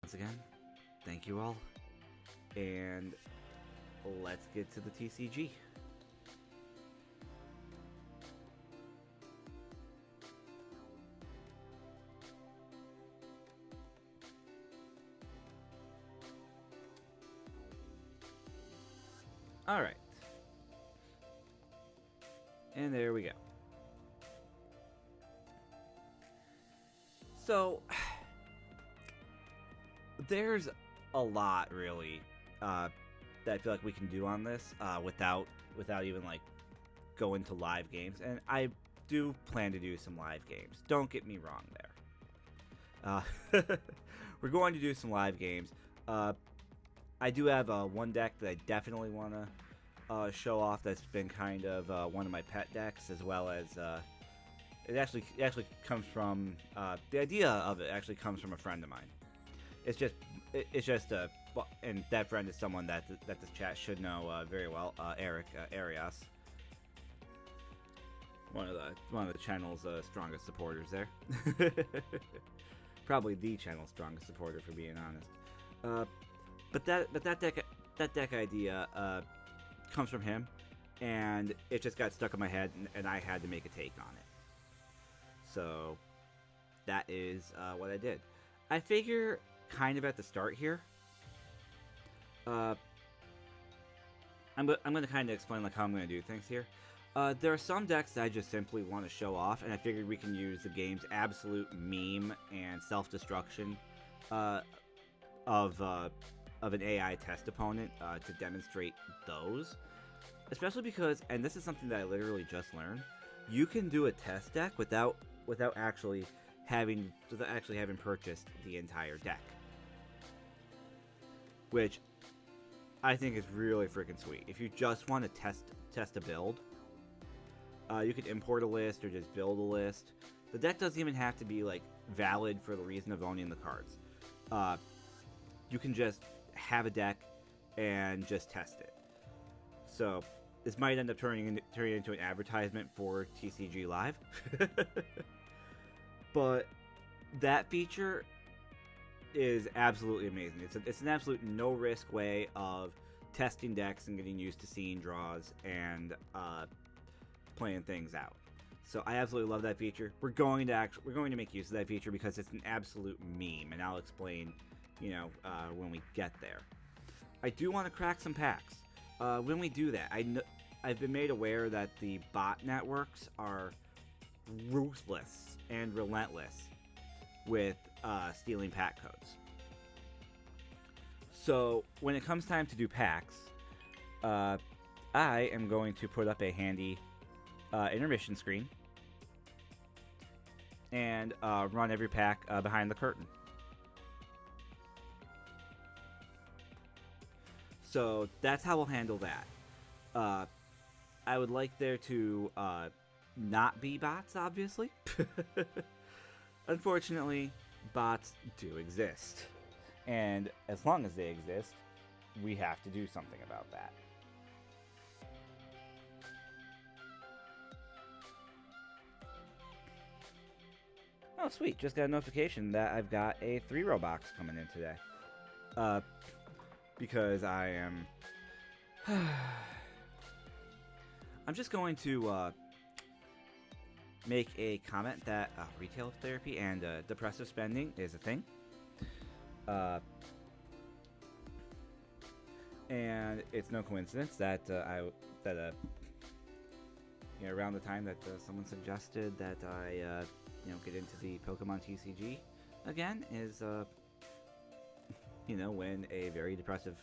once again, thank you all, and let's get to the TCG. Alright. And there we go. So, there's a lot, really, that I feel like we can do on this without even, like, going to live games. And I do plan to do some live games. Don't get me wrong there. We're going to do some live games. I do have one deck that I definitely want to show off. That's been kind of one of my pet decks, as well as it actually comes from the idea of it actually comes from a friend of mine. It's just and that friend is someone that this chat should know very well. Eric Arias, one of the channel's strongest supporters there. Probably the channel's strongest supporter, for being honest. But that deck idea comes from him, and it just got stuck in my head, and I had to make a take on it. So that is what I did. I figure kind of at the start here. I'm going to kind of explain like how I'm going to do things here. There are some decks that I just simply want to show off, and I figured we can use the game's absolute meme and self-destruction of an AI test opponent to demonstrate those. Especially because, and this is something that I literally just learned, you can do a test deck without actually having purchased the entire deck, which I think is really freaking sweet. If you just want to test a build, you could import a list or just build a list. The deck doesn't even have to be like valid for the reason of owning the cards. You can just have a deck and just test it. So this might end up turning into an advertisement for TCG Live. But that feature is absolutely amazing. It's an absolute no-risk way of testing decks and getting used to seeing draws and playing things out. So I absolutely love that feature. We're going to make use of that feature because it's an absolute meme, and I'll explain, when we get there. I do want to crack some packs. When we do that, I've been made aware that the bot networks are ruthless and relentless with stealing pack codes. So when it comes time to do packs, I am going to put up a handy intermission screen and run every pack behind the curtain. So that's how we'll handle that. I would like there to not be bots, obviously. Unfortunately, bots do exist. And as long as they exist, we have to do something about that. Oh, sweet. Just got a notification that I've got a 3-row box coming in today. Because I am... I'm just going to make a comment that retail therapy and depressive spending is a thing. And it's no coincidence that around the time that someone suggested that I get into the Pokemon TCG again is when a very depressive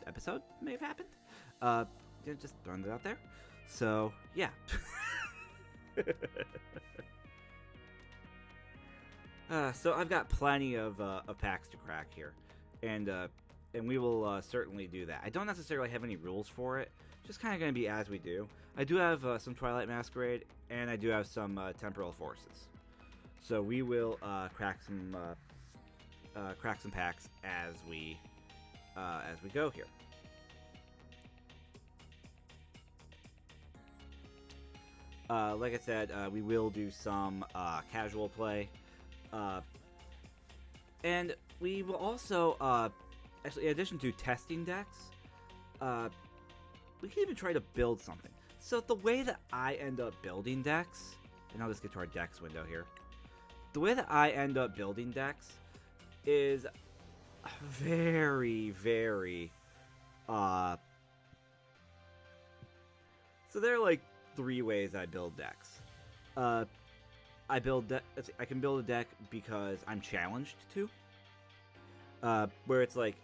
episode may have happened. Just throwing it out there. So yeah. So I've got plenty of packs to crack here, and we will certainly do that. I don't necessarily have any rules for it. Just kind of going to be as we do. I do have some Twilight Masquerade, and I do have some Temporal Forces. So we will crack some packs as we go here. Like I said, we will do some casual play. And we will also, actually, in addition to testing decks, we can even try to build something. So the way that I end up building decks, and I'll just get to our decks window here. The way that I end up building decks is very, very, so there are like 3 ways I build decks. I can build a deck because I'm challenged to. Where it's like,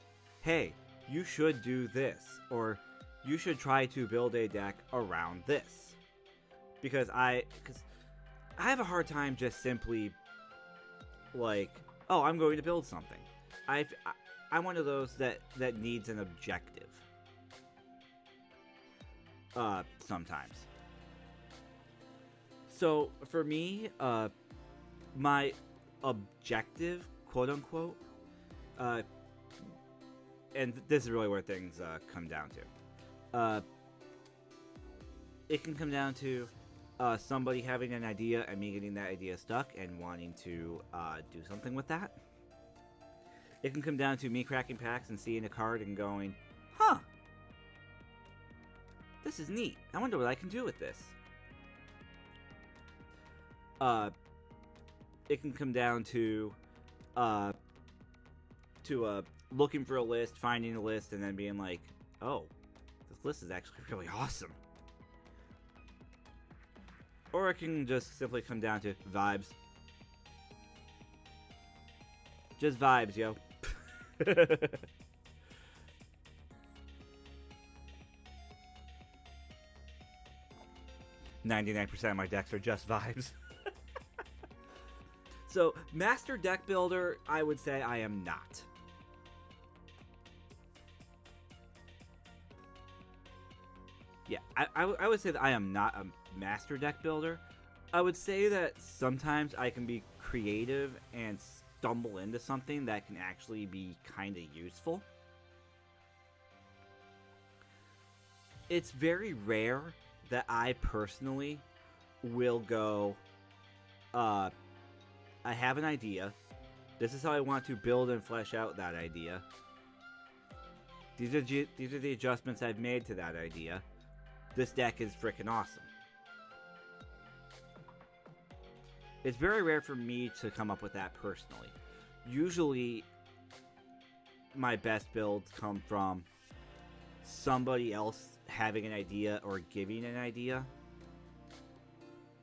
hey, you should do this, or you should try to build a deck around this. Because I have a hard time just simply like, oh, I'm going to build something. I'm one of those that needs an objective. Sometimes. So for me, my objective, quote unquote, and this is really where things come down to. It can come down to somebody having an idea and me getting that idea stuck and wanting to do something with that. It can come down to me cracking packs and seeing a card and going, huh, this is neat. I wonder what I can do with this. It can come down to looking for a list, finding a list, and then being like, oh, this list is actually really awesome. Or it can just simply come down to vibes. Just vibes, yo. 99% of my decks are just vibes. So, Master Deck Builder, I would say I am not. Yeah, I would say that I am not a Master Deck Builder. I would say that sometimes I can be creative and stumble into something that can actually be kind of useful. It's very rare that I personally will go, I have an idea. This is how I want to build and flesh out that idea. These are the adjustments I've made to that idea. This deck is freaking awesome. It's very rare for me to come up with that personally. Usually, my best builds come from somebody else having an idea or giving an idea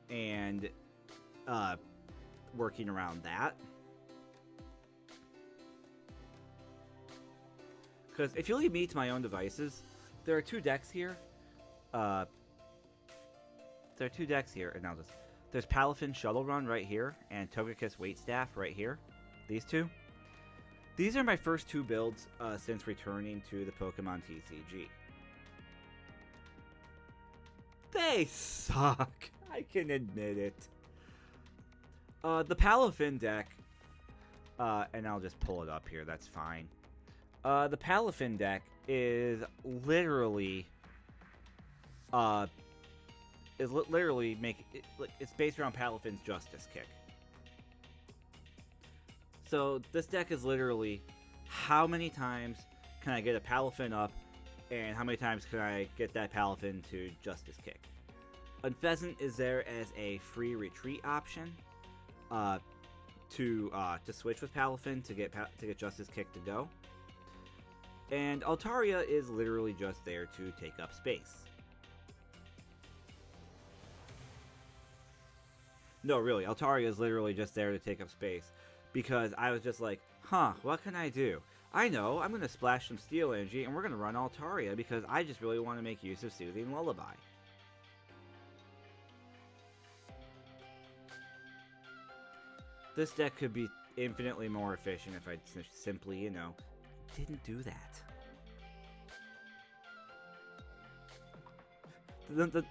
and working around that. Because if you leave me to my own devices, there are 2 decks here. And there's Palafin Shuttle Run right here, and Togekiss Waitstaff right here. These 2. These are my first 2 builds since returning to the Pokemon TCG. They suck. I can admit it. The Palafin deck, and I'll just pull it up here, that's fine. The Palafin deck is literally, it's based around Palafin's Justice Kick. So this deck is literally, how many times can I get a Palafin up, and how many times can I get that Palafin to Justice Kick? Unfezant is there as a free retreat option to switch with Palafin to get Justice Kick to go. And Altaria is literally just there to take up space. No, really, Altaria is literally just there to take up space. Because I was just like, huh, what can I do? I know, I'm going to splash some Steel Energy and we're going to run Altaria because I just really want to make use of Soothing Lullaby. This deck could be infinitely more efficient if I simply, didn't do that.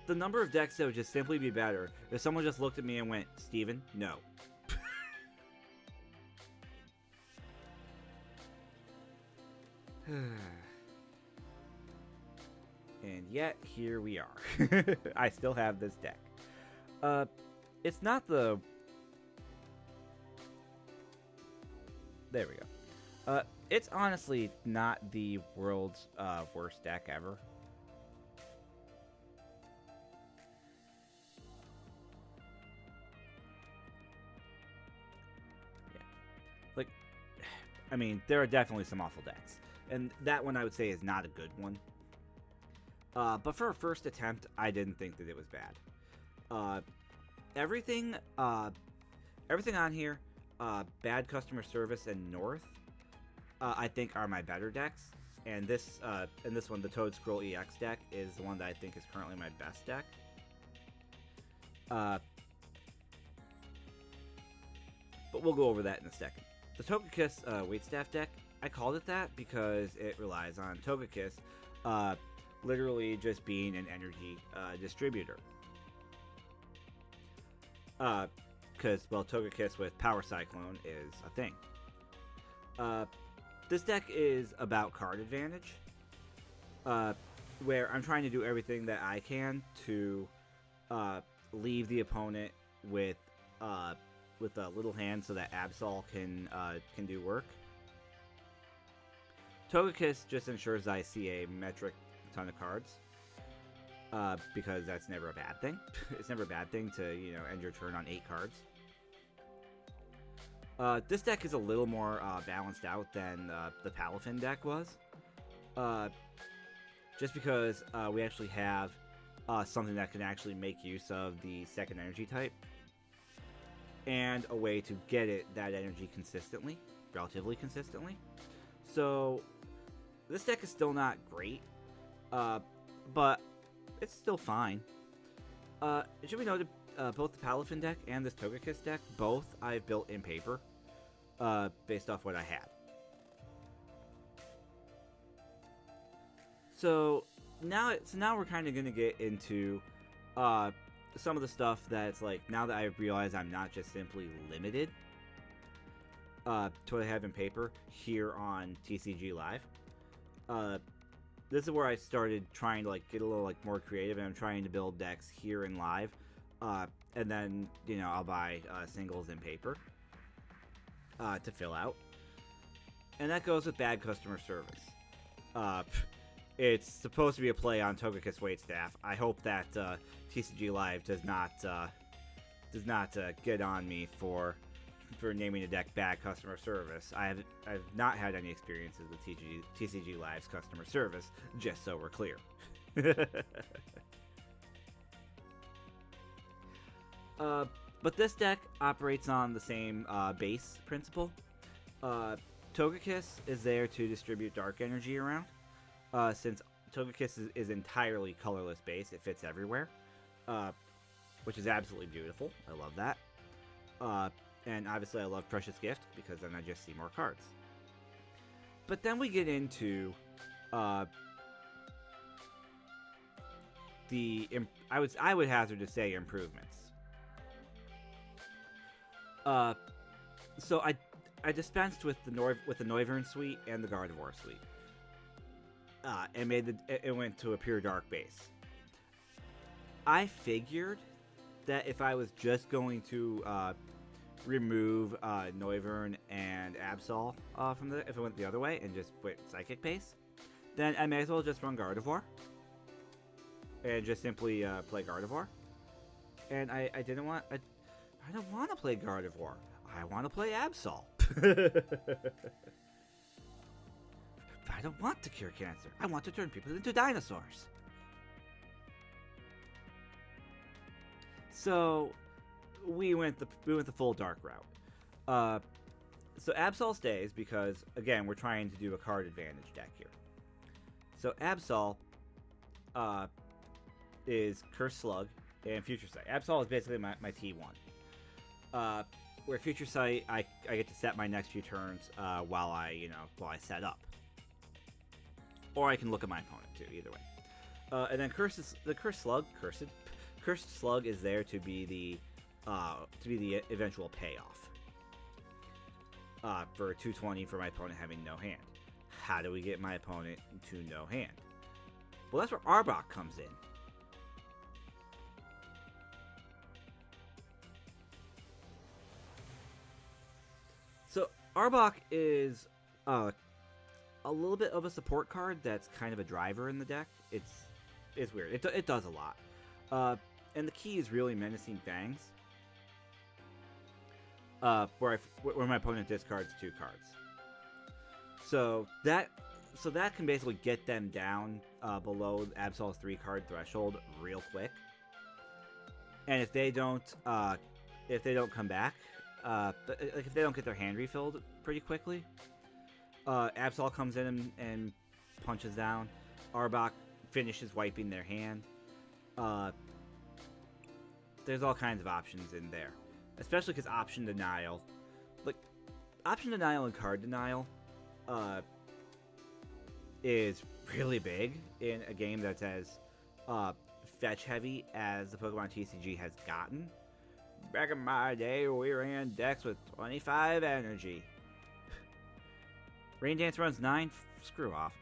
The number of decks that would just simply be better if someone just looked at me and went, Steven, no. And yet, here we are. I still have this deck. It's not the... There we go. Uh, it's honestly not the world's worst deck ever. Yeah. Like, I mean, there are definitely some awful decks, and that one I would say is not a good one. But for a first attempt, I didn't think that it was bad. Uh, everything, uh, everything on here, bad customer service and North, I think are my better decks. And this one, the Toad Scroll EX deck, is the one that I think is currently my best deck. Uh, but we'll go over that in a second. The Togekiss Waitstaff deck, I called it that because it relies on Togekiss uh, literally just being an energy distributor. Because, well, Togekiss with Power Cyclone is a thing. This deck is about card advantage, where I'm trying to do everything that I can to leave the opponent with a little hand so that Absol can do work. Togekiss just ensures I see a metric ton of cards, because that's never a bad thing. It's never a bad thing to end your turn on 8 cards. This deck is a little more balanced out than the Palafin deck was, just because we actually have something that can actually make use of the second energy type, and a way to get that energy consistently, relatively consistently. So this deck is still not great, but it's still fine. It should be noted, both the Palafin deck and this Togekiss deck, both I've built in paper, based off what I had. So now we're kind of gonna get into some of the stuff that's like, now that I realize I'm not just simply limited to what I have in paper here on TCG Live. This is where I started trying to get a little more creative, and I'm trying to build decks here in live, and then I'll buy singles in paper to fill out, and that goes with bad customer service. It's supposed to be a play on Togekiss Waitstaff. I hope that TCG Live does not get on me for naming a deck bad customer service. I've not had any experiences with TCG Live's customer service, just so we're clear. But this deck operates on the same base principle. Togekiss is there to distribute dark energy around. Since Togekiss is entirely colorless base, it fits everywhere, which is absolutely beautiful. I love that. And obviously I love Precious Gift, because then I just see more cards. But then we get into I would hazard to say improvements. So I dispensed with the Noivern suite and the Gardevoir suite, and it went to a pure dark base. I figured that if I was just going to remove Noivern and Absol if it went the other way and just went Psychic base, then I may as well just run Gardevoir and just simply play Gardevoir. And I don't want to play Gardevoir. I want to play Absol. I don't want to cure cancer. I want to turn people into dinosaurs. So we went the full dark route. So Absol stays because, again, we're trying to do a card advantage deck here. So Absol is Curse Slug and Future Sight. Absol is basically my T1. Where Future Sight, I get to set my next few turns while I set up. Or I can look at my opponent too, either way. And then Cursed Slug is there to be the eventual payoff. For 220 for my opponent having no hand. How do we get my opponent to no hand? Well, that's where Arbok comes in. So Arbok is Uh, a little bit of a support card that's kind of a driver in the deck. It's weird. It does a lot. Uh, and the key is really Menacing Fangs. Where my opponent discards 2 cards. So that can basically get them down below Absol's 3-card threshold real quick. And if they don't come back, like if they don't get their hand refilled pretty quickly, Absol comes in and punches down. Arbok finishes wiping their hand. There's all kinds of options in there, especially because option denial, like option denial and card denial, is really big in a game that's as fetch heavy as the Pokemon TCG has gotten. Back in my day, we ran decks with 25 energy. Rain Dance runs 9. Screw off.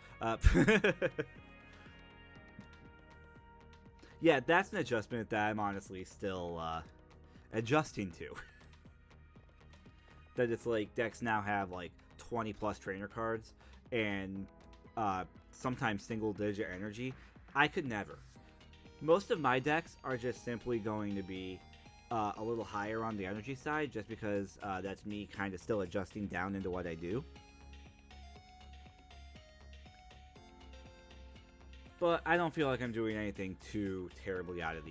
Yeah, that's an adjustment that I'm honestly still adjusting to. That it's like decks now have like 20 plus trainer cards and sometimes single digit energy. I could never. Most of my decks are just simply going to be a little higher on the energy side, just because that's me kind of still adjusting down into what I do. But I don't feel like I'm doing anything too terribly out of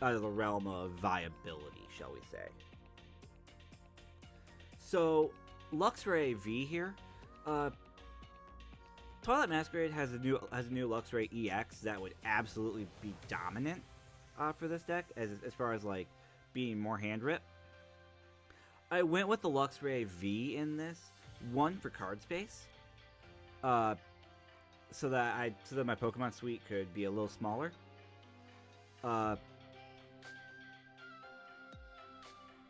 the realm of viability, shall we say. So, Luxray V here. Twilight Masquerade has a new Luxray EX that would absolutely be dominant for this deck as far as like being more hand rip. I went with the Luxray V in this one for card space, so that my Pokemon suite could be a little smaller.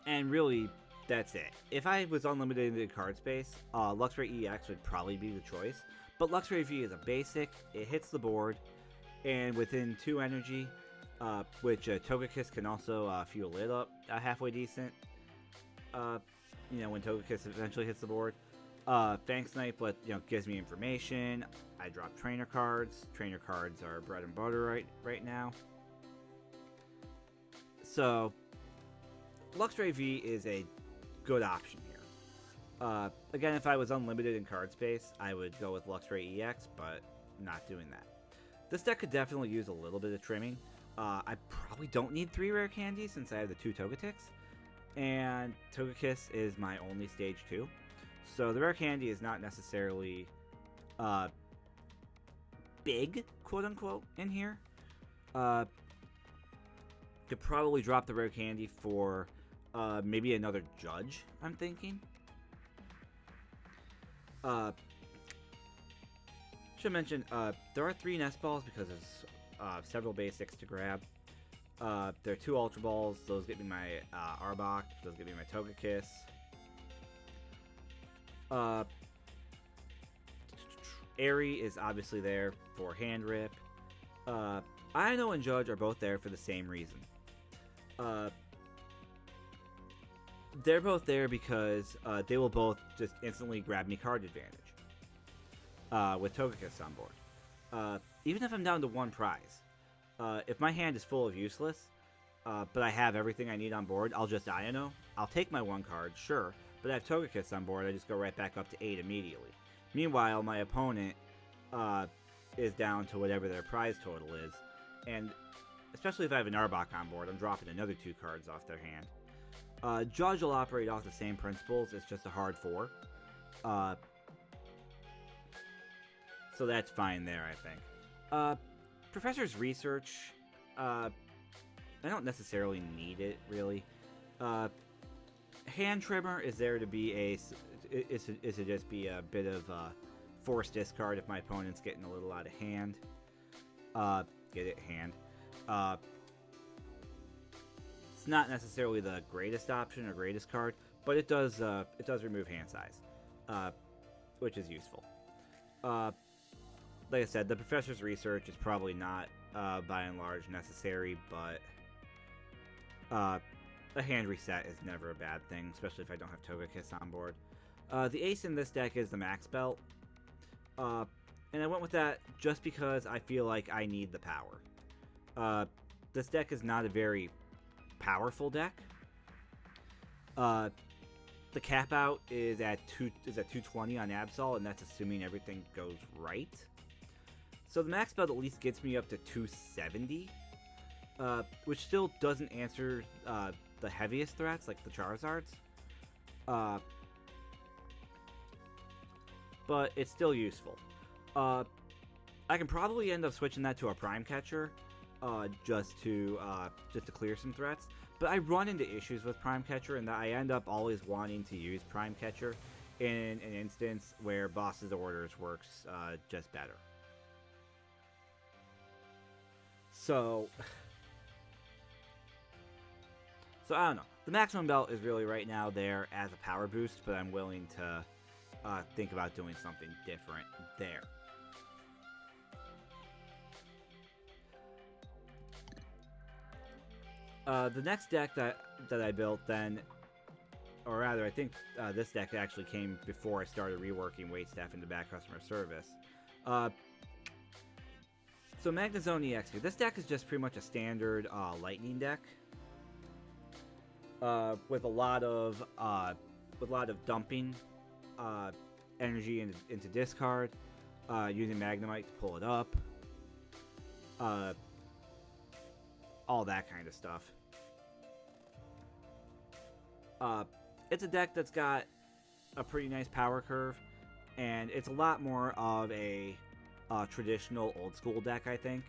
And really, that's it. If I was unlimited in card space, Luxray EX would probably be the choice. But Luxray V is a basic. It hits the board, and within 2 energy, which Togekiss can also fuel it up halfway decent. When Togekiss eventually hits the board. Fang Snipe, gives me information. I drop trainer cards. Trainer cards are bread and butter right now. So, Luxray V is a good option here. Again, if I was unlimited in card space, I would go with Luxray EX, but not doing that. This deck could definitely use a little bit of trimming. I probably don't need 3 rare candies since I have the 2 Togeticks, and Togekiss is my only stage 2. So the rare candy is not necessarily big, quote unquote, in here. Could probably drop the rare candy for maybe another Judge, I'm thinking. Should mention, there are 3 Nest Balls because there's several basics to grab. There are 2 Ultra Balls. Those get me my Arbok. Those get me my Togekiss. Airy is obviously there for hand rip. Ino and Judge are both there for the same reason. They're both there because they will both just instantly grab me card advantage with Togekiss on board. Even if I'm down to 1 prize, if my hand is full of useless, but I have everything I need on board, I'll just Ino. I'll take my 1 card, sure, but I have Togekiss on board, I just go right back up to 8 immediately. Meanwhile, my opponent is down to whatever their prize total is, and especially if I have an Arbok on board, I'm dropping another 2 cards off their hand. Judge will operate off the same principles, it's just a hard 4. So that's fine there, I think. Professor's Research, I don't necessarily need it, really. Hand Trimmer is there to be is to just be a bit of a forced discard if my opponent's getting a little out of hand. Get it, hand. It's not necessarily the greatest option or greatest card, but it does remove hand size, which is useful. Like I said, the Professor's Research is probably not by and large necessary, but a hand reset is never a bad thing, especially if I don't have Togekiss on board. The ace in this deck is the Max Belt. Uh, and I went with that just because I feel like I need the power. This deck is not a very powerful deck. The cap out is at 220 on Absol, and that's assuming everything goes right. So the Max Belt at least gets me up to 270, which still doesn't answer the heaviest threats like the Charizards. But it's still useful. I can probably end up switching that to a Prime Catcher, just to clear some threats. But I run into issues with Prime Catcher, and that I end up always wanting to use Prime Catcher in an instance where Boss's Orders works just better. So I don't know. The Maximum Belt is really right now there as a power boost, but I'm willing to think about doing something different there. The next deck that I built then, or rather I think this deck actually came before I started reworking Waitstaff into back customer service. So Magnezone EXP. This deck is just pretty much a standard Lightning deck, with a lot of dumping energy into discard, using Magnemite to pull it up, all that kind of stuff. It's a deck that's got a pretty nice power curve, and it's a lot more of a traditional old school deck, I think.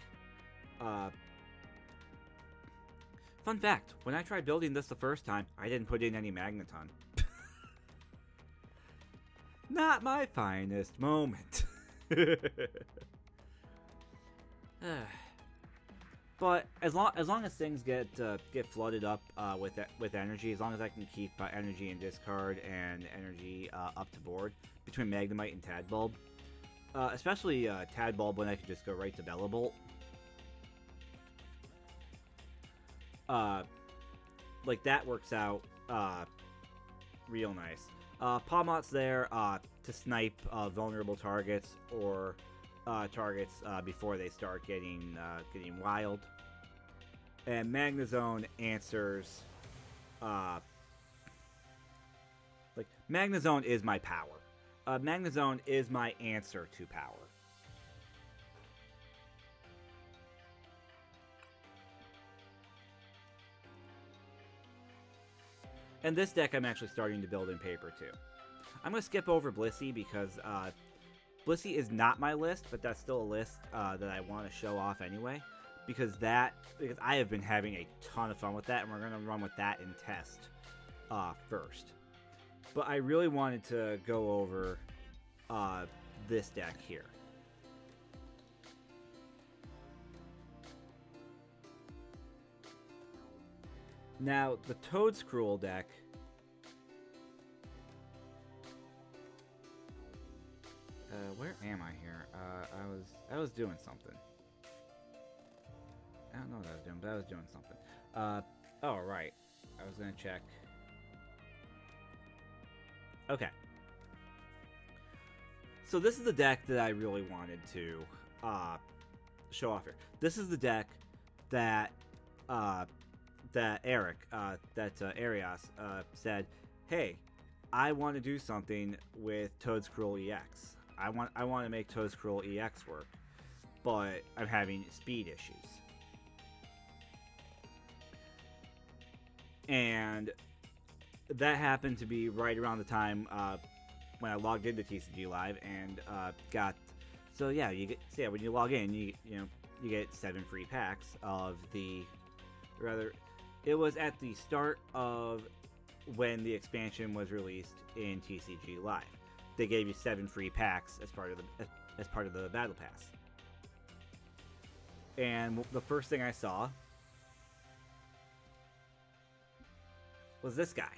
Fun fact, when I tried building this the first time, I didn't put in any Magneton. Not my finest moment. But as long as things get flooded up with energy, as long as I can keep energy in discard and energy up to board between Magnemite and Tadbulb, especially Tadbulb when I can just go right to Bellabolt. Like that works out real nice. Pawmot's there to snipe vulnerable targets or targets before they start getting wild. And Magnezone answers. Like Magnezone is my power. Magnezone is my answer to power. And this deck I'm actually starting to build in paper too. I'm going to skip over Blissey because Blissey is not my list, but that's still a list that I want to show off anyway. Because I have been having a ton of fun with that, and we're going to run with that in test first. But I really wanted to go over this deck here. Now, the Toadscruel deck. Where am I here? I was doing something. I don't know what I was doing, but I was doing something. Oh, right. I was gonna check. Okay. So this is the deck that I really wanted to show off here. This is the deck that Eric, Arias, said, "Hey, I want to do something with Toadscruel EX. I want to make Toadscruel EX work, but I'm having speed issues." And that happened to be right around the time when I logged into TCG Live and got. So yeah, when you log in, you get 7 free packs of the. Rather, it was at the start of when the expansion was released in TCG Live. They gave you 7 free packs as part of the Battle Pass. And the first thing I saw was this guy.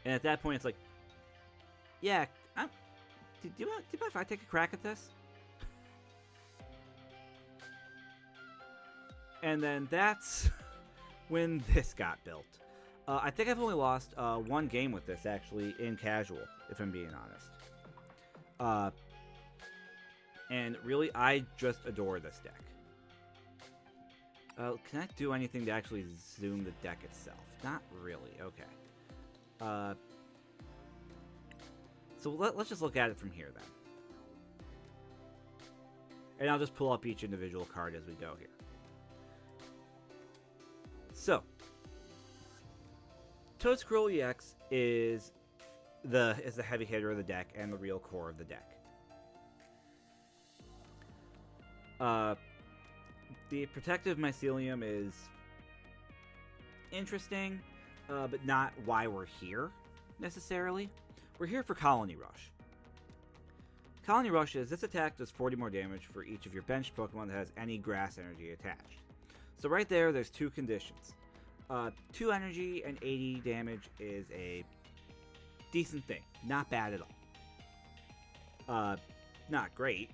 And at that point, it's like, yeah, do you mind if I take a crack at this? And then that's when this got built. I think I've only lost one game with this, actually, in casual, if I'm being honest. And really, I just adore this deck. Can I do anything to actually zoom the deck itself? Not really. Okay. So let's just look at it from here, then. And I'll just pull up each individual card as we go here. So, Toad-Scroll EX is the heavy hitter of the deck and the real core of the deck. The Protective Mycelium is interesting, but not why we're here, necessarily. We're here for Colony Rush. Colony Rush is, this attack does 40 more damage for each of your benched Pokemon that has any grass energy attached. So right there's two conditions. 2 energy and 80 damage is a decent thing. Not bad at all. Not great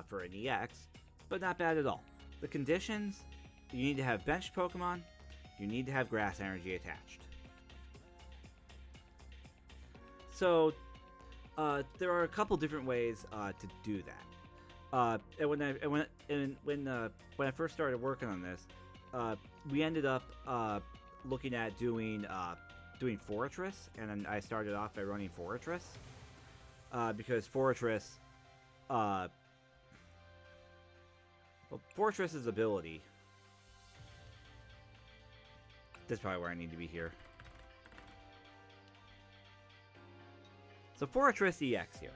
for an EX, but not bad at all. The conditions, you need to have benched Pokemon, you need to have grass energy attached. So, there are a couple different ways to do that. And when I first started working on this, we ended up looking at doing Fortress, and then I started off by running Fortress because Fortress's ability. That's probably where I need to be here. So Fortress EX here.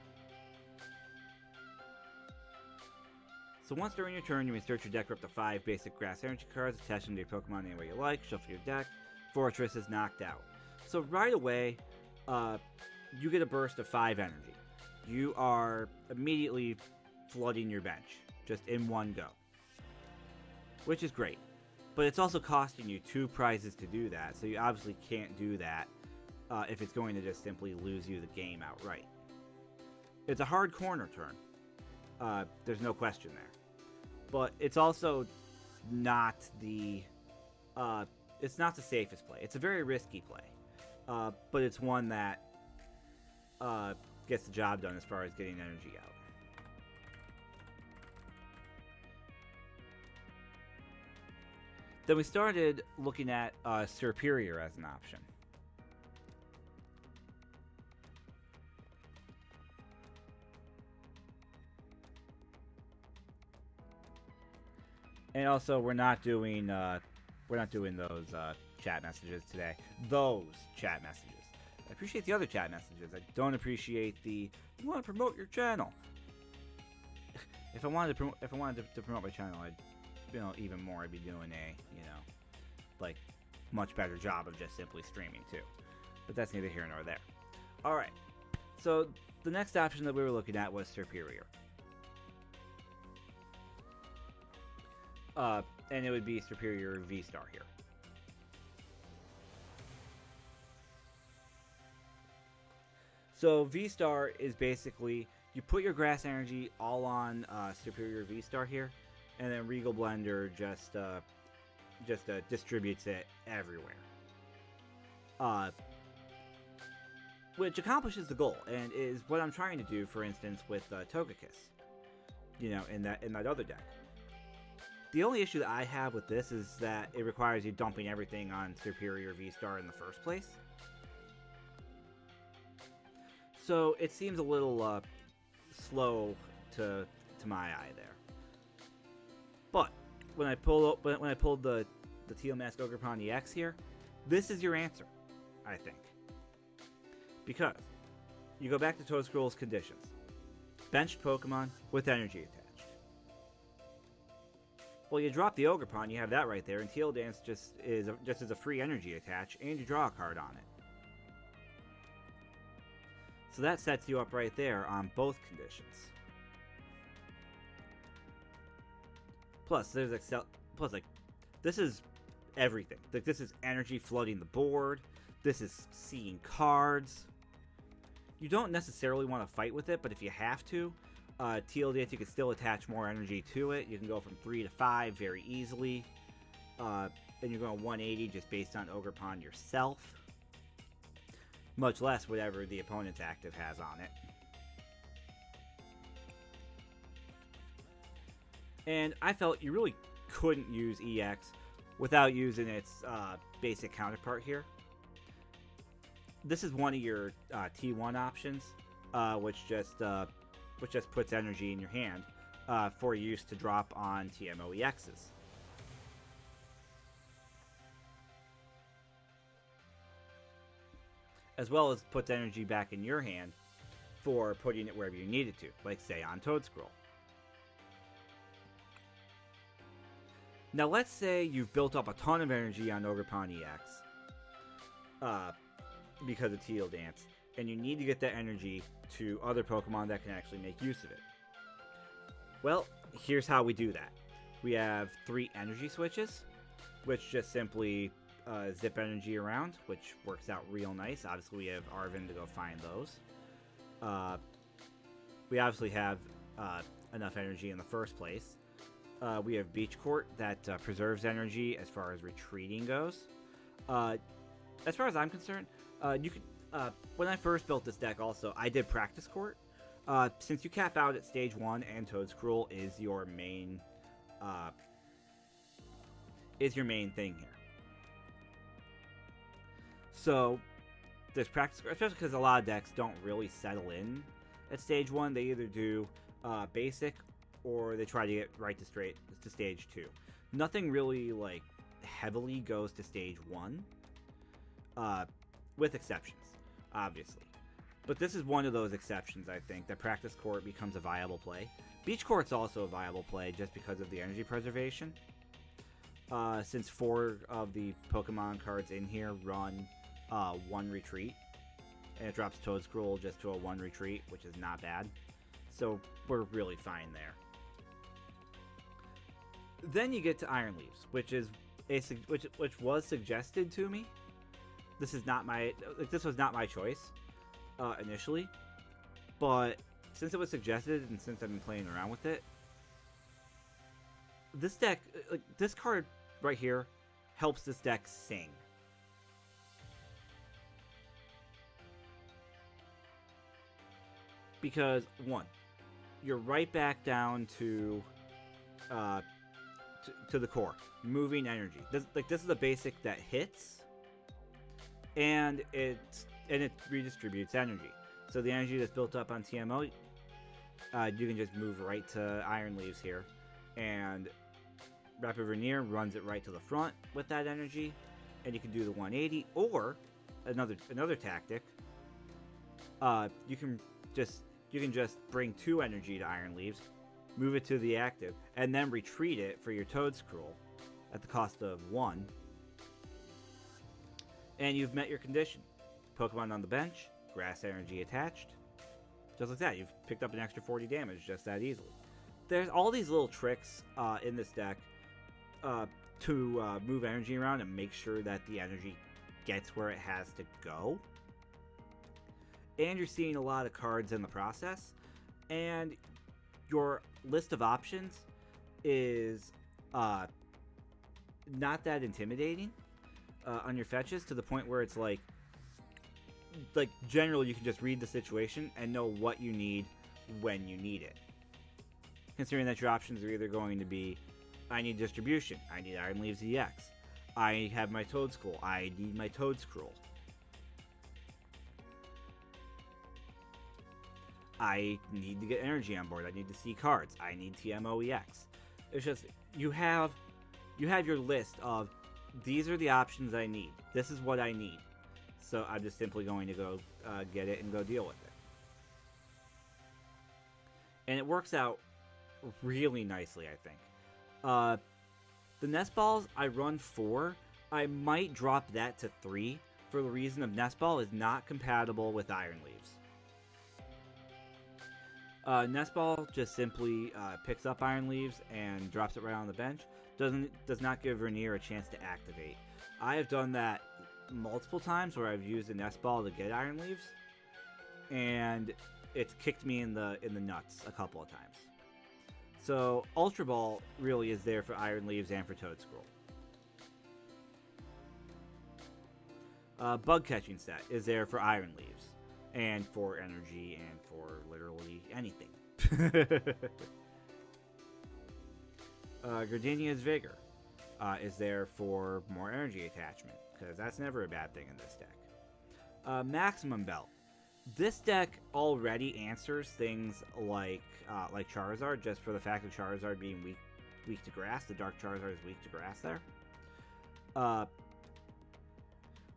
So once during your turn, you may search your deck for up to 5 basic grass energy cards, attach them to your Pokemon any way you like, shuffle your deck. Fortress is knocked out. So right away, you get a burst of 5 energy. You are immediately flooding your bench, just in one go. Which is great. But it's also costing you 2 prizes to do that, so you obviously can't do that if it's going to just simply lose you the game outright. It's a hard corner turn. There's no question there. But it's also not the safest play. It's a very risky play. But it's one that gets the job done as far as getting energy out. Then we started looking at Superior as an option. And also, we're not doing those chat messages today. Those chat messages. I appreciate the other chat messages. I don't appreciate the "you want to promote your channel." If I wanted to promote my channel, I'd even more. I'd be doing a like much better job of just simply streaming too. But that's neither here nor there. All right. So the next option that we were looking at was Superior. And it would be Superior V-Star here. So V-Star is basically, you put your grass energy all on Superior V-Star here, and then Regal Blender just distributes it everywhere. Which accomplishes the goal, and is what I'm trying to do, for instance, with Togekiss. In that other deck. The only issue that I have with this is that it requires you dumping everything on Superior V-Star in the first place. So it seems a little slow to my eye there. But when I pulled the Teal Mask Ogerpon EX here, this is your answer, I think. Because you go back to Toad-Scroll's conditions. Benched Pokemon with energy attached. Well, you drop the Ogerpon, you have that right there, and Teal Dance just is a free energy attach, and you draw a card on it. So that sets you up right there on both conditions. Plus, this is everything. Like, this is energy flooding the board. This is seeing cards. You don't necessarily want to fight with it, but if you have to, Teal Dance, you can still attach more energy to it. You can go from 3 to 5 very easily. and you're going 180 just based on Ogre Pond yourself, much less whatever the opponent's active has on it. And I felt you really couldn't use EX without using its basic counterpart here. This is one of your T1 options, which just puts energy in your hand for use to drop on TMOEXs. As well as puts energy back in your hand for putting it wherever you need it to, like say on Toadscroll. Now let's say you've built up a ton of energy on Ogre Pond EX because of Teal Dance, and you need to get that energy to other Pokemon that can actually make use of it. Well, here's how we do that. We have 3 energy switches, which just simply zip energy around, which works out real nice. Obviously, we have Arven to go find those. We obviously have enough energy in the first place. We have Beach Court that preserves energy as far as retreating goes. As far as I'm concerned, you could. When I first built this deck, also I did Practice Court. Since you cap out at stage 1 and Toadscroll is your main thing here. So there's Practice Court, especially because a lot of decks don't really settle in at stage 1. They either do basic or they try to get right to stage 2. Nothing really like heavily goes to stage 1, with exceptions, obviously. But this is one of those exceptions, I think, that Practice Court becomes a viable play. Beach Court's also a viable play just because of the energy preservation. Since 4 of the Pokemon cards in here run 1 retreat, and it drops Toadscroll just to a 1 retreat, which is not bad. So we're really fine there. Then you get to Iron Leaves, which was suggested to me. This was not my choice initially, but since it was suggested and since I've been playing around with it, this deck, this card right here, helps this deck sing. Because 1, you're right back down to the core, moving energy. This is a basic that hits, and it redistributes energy. So the energy that's built up on TMO, you can just move right to Iron Leaves here, and Rapid Veneer runs it right to the front with that energy, and you can do the 180. Or another tactic, you can just bring 2 energy to Iron Leaves, move it to the active, and then retreat it for your Toadscroll at the cost of 1. And you've met your condition. Pokemon on the bench, grass energy attached. Just like that, you've picked up an extra 40 damage just that easily. There's all these little tricks in this deck to move energy around and make sure that the energy gets where it has to go. And you're seeing a lot of cards in the process. And your list of options is not that intimidating on your fetches, to the point where it's like generally you can just read the situation and know what you need when you need it. Considering that your options are either going to be, I need distribution, I need Iron Leaves EX, I have my Toadscroll, I need my Toadscroll, I need to get energy on board, I need to see cards, I need TMOEX. It's just, you have your list of, these are the options I need, this is what I need. So I'm just simply going to go get it and go deal with it. And it works out really nicely, I think. The Nest Balls, I run 4. I might drop that to 3 for the reason of Nest Ball is not compatible with Iron Leaves. Nest Ball just simply picks up Iron Leaves and drops it right on the bench. Does not give Vernier a chance to activate. I have done that multiple times where I've used a Nest Ball to get Iron Leaves, and it's kicked me in the nuts a couple of times. So Ultra Ball really is there for Iron Leaves and for Toadscroll. Bug catching set is there for Iron Leaves, and for energy, and for literally anything. Gardenia's Vigor is there for more energy attachment, because that's never a bad thing in this deck. Maximum Belt. This deck already answers things like Charizard, just for the fact of Charizard being weak to grass. The Dark Charizard is weak to grass there.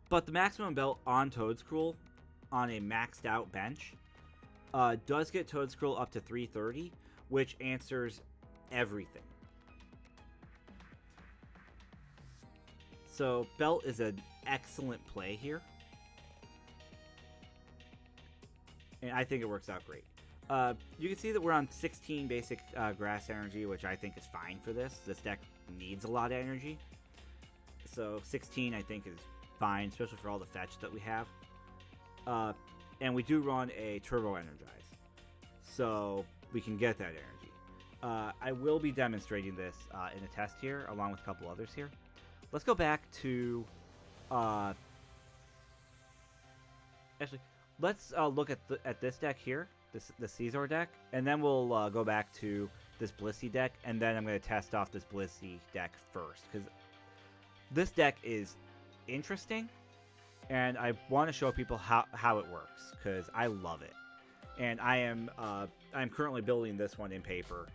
But the Maximum Belt on Toedscruel, on a maxed out bench, does get Toedscruel up to 330, which answers everything. So Belt is an excellent play here. And I think it works out great. You can see that we're on 16 basic grass energy, which I think is fine for this. This deck needs a lot of energy. So 16 I think is fine, especially for all the fetch that we have. And we do run a Turbo Energize, so we can get that energy. I will be demonstrating this in a test here, along with a couple others here. Let's go back to... Actually, let's look at this deck here, the Caesar deck, and then we'll go back to this Blissey deck, and then I'm going to test off this Blissey deck first, because this deck is interesting, and I want to show people how it works, because I love it. And I'm currently building this one in paper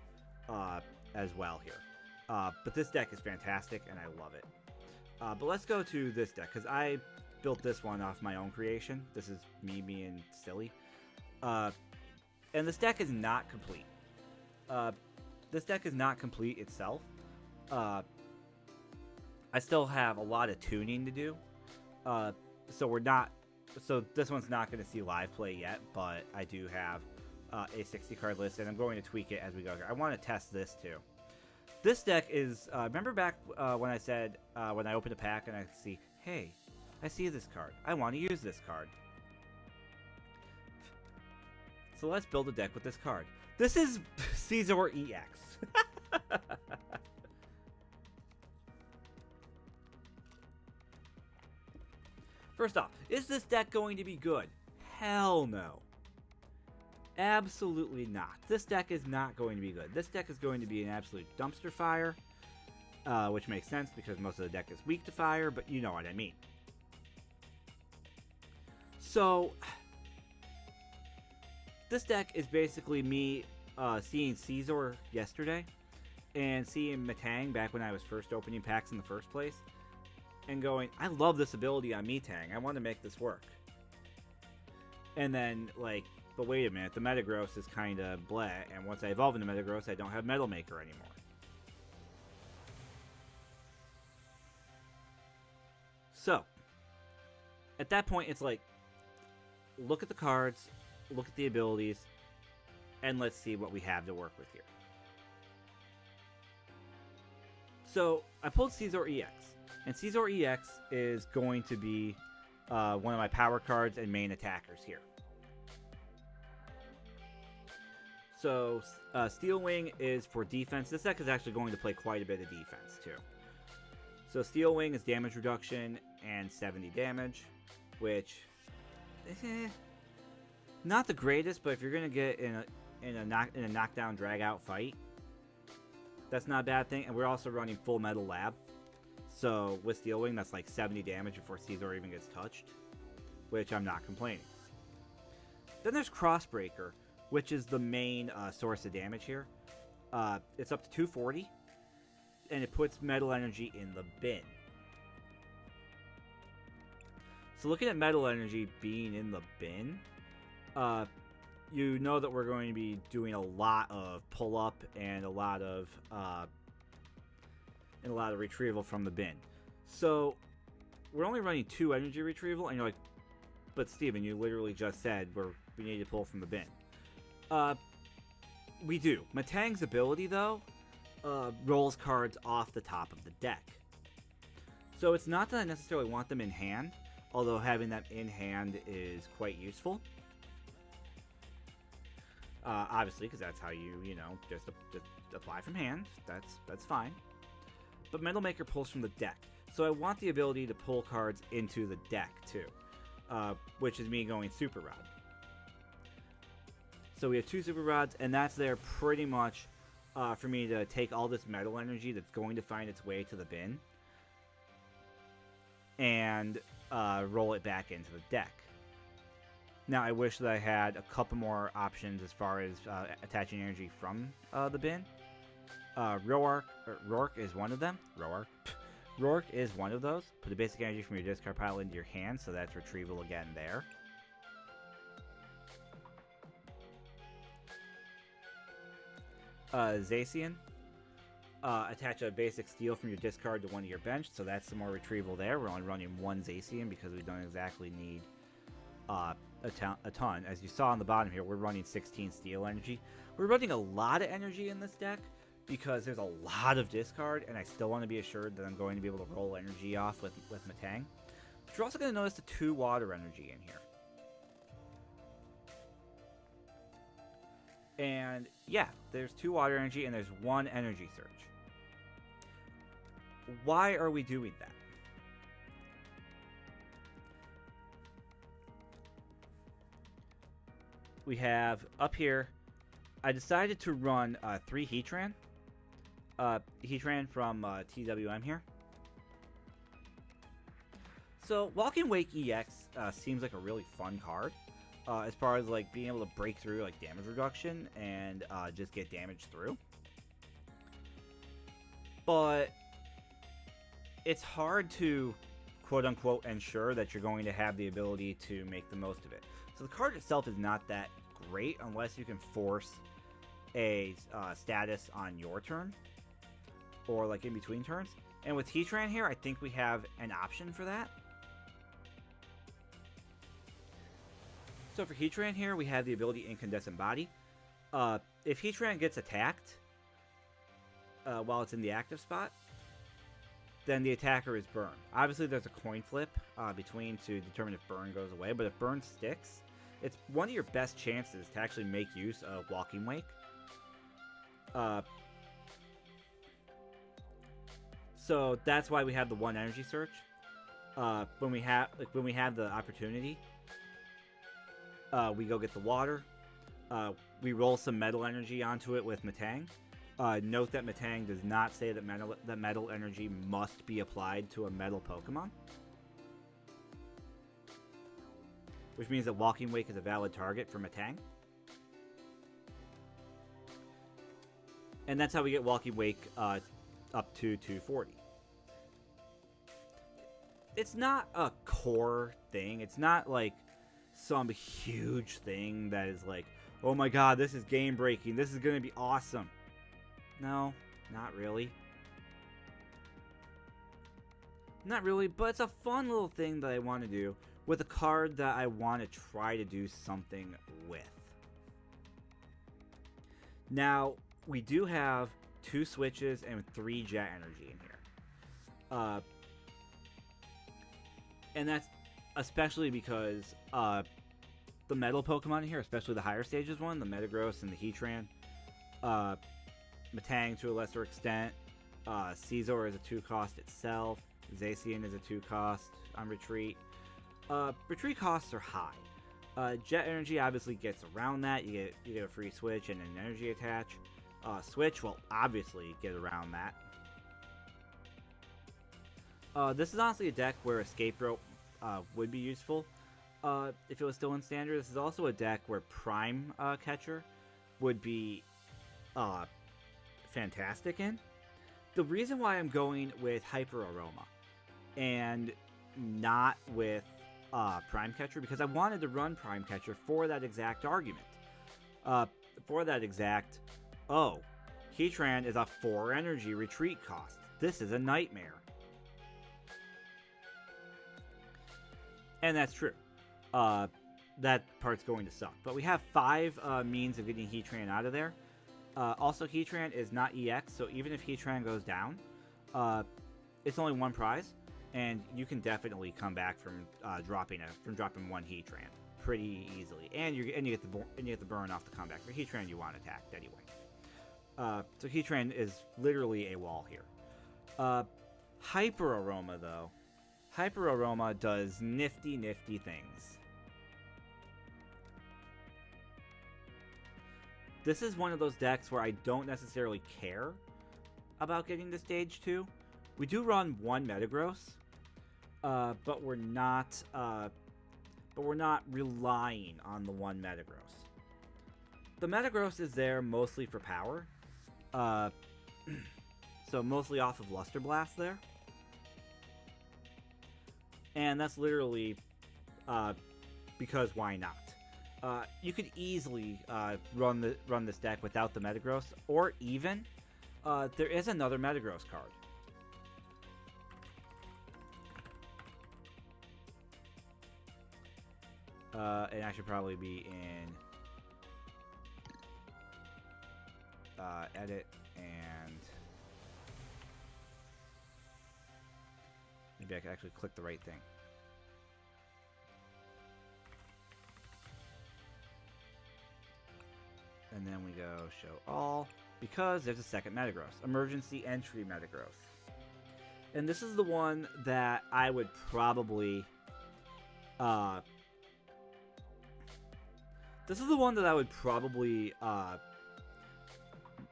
as well here. But this deck is fantastic, and I love it. But let's go to this deck, because I built this one off my own creation. This is me being silly. And this deck is not complete. This deck is not complete itself. I still have a lot of tuning to do. So this one's not going to see live play yet, but I do have a 60 card list, and I'm going to tweak it as we go here. I want to test this too. This deck is, remember back when I said, when I opened a pack and I see, hey, I see this card. I want to use this card. So let's build a deck with this card. This is Caesar EX. First off, is this deck going to be good? Hell no. Absolutely not. This deck is not going to be good. This deck is going to be an absolute dumpster fire, which makes sense because most of the deck is weak to fire, but you know what I mean. So, this deck is basically me seeing Caesar yesterday and seeing Metang back when I was first opening packs in the first place and going, I love this ability on Metang. I want to make this work. And then, like, but wait a minute, the Metagross is kind of bleh, and once I evolve into Metagross, I don't have Metal Maker anymore. So, at that point, it's like, look at the cards, look at the abilities, and let's see what we have to work with here. So, I pulled Caesar EX, and Caesar EX is going to be one of my power cards and main attackers here. So, Steel Wing is for defense. This deck is actually going to play quite a bit of defense, too. So, Steel Wing is damage reduction and 70 damage, which, not the greatest, but if you're going to get in a knockdown, drag-out fight, that's not a bad thing. And we're also running Full Metal Lab. So, with Steel Wing, that's like 70 damage before Caesar even gets touched, which I'm not complaining. Then there's Crossbreaker, which is the main source of damage here. It's up to 240, and it puts Metal Energy in the bin. So looking at Metal Energy being in the bin, you know that we're going to be doing a lot of pull-up and a lot of retrieval from the bin. So we're only running 2 energy retrieval, and you're like, but Steven, you literally just said we need to pull from the bin. We do. Metang's ability, though, rolls cards off the top of the deck. So it's not that I necessarily want them in hand, although having them in hand is quite useful. Obviously, because that's how you just apply from hand. That's fine. But Metal Maker pulls from the deck. So I want the ability to pull cards into the deck too, which is me going Super Rod. So we have 2 Super Rods, and that's there pretty much for me to take all this metal energy that's going to find its way to the bin and roll it back into the deck. Now, I wish that I had a couple more options as far as attaching energy from the bin. Rourke is one of them. Rourke is one of those. Put the basic energy from your discard pile into your hand, so that's retrieval again there. Zacian. Attach a basic steel from your discard to one of your bench, so that's some more retrieval there. We're only running 1 Zacian because we don't exactly need a ton. As you saw on the bottom here, we're running 16 steel energy. We're running a lot of energy in this deck because there's a lot of discard, and I still want to be assured that I'm going to be able to roll energy off with Matang. But you're also going to notice the 2 water energy in here. And yeah, there's 2 water energy and there's 1 energy surge. Why are we doing that? We have up here, I decided to run 3 Heatran. Heatran from TWM here. So Walking Wake EX seems like a really fun card. As far as like being able to break through like damage reduction and just get damage through. But it's hard to quote unquote ensure that you're going to have the ability to make the most of it. So the card itself is not that great unless you can force a status on your turn or like in between turns. And with Heatran here, I think we have an option for that. So for Heatran here, we have the ability Incandescent Body. If Heatran gets attacked while it's in the active spot, then the attacker is burned. Obviously, there's a coin flip between to determine if burn goes away, but if burn sticks, it's one of your best chances to actually make use of Walking Wake. So that's why we have the 1 energy search. When we have the opportunity, we go get the water. We roll some metal energy onto it with Matang. Note that Matang does not say that metal energy must be applied to a metal Pokemon. Which means that Walking Wake is a valid target for Matang. And that's how we get Walking Wake up to 240. It's not a core thing. It's not like some huge thing that is like, oh my god, this is game breaking. This is going to be awesome. No, not really. Not really, but it's a fun little thing that I want to do with a card that I want to try to do something with. Now, we do have 2 switches and 3 jet energy in here. And that's especially because the metal Pokemon in here, especially the higher stages one, the Metagross and the Heatran, Matang to a lesser extent, Scizor is a 2-cost itself, Zacian is a 2-cost on retreat. Retreat costs are high. Jet energy obviously gets around that. You get a free switch and an energy attach. Switch will obviously get around that. This is honestly a deck where Escape Rope would be useful if it was still in Standard. This is also a deck where Prime Catcher would be fantastic in. The reason why I'm going with Hyper Aroma and not with Prime Catcher, because I wanted to run Prime Catcher for that exact argument. For that exact, oh, Heatran is a 4 energy retreat cost. This is a nightmare. And that's true. That part's going to suck. But we have 5 means of getting Heatran out of there. Also, Heatran is not EX, so even if Heatran goes down, it's only 1 prize, and you can definitely come back from dropping 1 Heatran pretty easily, and you get the burn off the comeback. For Heatran, you want attacked anyway. So Heatran is literally a wall here. Hyper Aroma, though. Hyper Aroma does nifty, nifty things. This is one of those decks where I don't necessarily care about getting to stage 2. We do run one Metagross, but we're not relying on the one Metagross. The Metagross is there mostly for power, so mostly off of Luster Blast there, and that's literally because why not? You could easily run this deck without the Metagross, or even there is another Metagross card. And I should probably be in edit, and maybe I can actually click the right thing. And then we go show all, because there's a second Metagross, emergency entry Metagross. And this is the one that I would probably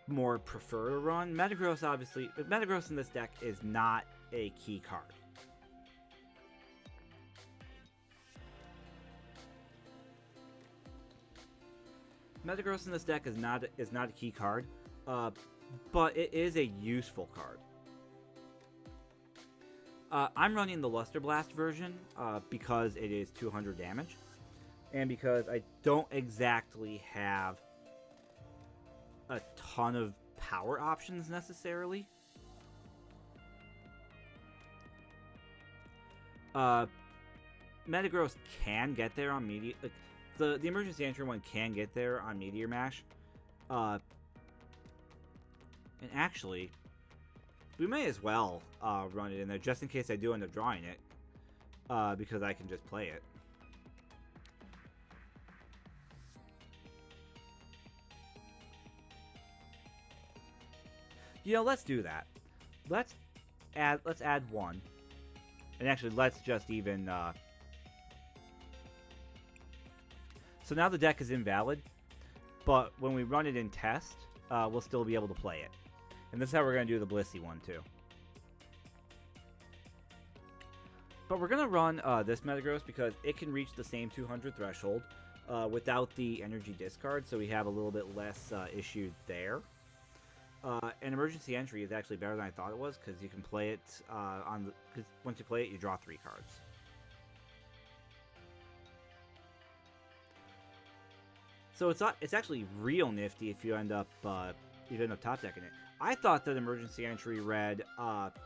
more prefer to run. Metagross, obviously, Metagross in this deck is not a key card. Metagross in this deck is not a key card, but it is a useful card. I'm running the Luster Blast version because it is 200 damage, and because I don't exactly have a ton of power options necessarily. Metagross can get there on Meteor. The emergency entry one can get there on Meteor Mash. And actually, we may as well run it in there just in case I do end up drawing it, because I can just play it. You know, let's do that. Let's add one. And actually, let's just even... So now the deck is invalid, but when we run it in test, we'll still be able to play it. And this is how we're going to do the Blissey one, too. But we're going to run this Metagross because it can reach the same 200 threshold without the energy discard, so we have a little bit less issue there. And emergency entry is actually better than I thought it was, because you can play it because once you play it, you draw 3 cards. So it's actually real nifty if you end up top decking it. I thought that emergency entry read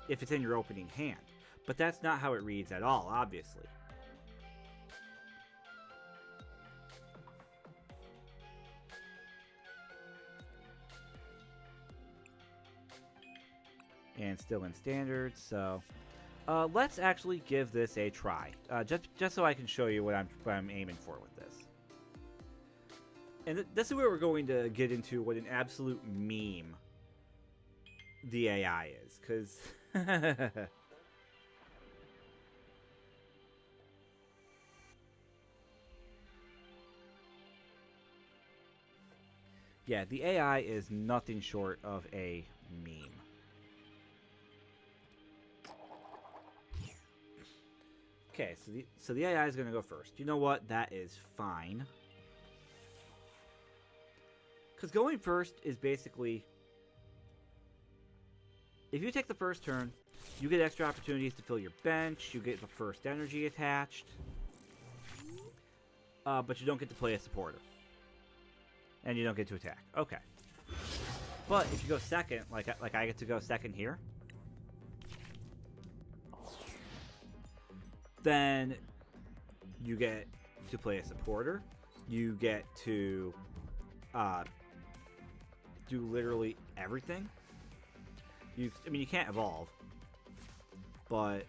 if it's in your opening hand, but that's not how it reads at all, obviously. And still in standard, so let's actually give this a try, just so I can show you what I'm aiming for with this. And this is where we're going to get into what an absolute meme the AI is, because yeah, the AI is nothing short of a meme. Okay, so the AI is going to go first. You know what? That is fine. Because going first is basically, if you take the first turn, you get extra opportunities to fill your bench, you get the first energy attached, but you don't get to play a supporter. And you don't get to attack. Okay. But if you go second, like I get to go second here, then you get to play a supporter, you get to do literally everything. I mean, you can't evolve, but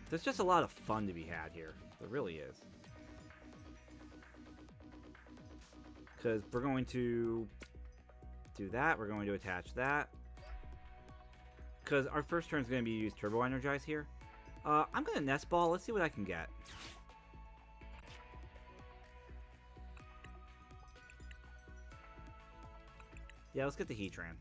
there's just a lot of fun to be had here. There really is. Because we're going to do that. We're going to attach that. because our first turn is going to be use Turbo Energize here. I'm going to Nest Ball. Let's see what I can get. Yeah, let's get the Heatran.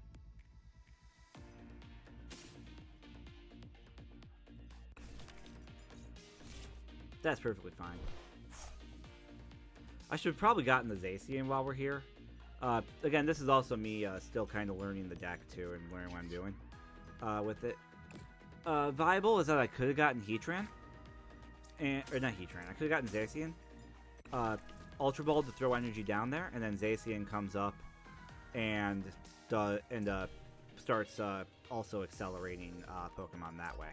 That's perfectly fine. I should have probably gotten the Zacian while we're here. Again, this is also me still kind of learning the deck too and learning what I'm doing with it. Viable is that I could have gotten Heatran. Or not Heatran, I could have gotten Zacian. Ultra Ball to throw energy down there, and then Zacian comes up and starts also accelerating Pokemon that way.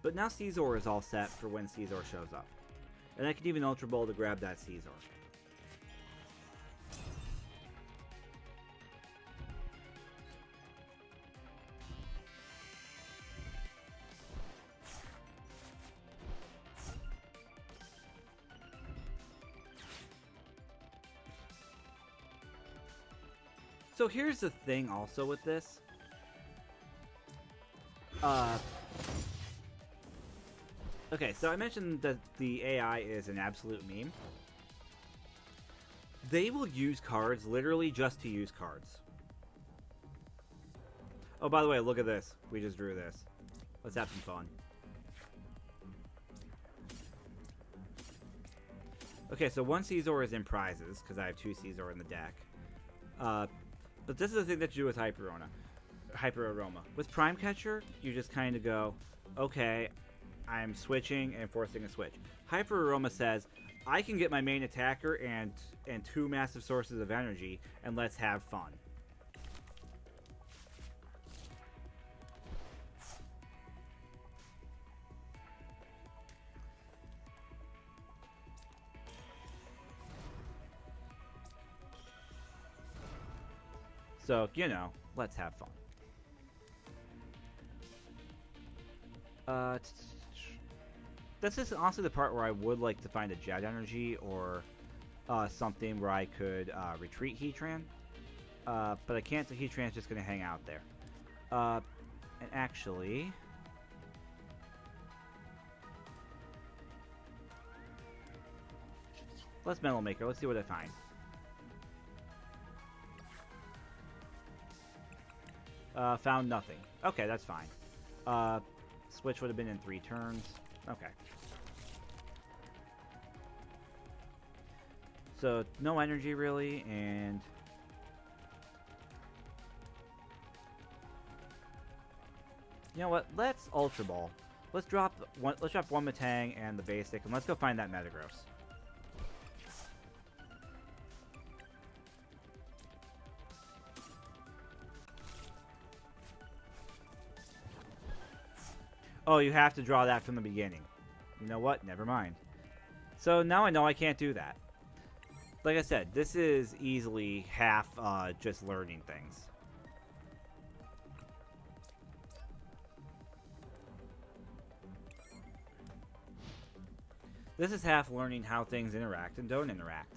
But now Scizor is all set for when Scizor shows up. And I can even Ultra Ball to grab that Scizor. So here's the thing also with this. Okay, so I mentioned that the AI is an absolute meme. They will use cards literally just to use cards. Oh, by the way, look at this. We just drew this. Let's have some fun. Okay, so one Scizor is in prizes, because I have two Scizor in the deck. But this is the thing that you do with Hyper Aroma. With Prime Catcher, you just kind of go, okay, I'm switching and forcing a switch. Hyper Aroma says, I can get my main attacker and two massive sources of energy, and let's have fun. So, you know, let's have fun. This is honestly the part where I would like to find a Jet Energy or something where I could retreat Heatran. But I can't, so Heatran's just going to hang out there. And actually... let's Metal Maker. Let's see what I find. Found nothing. Okay, that's fine. Switch would have been in 3 turns. Okay. So, no energy really, and... you know what? Let's Ultra Ball. Let's drop one Metang and the basic, and let's go find that Metagross. Oh, you have to draw that from the beginning. You know what? Never mind. So now I know I can't do that. Like I said, this is easily half just learning things. This is half learning how things interact and don't interact.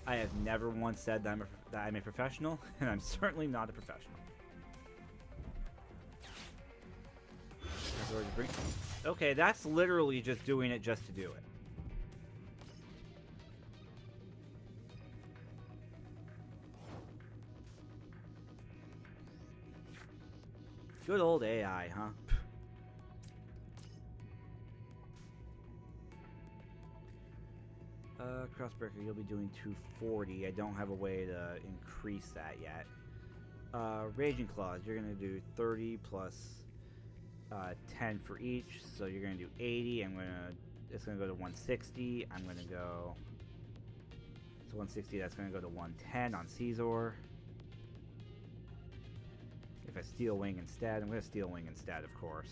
I have never once said that I'm a professional, and I'm certainly not a professional. Okay, that's literally just doing it just to do it. Good old AI, huh? Crossbreaker, you'll be doing 240. I don't have a way to increase that yet. Raging Claws, you're going to do 30 plus 10 for each, so you're going to do 80. It's going to go to 160. I'm going to go... so 160, that's going to go to 110 on Scizor. If I Steel Wing instead, I'm going to Steel Wing instead, of course.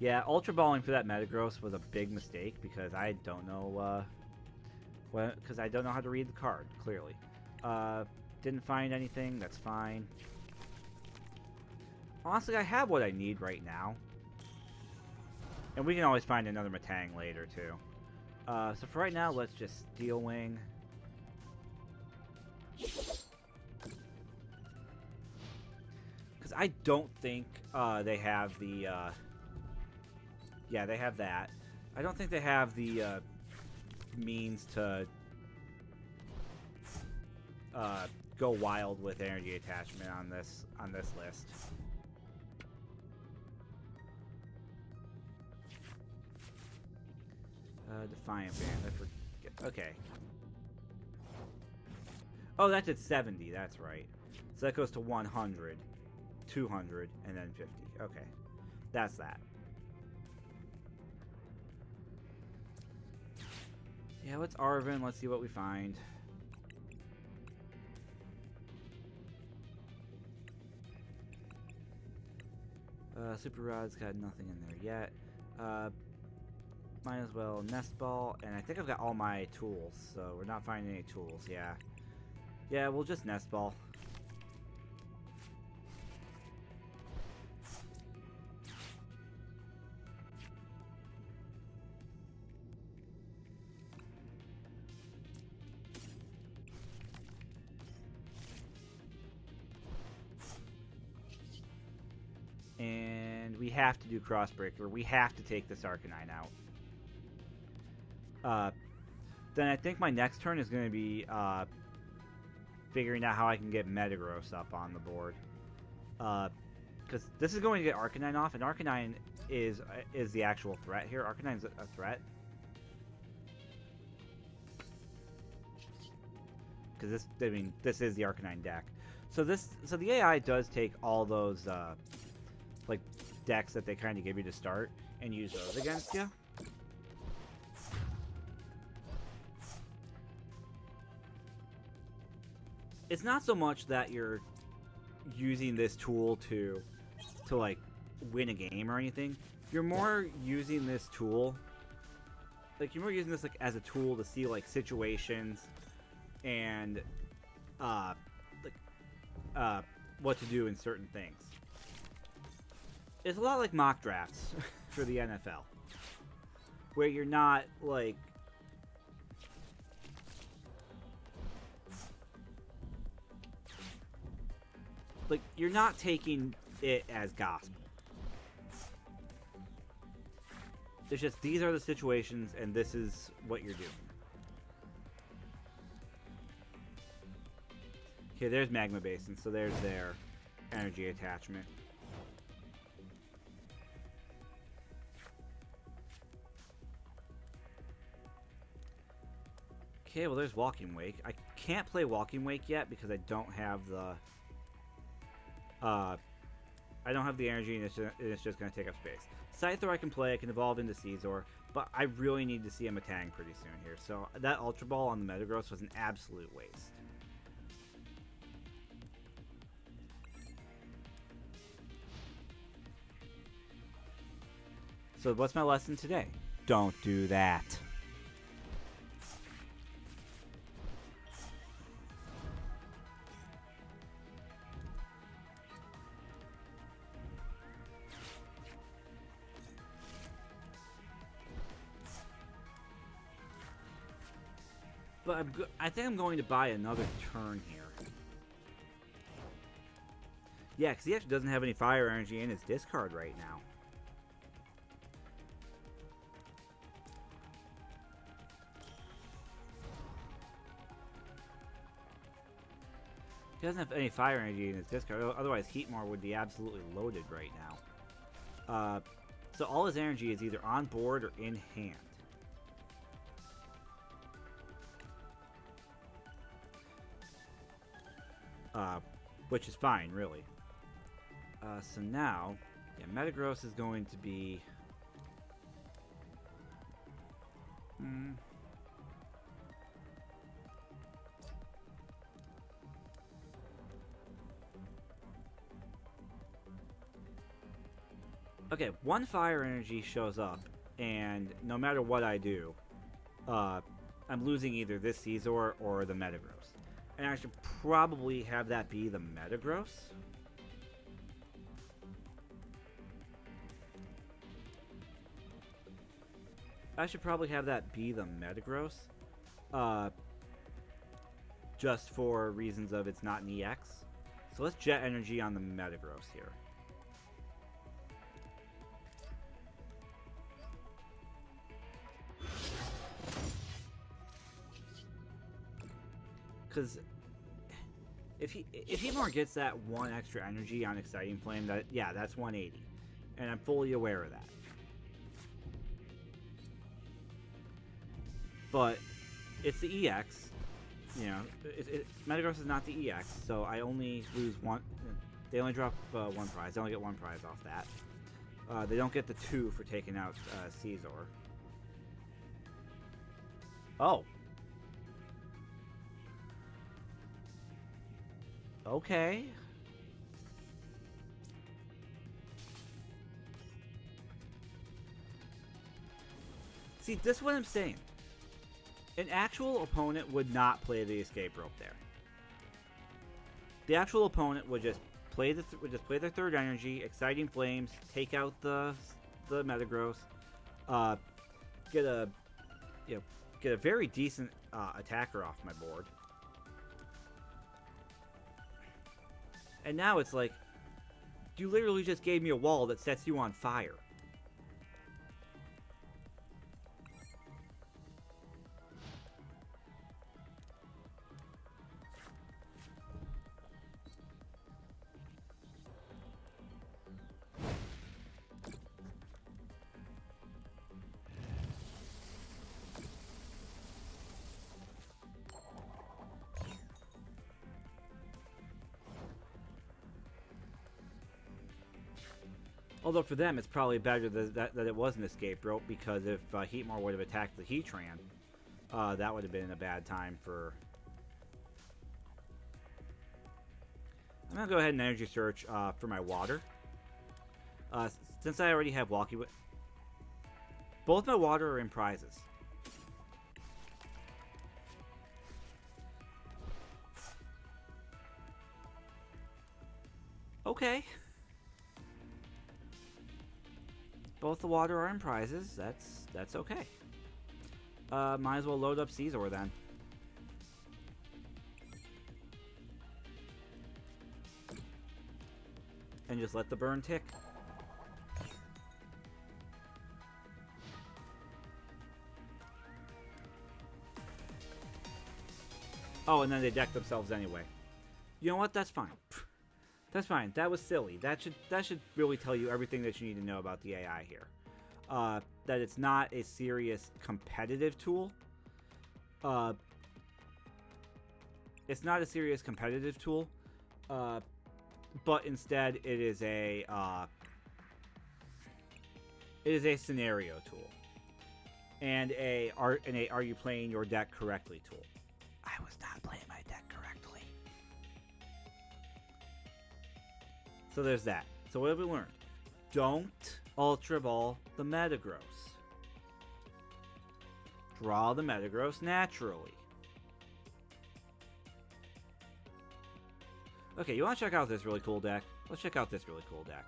Yeah, Ultra Balling for that Metagross was a big mistake because I don't know, because I don't know how to read the card, clearly. Didn't find anything, that's fine. Honestly, I have what I need right now. And we can always find another Matang later, too. So for right now, let's just Steel Wing. Because I don't think they have the... yeah, they have that. I don't think they have the means to go wild with energy attachment on this list. Defiant Band. I forget. Okay. Oh, that's at 70. That's right. So that goes to 100, 200, and then 50. Okay. That's that. Yeah, let's Arvin. Let's see what we find. Super Rod's got nothing in there yet. Might as well Nest Ball, and I think I've got all my tools, so we're not finding any tools, yeah. Yeah, we'll just Nest Ball. And we have to do Crossbreaker. We have to take this Arcanine out. Then I think my next turn is going to be figuring out how I can get Metagross up on the board. Because this is going to get Arcanine off, and Arcanine is the actual threat here. Arcanine's a threat. Because this, I mean, this is the Arcanine deck. So the AI does take all those like decks that they kind of give you to start and use those against you. It's not so much that you're using this tool to like win a game or anything. You're more using this tool, like you're more using this like as a tool to see like situations and what to do in certain things. It's a lot like mock drafts for the NFL, where you're not like you're not taking it as gospel. It's just these are the situations and this is what you're doing. Okay, there's Magma Basin, so there's their energy attachment. Okay, well there's Walking Wake. I can't play Walking Wake yet because I don't have the energy, and it's just going to take up space. Scyther I can play, I can evolve into Caesar, but I really need to see a Matang pretty soon here. So that Ultra Ball on the Metagross was an absolute waste. So what's my lesson today? Don't do that. But I think I'm going to buy another turn here. Yeah, because he actually doesn't have any fire energy in his discard right now. He doesn't have any fire energy in his discard. Otherwise, Heatmore would be absolutely loaded right now. So all his energy is either on board or in hand. Which is fine, really. So now, yeah, Metagross is going to be... Okay, one fire energy shows up, and no matter what I do, I'm losing either this Caesar or the Metagross. And I should probably have that be the Metagross. I should probably have that be the Metagross. Uh, just for reasons of it's not an EX. So let's Jet Energy on the Metagross here. Because if Heatmore gets that one extra energy on Exciting Flame, that's 180, and I'm fully aware of that. But it's the EX, you know. Metagross is not the EX, so I only lose one. They only drop one prize. They only get one prize off that. They don't get the 2 for taking out Caesar. Oh. Okay. See, this is what I'm saying. An actual opponent would not play the escape rope there. The actual opponent would just play their third energy, Exciting Flames, take out the Metagross, get a very decent attacker off my board. And now it's like, you literally just gave me a wall that sets you on fire. Although for them, it's probably better that it was an escape rope, because if Heatmore would have attacked the Heatran, that would have been a bad time for... I'm going to go ahead and energy search for my water. Since I already have Walkie... Both my water are in prizes. Okay. Both the water are in prizes. That's okay. Might as well load up Caesar then. And just let the burn tick. Oh, and then they deck themselves anyway. You know what? That's fine. That's fine. That was silly. That should really tell you everything that you need to know about the AI here. That it's not a serious competitive tool. It's not a serious competitive tool, but instead it is a scenario tool, and are you playing your deck correctly tool. I was not playing my deck correctly. So there's that. So what have we learned? Don't Ultra Ball the Metagross. Draw the Metagross naturally. Okay, you want to check out this really cool deck? Let's check out this really cool deck.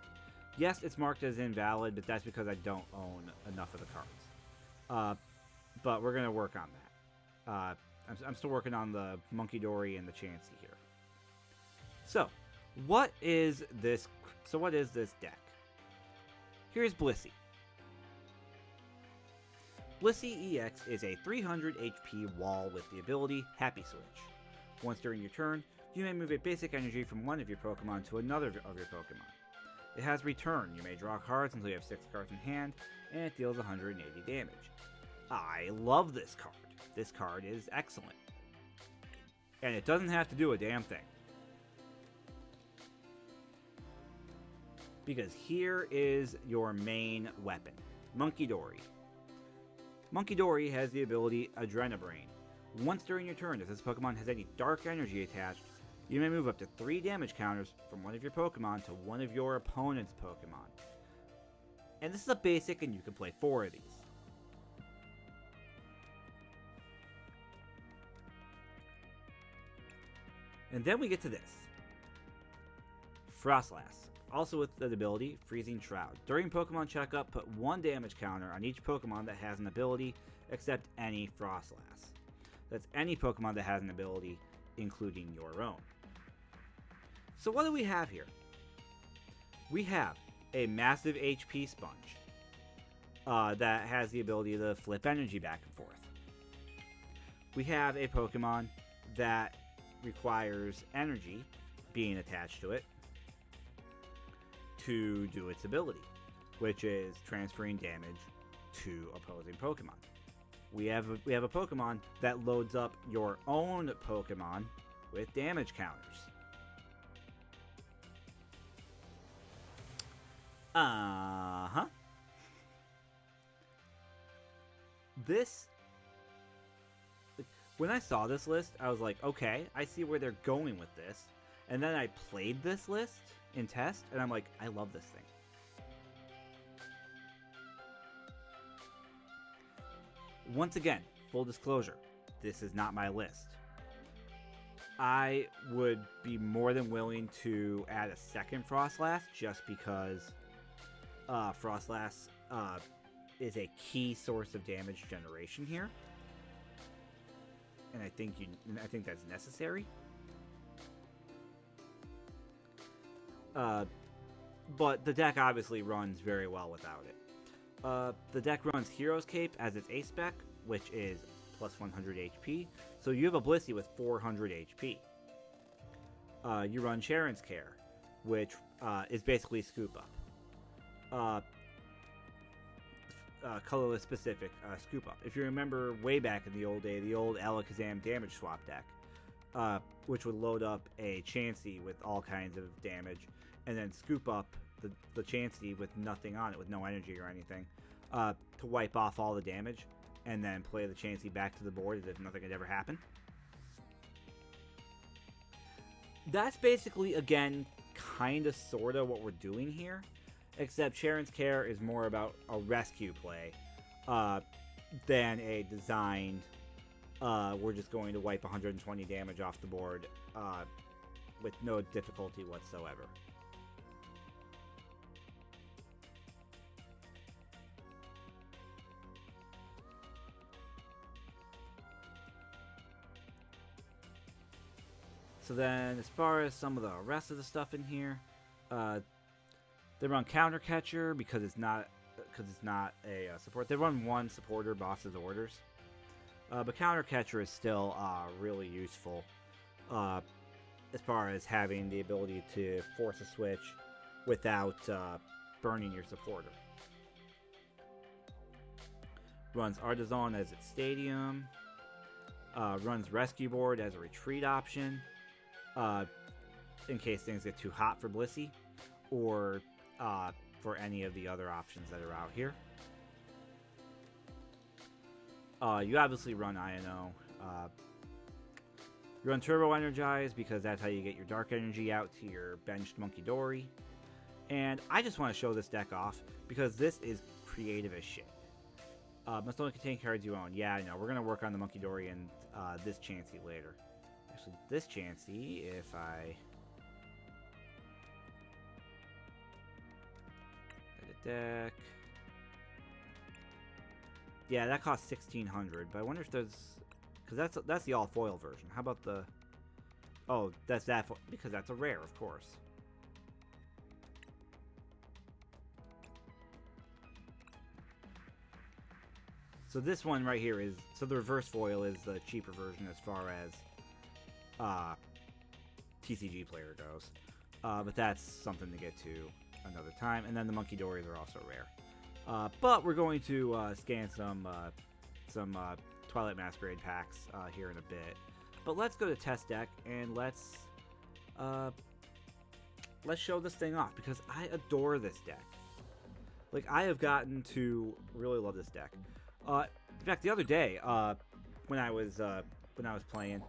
Yes, it's marked as invalid, but that's because I don't own enough of the cards. But we're going to work on that. I'm still working on the Monkey Dory and the Chansey here. So, what is this deck? Here's Blissey. Blissey EX is a 300 HP wall with the ability Happy Switch. Once during your turn, you may move a basic energy from one of your Pokemon to another of your Pokemon. It has Return. You may draw cards until you have 6 cards in hand, and it deals 180 damage. I love this card. This card is excellent. And it doesn't have to do a damn thing. Because here is your main weapon, Monkey Dory. Monkey Dory has the ability Adrenabrain. Once during your turn, if this Pokemon has any dark energy attached, you may move up to 3 damage counters from one of your Pokemon to one of your opponent's Pokemon. And this is a basic, and you can play 4 of these. And then we get to this. Frostlass. Also with the ability, Freezing Shroud. During Pokemon Checkup, put 1 damage counter on each Pokemon that has an ability, except any Frostlass. That's any Pokemon that has an ability, including your own. So what do we have here? We have a massive HP sponge that has the ability to flip energy back and forth. We have a Pokemon that requires energy being attached to it to do its ability, which is transferring damage to opposing Pokemon. We have a Pokemon that loads up your own Pokemon with damage counters. This, when I saw this list, I was like, okay, I see where they're going with this. And then I played this list in test, and I'm like, I love this thing. Once again, full disclosure, this is not my list. I would be more than willing to add a second Frostlass just because Frostlass is a key source of damage generation here, and I think that's necessary. But the deck obviously runs very well without it. The deck runs Hero's Cape as its A spec, which is plus 100 HP. So you have a Blissey with 400 HP. You run Sharon's Care, which is basically Scoop Up. Colorless specific Scoop Up. If you remember way back in the old day, the old Alakazam damage swap deck, which would load up a Chansey with all kinds of damage, and then scoop up the Chansey with nothing on it, with no energy or anything, to wipe off all the damage, and then play the Chansey back to the board as if nothing had ever happened. That's basically, again, kind of, sort of what we're doing here, except Sharon's Care is more about a rescue play than a designed, we're just going to wipe 120 damage off the board with no difficulty whatsoever. So then, as far as some of the rest of the stuff in here, they run Counter Catcher because it's not a support. They run one supporter, Boss's Orders, but Counter Catcher is still really useful as far as having the ability to force a switch without burning your supporter. Runs Artisan as its stadium. Runs Rescue Board as a retreat option. In case things get too hot for Blissey, or for any of the other options that are out here. You obviously run INO. You run Turbo Energize because that's how you get your Dark Energy out to your benched Monkey Dory. And I just want to show this deck off because this is creative as shit. Must only contain cards you own. Yeah, I know. We're going to work on the Monkey Dory and this Chansey later. Actually, this Chansey, if I edit deck, yeah, that costs 1,600. But I wonder if there's, because that's the all foil version. How about the? Oh, that's that because that's a rare, of course. So this one right here is, so the reverse foil is the cheaper version as far as TCG player goes. But that's something to get to another time. And then the Monkey Dories are also rare. But we're going to scan some Twilight Masquerade packs here in a bit. But let's go to test deck and let's show this thing off because I adore this deck. Like, I have gotten to really love this deck. In fact, the other day, when I was playing,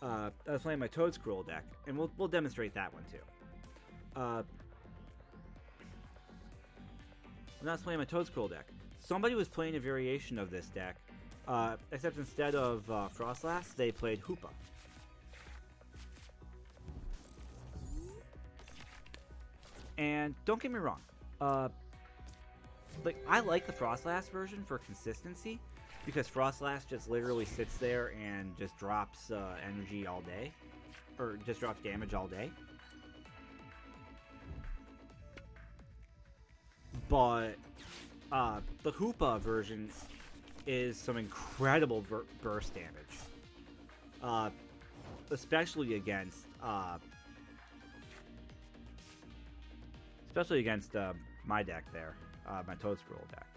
I was playing my Toadscroll deck, and we'll demonstrate that one too. When I was playing my Toadscroll deck, somebody was playing a variation of this deck, except instead of Frostlass, they played Hoopa. And don't get me wrong, uh, like I like the Frostlass version for consistency, because Frostlass just literally sits there and just drops energy all day, or just drops damage all day. But the Hoopa version is some incredible burst damage, especially against my deck there, my Toadstool deck.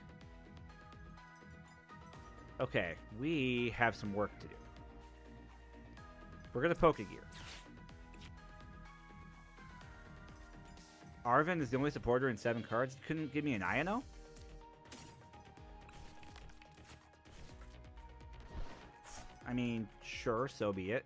Okay, we have some work to do. We're gonna Pokegear. Arven is the only supporter in 7 cards. Couldn't give me an Iono? I mean, sure, so be it.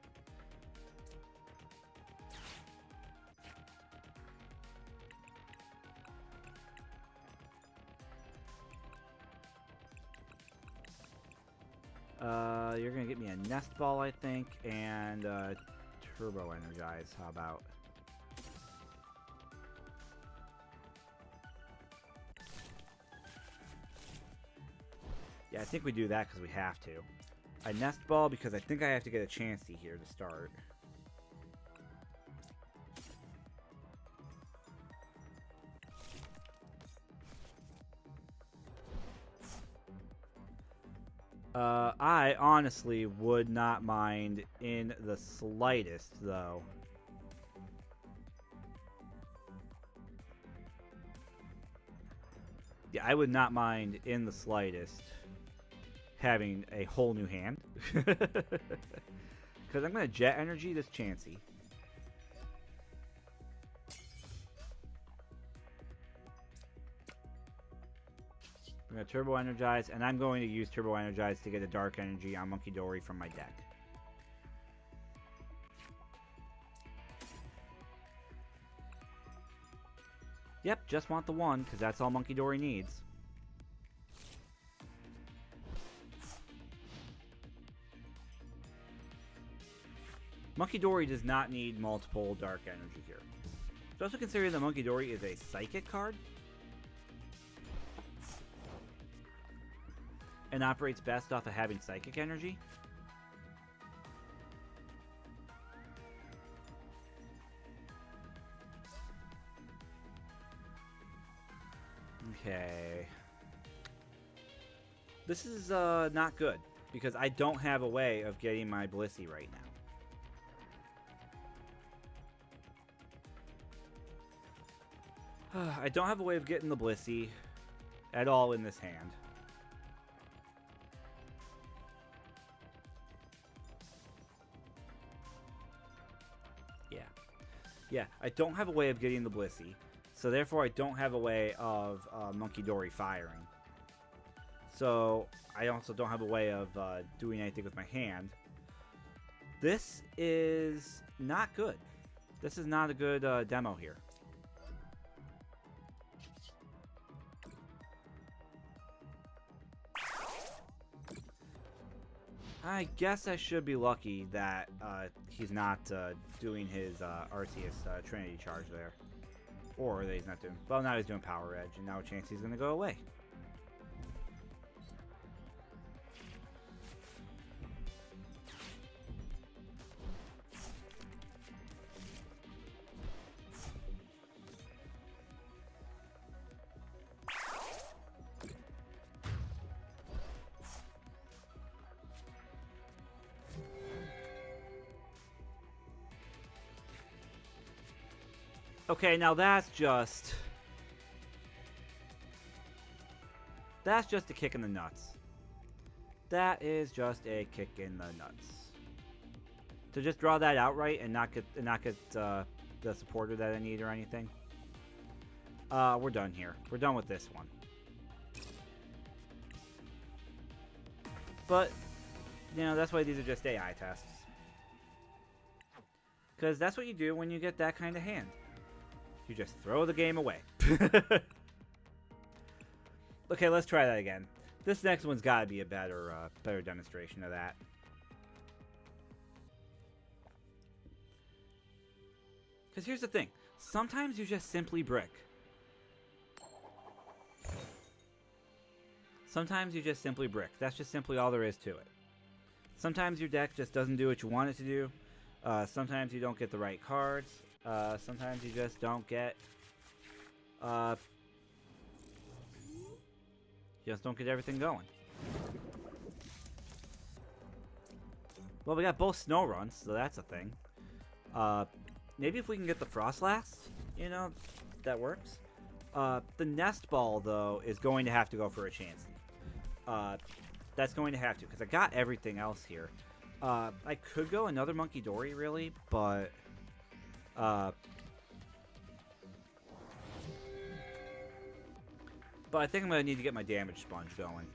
You're gonna get me a Nest Ball, I think, and Turbo Energize. How about? Yeah, I think we do that because we have to. A Nest Ball because I think I have to get a Chansey here to start. I honestly would not mind in the slightest, though. Yeah, I would not mind in the slightest having a whole new hand. Because I'm going to Jet Energy this Chansey. I'm going to Turbo Energize, and I'm going to use Turbo Energize to get a Dark Energy on Monkey Dory from my deck. Yep, just want the one, because that's all Monkey Dory needs. Monkey Dory does not need multiple Dark Energy here. Especially considering that Monkey Dory is a Psychic card. And operates best off of having Psychic Energy. Okay. This is not good, because I don't have a way of getting my Blissey right now. I don't have a way of getting the Blissey at all in this hand. Yeah, I don't have a way of getting the Blissey, so therefore I don't have a way of Monkey Dory firing. So I also don't have a way of doing anything with my hand. This is not good. This is not a good demo here. I guess I should be lucky that he's not doing his Arceus Trinity Charge there. Or that he's not doing... Well, now he's doing Power Edge, and now Chansey's going to go away. Okay, now that's just a kick in the nuts. That is just a kick in the nuts. To just draw that outright and not get the supporter that I need or anything. We're done here. We're done with this one. But you know, that's why these are just AI tests. Because that's what you do when you get that kind of hand. You just throw the game away. Okay, let's try that again. This next one's got to be a better demonstration of that. Because here's the thing. Sometimes you just simply brick. Sometimes you just simply brick. That's just simply all there is to it. Sometimes your deck just doesn't do what you want it to do. Sometimes you don't get the right cards. Sometimes you just don't get... you just don't get everything going. Well, we got both snow runs, so that's a thing. Maybe if we can get the Frost Last, you know, that works. The Nest Ball, though, is going to have to go for a chance. That's going to have to, because I got everything else here. I could go another Monkey Dory, really, but... but I think I'm going to need to get my damage sponge going.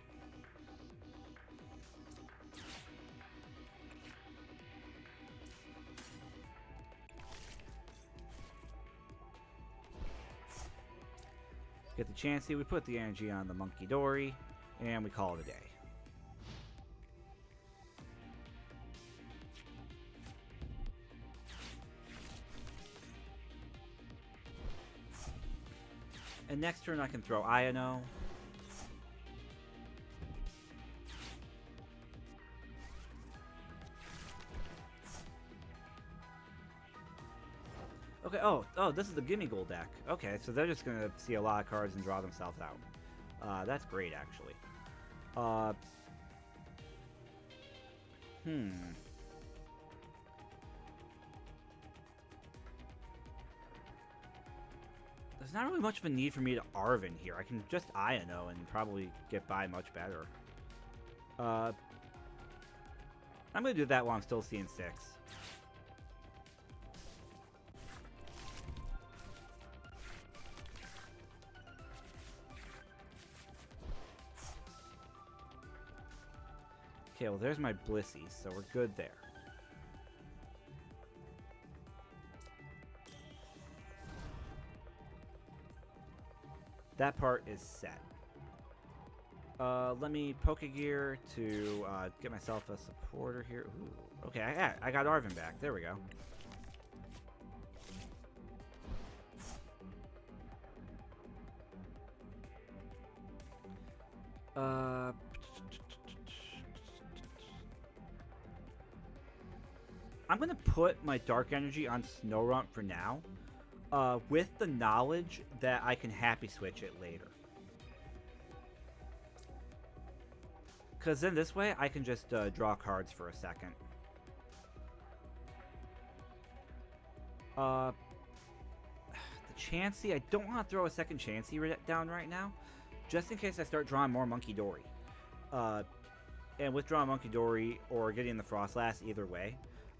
Get the Chansey, we put the energy on the Monkey Dory, and we call it a day. And next turn I can throw Iono. Okay, oh, this is the Gimme Gold deck. Okay, so they're just gonna see a lot of cards and draw themselves out. That's great, actually. There's not really much of a need for me to Arven here. I can just Iono and probably get by much better. I'm gonna do that while I'm still seeing 6. Okay, well there's my Blissey, so we're good there. That part is set. Let me Pokegear to get myself a supporter here. Ooh, okay, I got Arven back. There we go. I'm going to put my Dark Energy on Snorunt for now, with the knowledge that I can Happy Switch it later. Because then this way, I can just draw cards for a second. The Chansey, I don't want to throw a second Chansey down right now, just in case I start drawing more Monkey Dory. And with drawing Monkey Dory or getting the Frost Last, either way,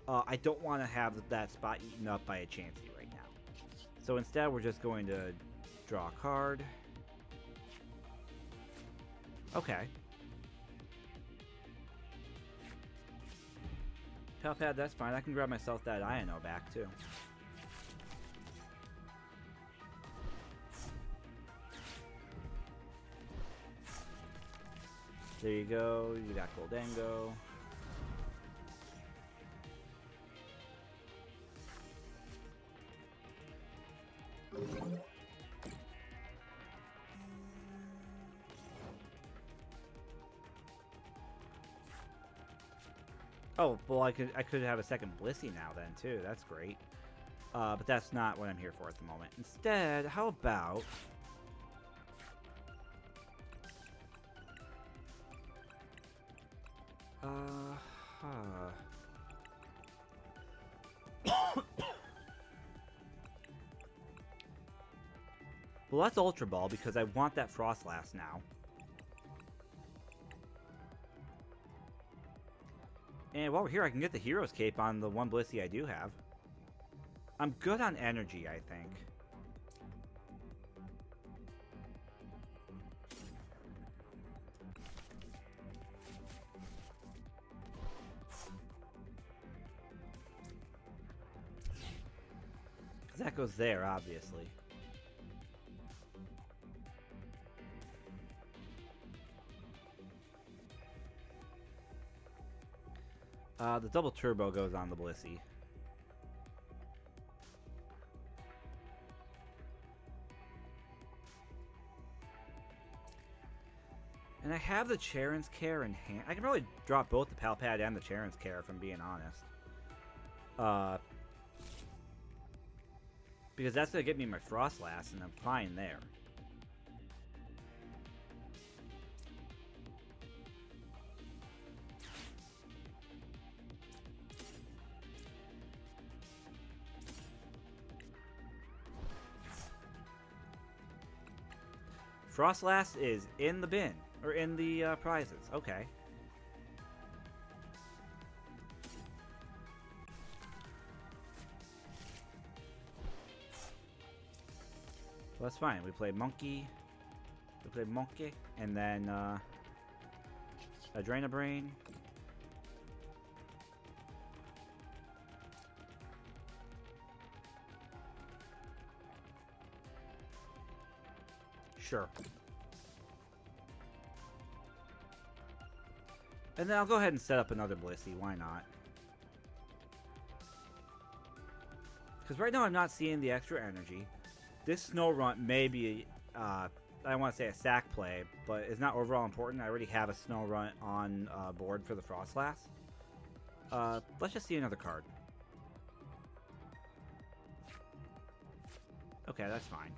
I don't want to have that spot eaten up by a Chansey right now. So instead, we're just going to draw a card. Okay. Palpad, that's fine. I can grab myself that Iono back, too. There you go. You got Goldango. Oh, well, I could have a second Blissey now then, too. That's great. But that's not what I'm here for at the moment. Instead, how about... Well, let's Ultra Ball, because I want that Frost Last now. And while we're here, I can get the Hero's Cape on the one Blissey I do have. I'm good on energy, I think. Because that goes there, obviously. The double turbo goes on the Blissey. And I have the Charon's Care in hand. I can probably drop both the Palpad and the Charon's Care, if I'm being honest. Because that's going to get me my Frostlass, and I'm fine there. Frostlass is in the bin, or in the prizes. Okay. Well, that's fine. We play Monkey. And then a Drain a Brain. Sure. And then I'll go ahead and set up another Blissey. Why not? Because right now I'm not seeing the extra energy. This Snow Runt may be, I don't want to say a sack play, but it's not overall important. I already have a Snow Runt on board for the Frostlass. Let's just see another card. Okay, that's fine.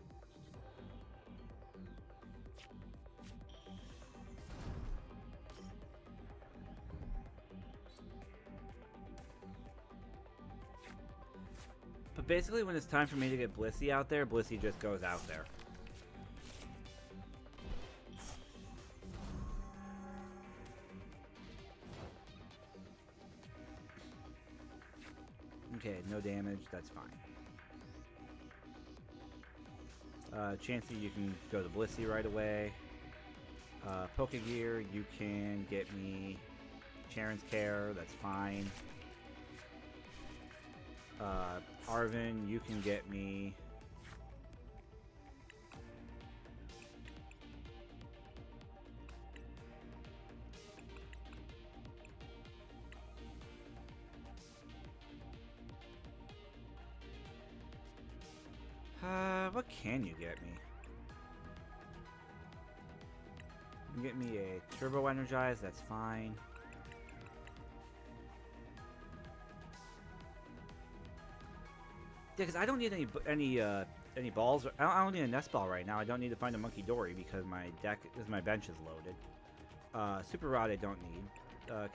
But basically, when it's time for me to get Blissey out there, Blissey just goes out there. Okay, no damage, that's fine. Chansey, you can go to Blissey right away. Pokegear, you can get me Charon's Care, that's fine. Arvin, you can get me what can you get me? You can get me a Turbo Energize, that's fine. Yeah, because I don't need any balls. I don't need a Nest Ball right now. I don't need to find a Monkey Dory because my bench is loaded. Super Rod I don't need.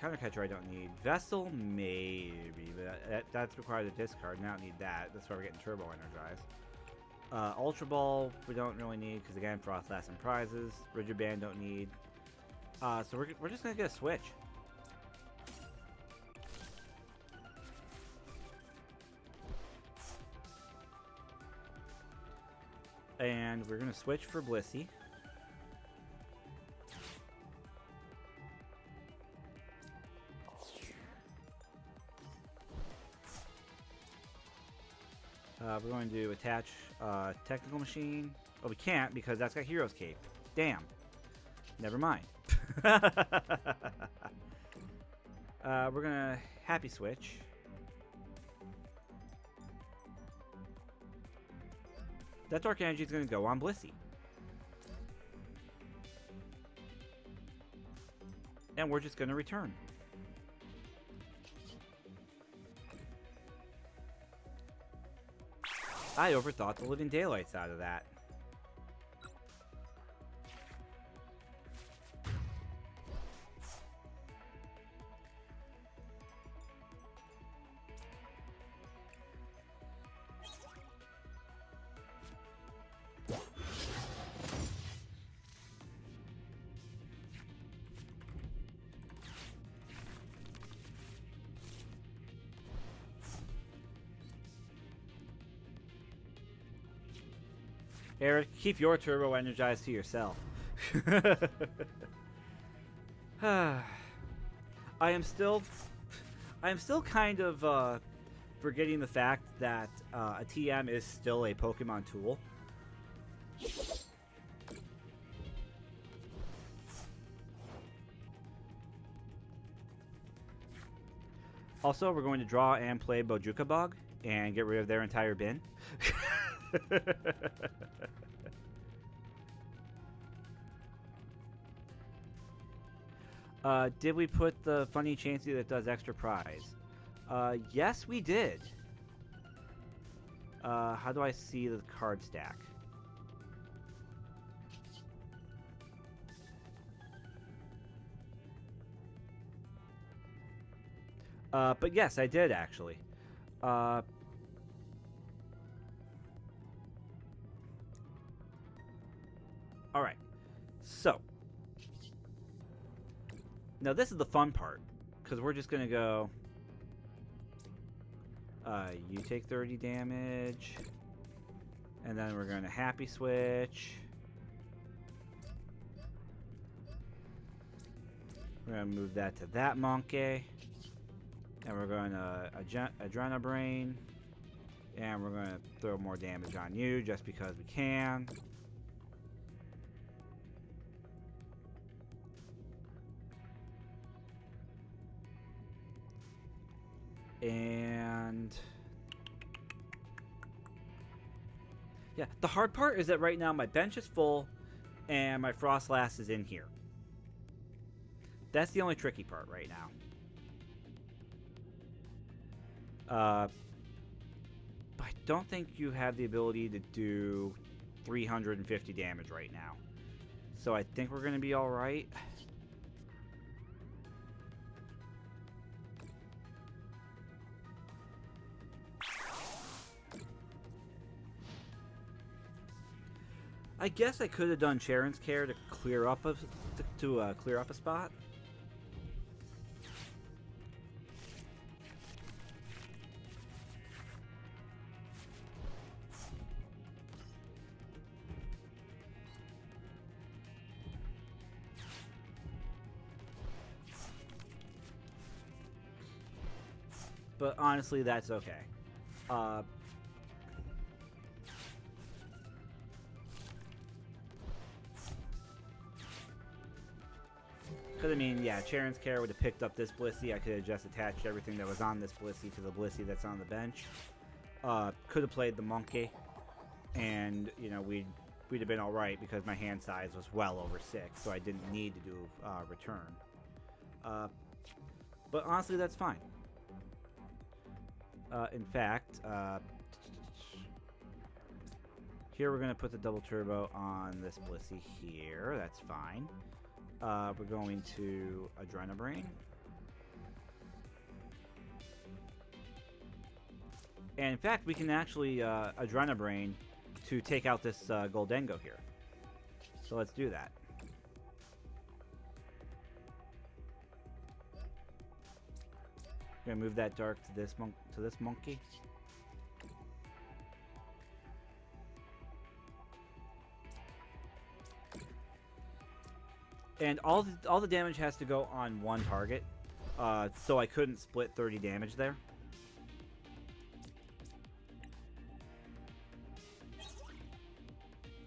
Counter Catcher I don't need. Vessel maybe, but that's required a discard. And I don't need that. That's why we're getting Turbo Energized. Ultra Ball we don't really need because again Frostlass and prizes. Rigid Band don't need. So we're just gonna get a switch. And we're going to switch for Blissey. We're going to attach Technical Machine. Oh, we can't because that's got Hero's Cape. Damn. Never mind. We're going to Happy Switch. That Dark Energy is going to go on Blissey. And we're just going to return. I overthought the living daylights out of that. Eric, keep your Turbo Energized to yourself. I am still kind of forgetting the fact that a TM is still a Pokemon tool. Also, we're going to draw and play Bojuka Bog and get rid of their entire bin. Did we put the funny Chansey that does extra prize? Yes, we did. How do I see the card stack? But yes, I did actually. All right. So now this is the fun part, because we're just gonna go. You take 30 damage, and then we're gonna happy switch. We're gonna move that to that monkey, and we're gonna Adrenabrain, and we're gonna throw more damage on you just because we can. And yeah, the hard part is that right now my bench is full and my Frostlass is in here. That's the only tricky part right now. I don't think you have the ability to do 350 damage right now. So I think we're going to be alright. I guess I could have done Sharon's Care to clear up clear up a spot. But honestly, that's okay. Because, I mean, yeah, Sharon's Care would have picked up this Blissey. I could have just attached everything that was on this Blissey to the Blissey that's on the bench. Could have played the Monkey. And, you know, we'd have been alright because my hand size was well over 6. So I didn't need to do return. But honestly, that's fine. In fact, here we're going to put the double turbo on this Blissey here. That's fine. We're going to Adrenabrain. And in fact, we can actually Adrenabrain to take out this Goldengo here. So let's do that. I'm gonna move that dark to this monkey. And all the damage has to go on one target, so I couldn't split 30 damage there.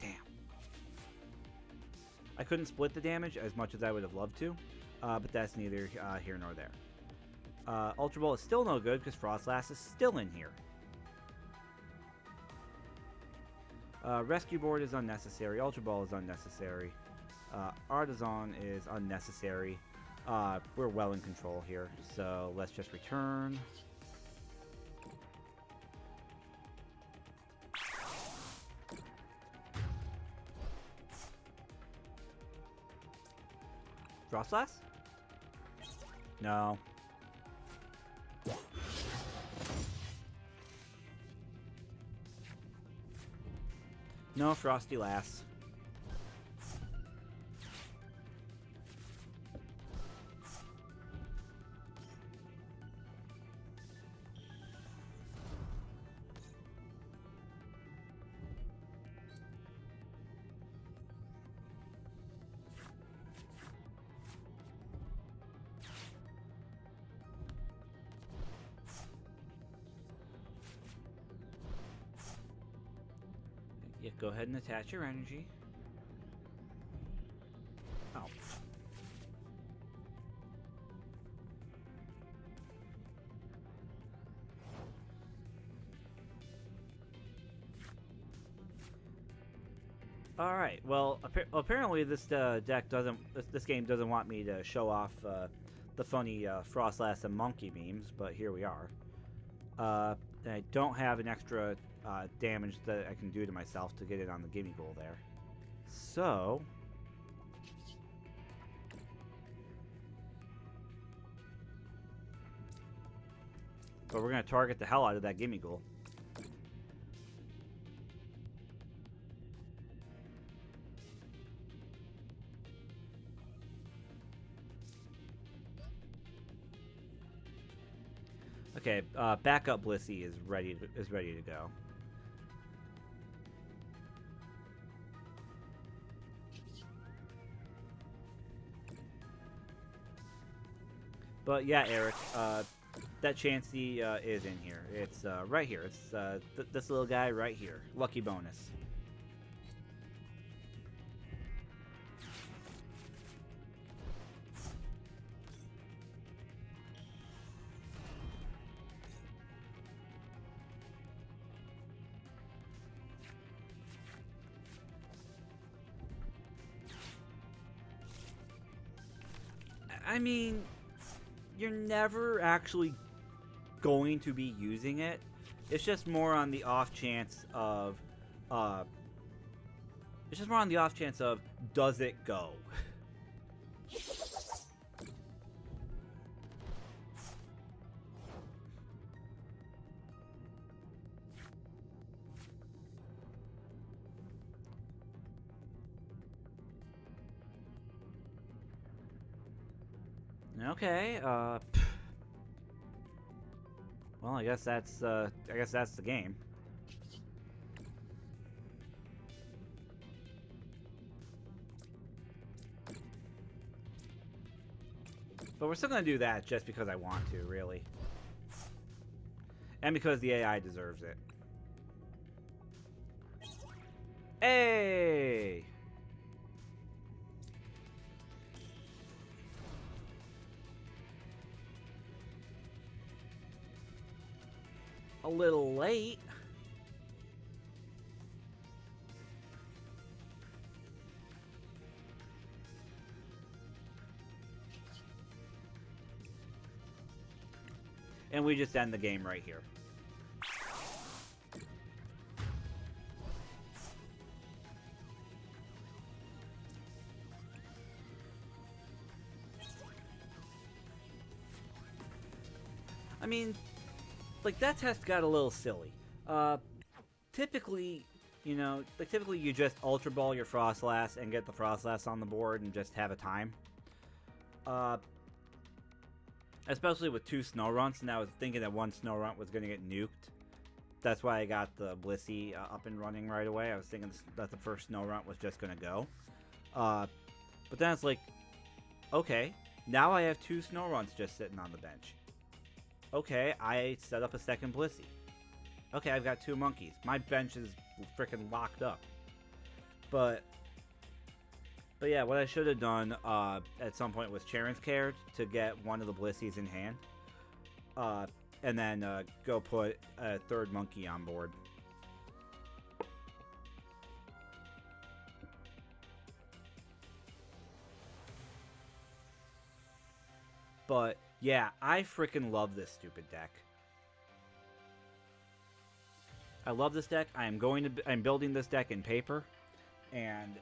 Damn. I couldn't split the damage as much as I would have loved to, but that's neither here nor there. Ultra Ball is still no good because Frostlass is still in here. Rescue Board is unnecessary. Ultra Ball is unnecessary. Artisan is unnecessary. We're well in control here, so let's just return. Frostlass? No. No Frosty Lass. Yeah, go ahead and attach your energy. Oh. All right. Well, apparently this deck doesn't. This game doesn't want me to show off the funny Frostlass and Monkey memes, but here we are. I don't have an extra damage that I can do to myself to get it on the gimme goal there. So. But we're going to target the hell out of that gimme goal. Okay, backup Blissey is ready to go. But yeah, Eric, that Chansey is in here. It's right here. It's this little guy right here. Lucky bonus. I mean, you're never actually going to be using it. It's just more on the off chance of, does it go? Okay, well, I guess that's the game. But we're still gonna do that just because I want to, really. And because the AI deserves it. Hey! A little late. And we just end the game right here. I mean, like, that test got a little silly. Typically, you know, like, typically you just Ultra Ball your Frostlass and get the Frostlass on the board and just have a time. Especially with 2 Snow-Runts, and I was thinking that 1 Snow-Runt was going to get nuked. That's why I got the Blissey up and running right away. I was thinking that the first Snow-Runt was just going to go. But then it's like, okay, now I have 2 Snow-Runts just sitting on the bench. Okay, I set up a second Blissey. Okay, I've got 2 monkeys. My bench is freaking locked up. But yeah, what I should have done at some point was Charon's Care to get one of the Blissies in hand. And then go put a 3rd monkey on board. But yeah, I freaking love this stupid deck. I love this deck. I'm building this deck in paper, and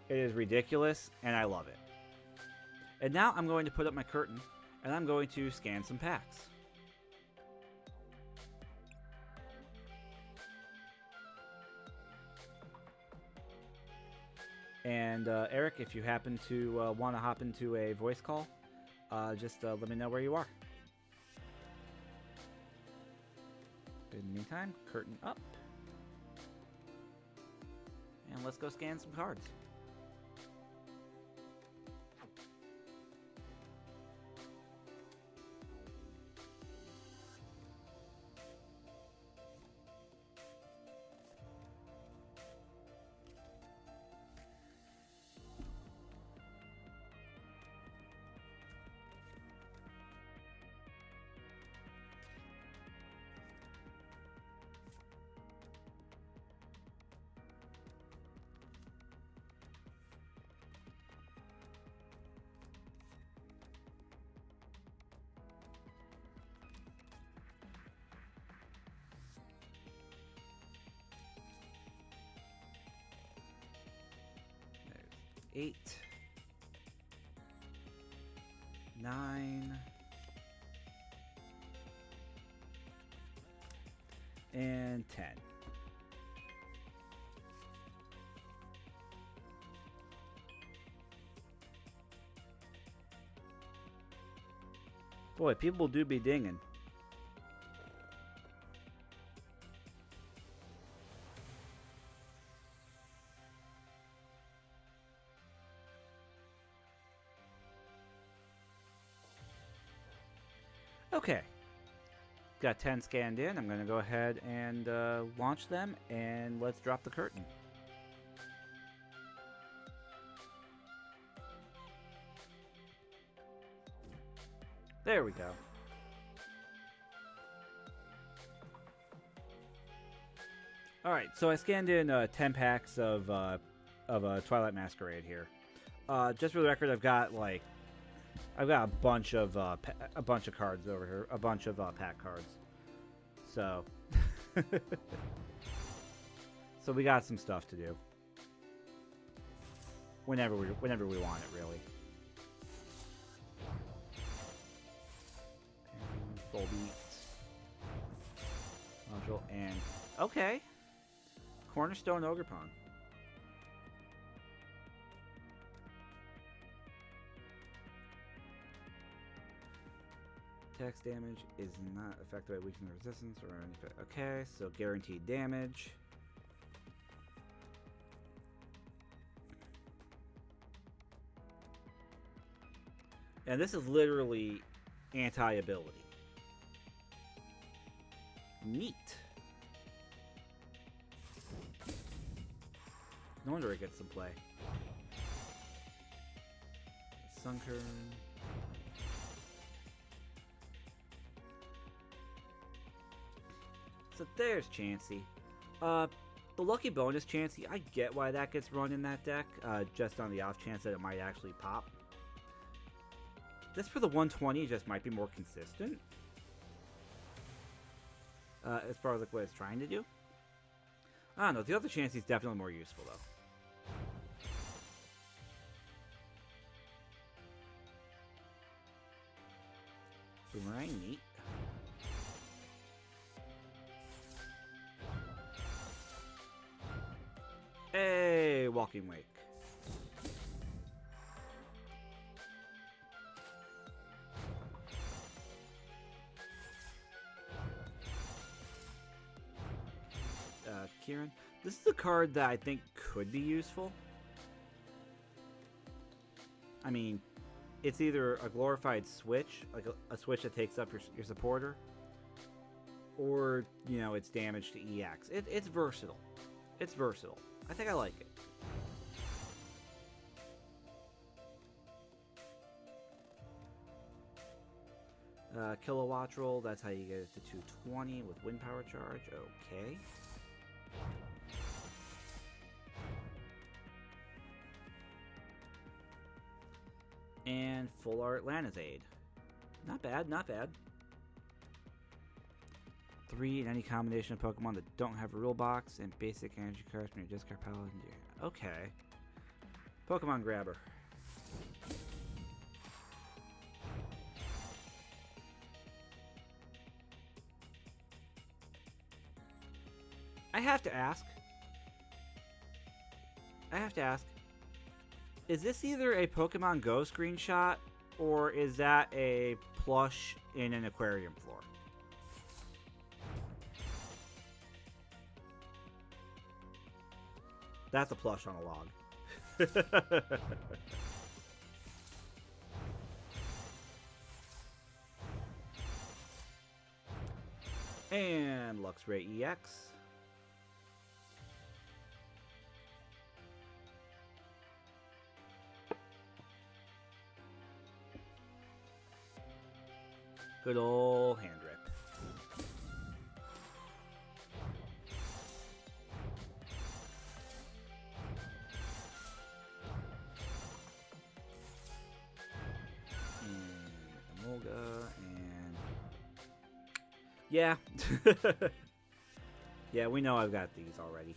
it is ridiculous, and I love it. And now I'm going to put up my curtain, and I'm going to scan some packs. And Eric, if you happen to want to hop into a voice call, just let me know where you are. In the meantime, curtain up. And let's go scan some cards. 8, 9, and 10. Boy, people do be dinging. Okay. Got 10 scanned in. I'm going to go ahead and launch them, and let's drop the curtain. There we go. All right, so I scanned in 10 packs of Twilight Masquerade here. Just for the record, I've got a bunch of cards over here, a bunch of pack cards. So, so we got some stuff to do. Whenever we want it, really. And full beat. Module and okay. Cornerstone Ogerpon. Tax damage is not affected by weakening resistance or anything. Okay, so guaranteed damage. And this is literally anti-ability. Neat. No wonder it gets some play. Sunken. So there's Chansey. The lucky bonus Chansey, I get why that gets run in that deck, just on the off chance that it might actually pop. This for the 120 just might be more consistent. As far as like what it's trying to do. I don't know, the other Chansey's definitely more useful though. Boomerang, neat. Hey, Walking Wake. Kieran. This is a card that I think could be useful. I mean, it's either a glorified switch, like a switch that takes up your supporter, or, you know, it's damage to EX. It's versatile. It's versatile. I think I like it. Kilowatt roll, that's how you get it to 220 with wind power charge. Okay. And full art Lanizade. Not bad, not bad. 3 in any combination of Pokemon that don't have a rule box, and basic energy cards from your discard pile. Okay. Pokemon Grabber. I have to ask. Is this either a Pokemon Go screenshot, or is that a plush in an aquarium floor? That's a plush on a log. And Luxray EX. Good old hand rip. And Emolga and yeah. Yeah, we know I've got these already.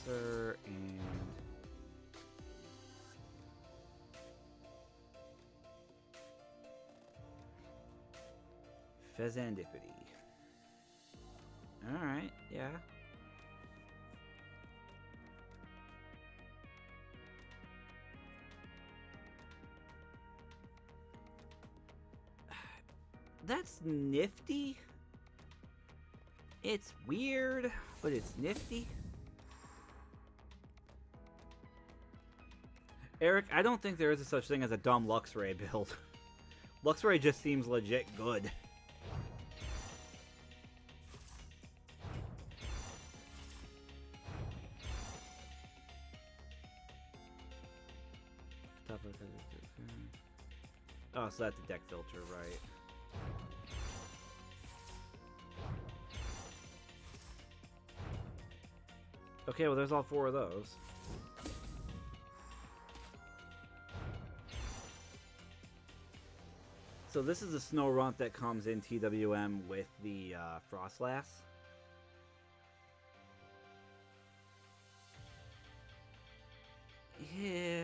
Professor and Fezandipity. Alright, yeah. That's nifty. It's weird, but it's nifty. Eric, I don't think there is a such thing as a dumb Luxray build. Luxray just seems legit good. Oh, so that's a deck filter, right? Okay, well, there's all 4 of those. So this is the Snow Runt that comes in TWM with the Frostlass. Yeah,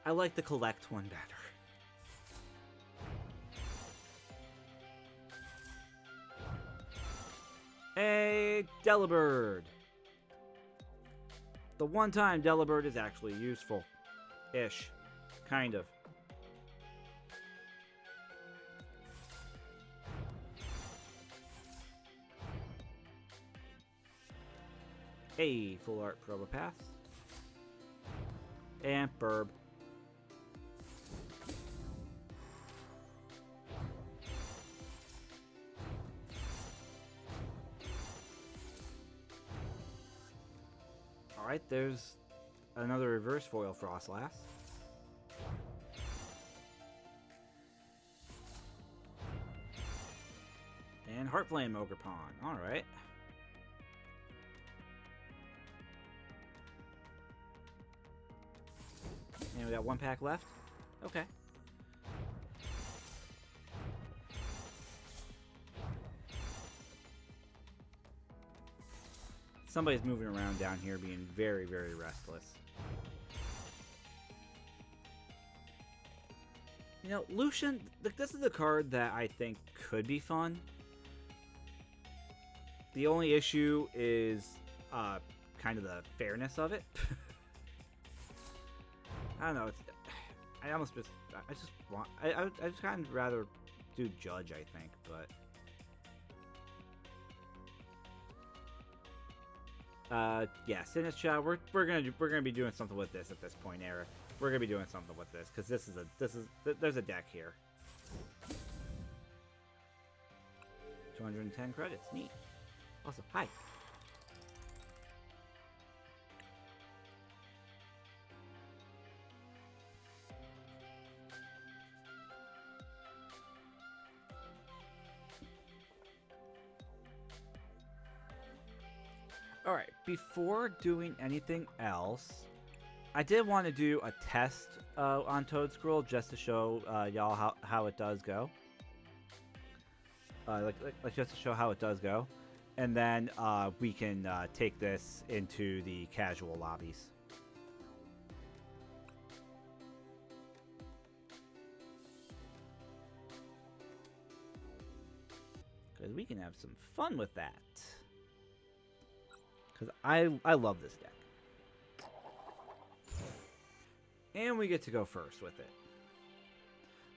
I like the collect one better. Hey, Delibird! The one time Delibird is actually useful. Ish. Kind of. Hey, Full Art Probopath. And Burb. Alright, there's another reverse foil Frostlass. And Heartflame Ogerpon. Alright. And we got 1 pack left. Okay. Somebody's moving around down here being very, very restless. You know, Lucian, this is a card that I think could be fun. The only issue is kind of the fairness of it. I don't know. I just kind of rather do Judge, I think, but yeah, Sinistcha, we're gonna be doing something with this at this point, Eric. We're gonna be doing something with this because there's a deck here. 210 credits, neat. Also, hi. Alright, before doing anything else, I did want to do a test on Toad Scroll just to show y'all how it does go. Just to show how it does go. And then we can take this into the casual lobbies. Because we can have some fun with that. Because I love this deck. And we get to go first with it.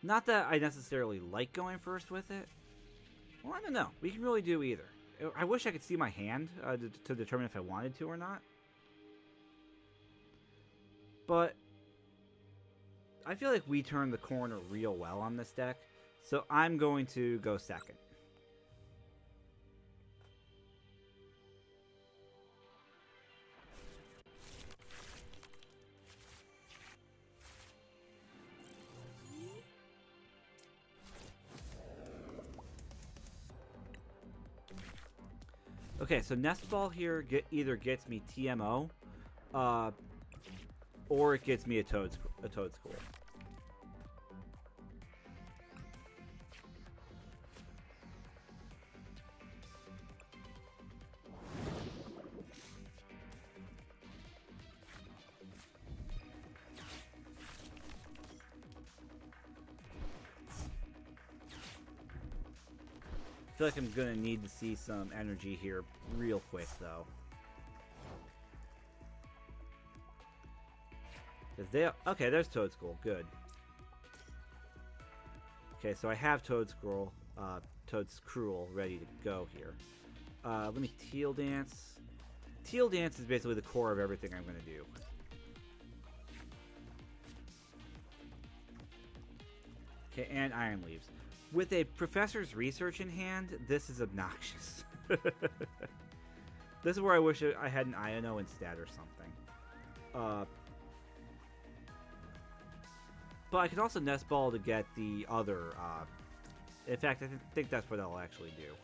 Not that I necessarily like going first with it. Well, I don't know. We can really do either. I wish I could see my hand to determine if I wanted to or not. But I feel like we turned the corner real well on this deck. So I'm going to go second. Okay, so Nest Ball here either gets me TMO, or it gets me a Toad School. feel like I'm gonna need to see some energy here real quick, though. Okay, there's Toadscruel. Good. Okay, so I have Toadscruel ready to go here. Let me Teal Dance. Teal Dance is basically the core of everything I'm gonna do. Okay, and Iron Leaves. With a professor's research in hand, this is obnoxious. This is where I wish I had an Iono instead or something. But I could also Nest Ball to get the other... in fact, I think that's what I'll actually do.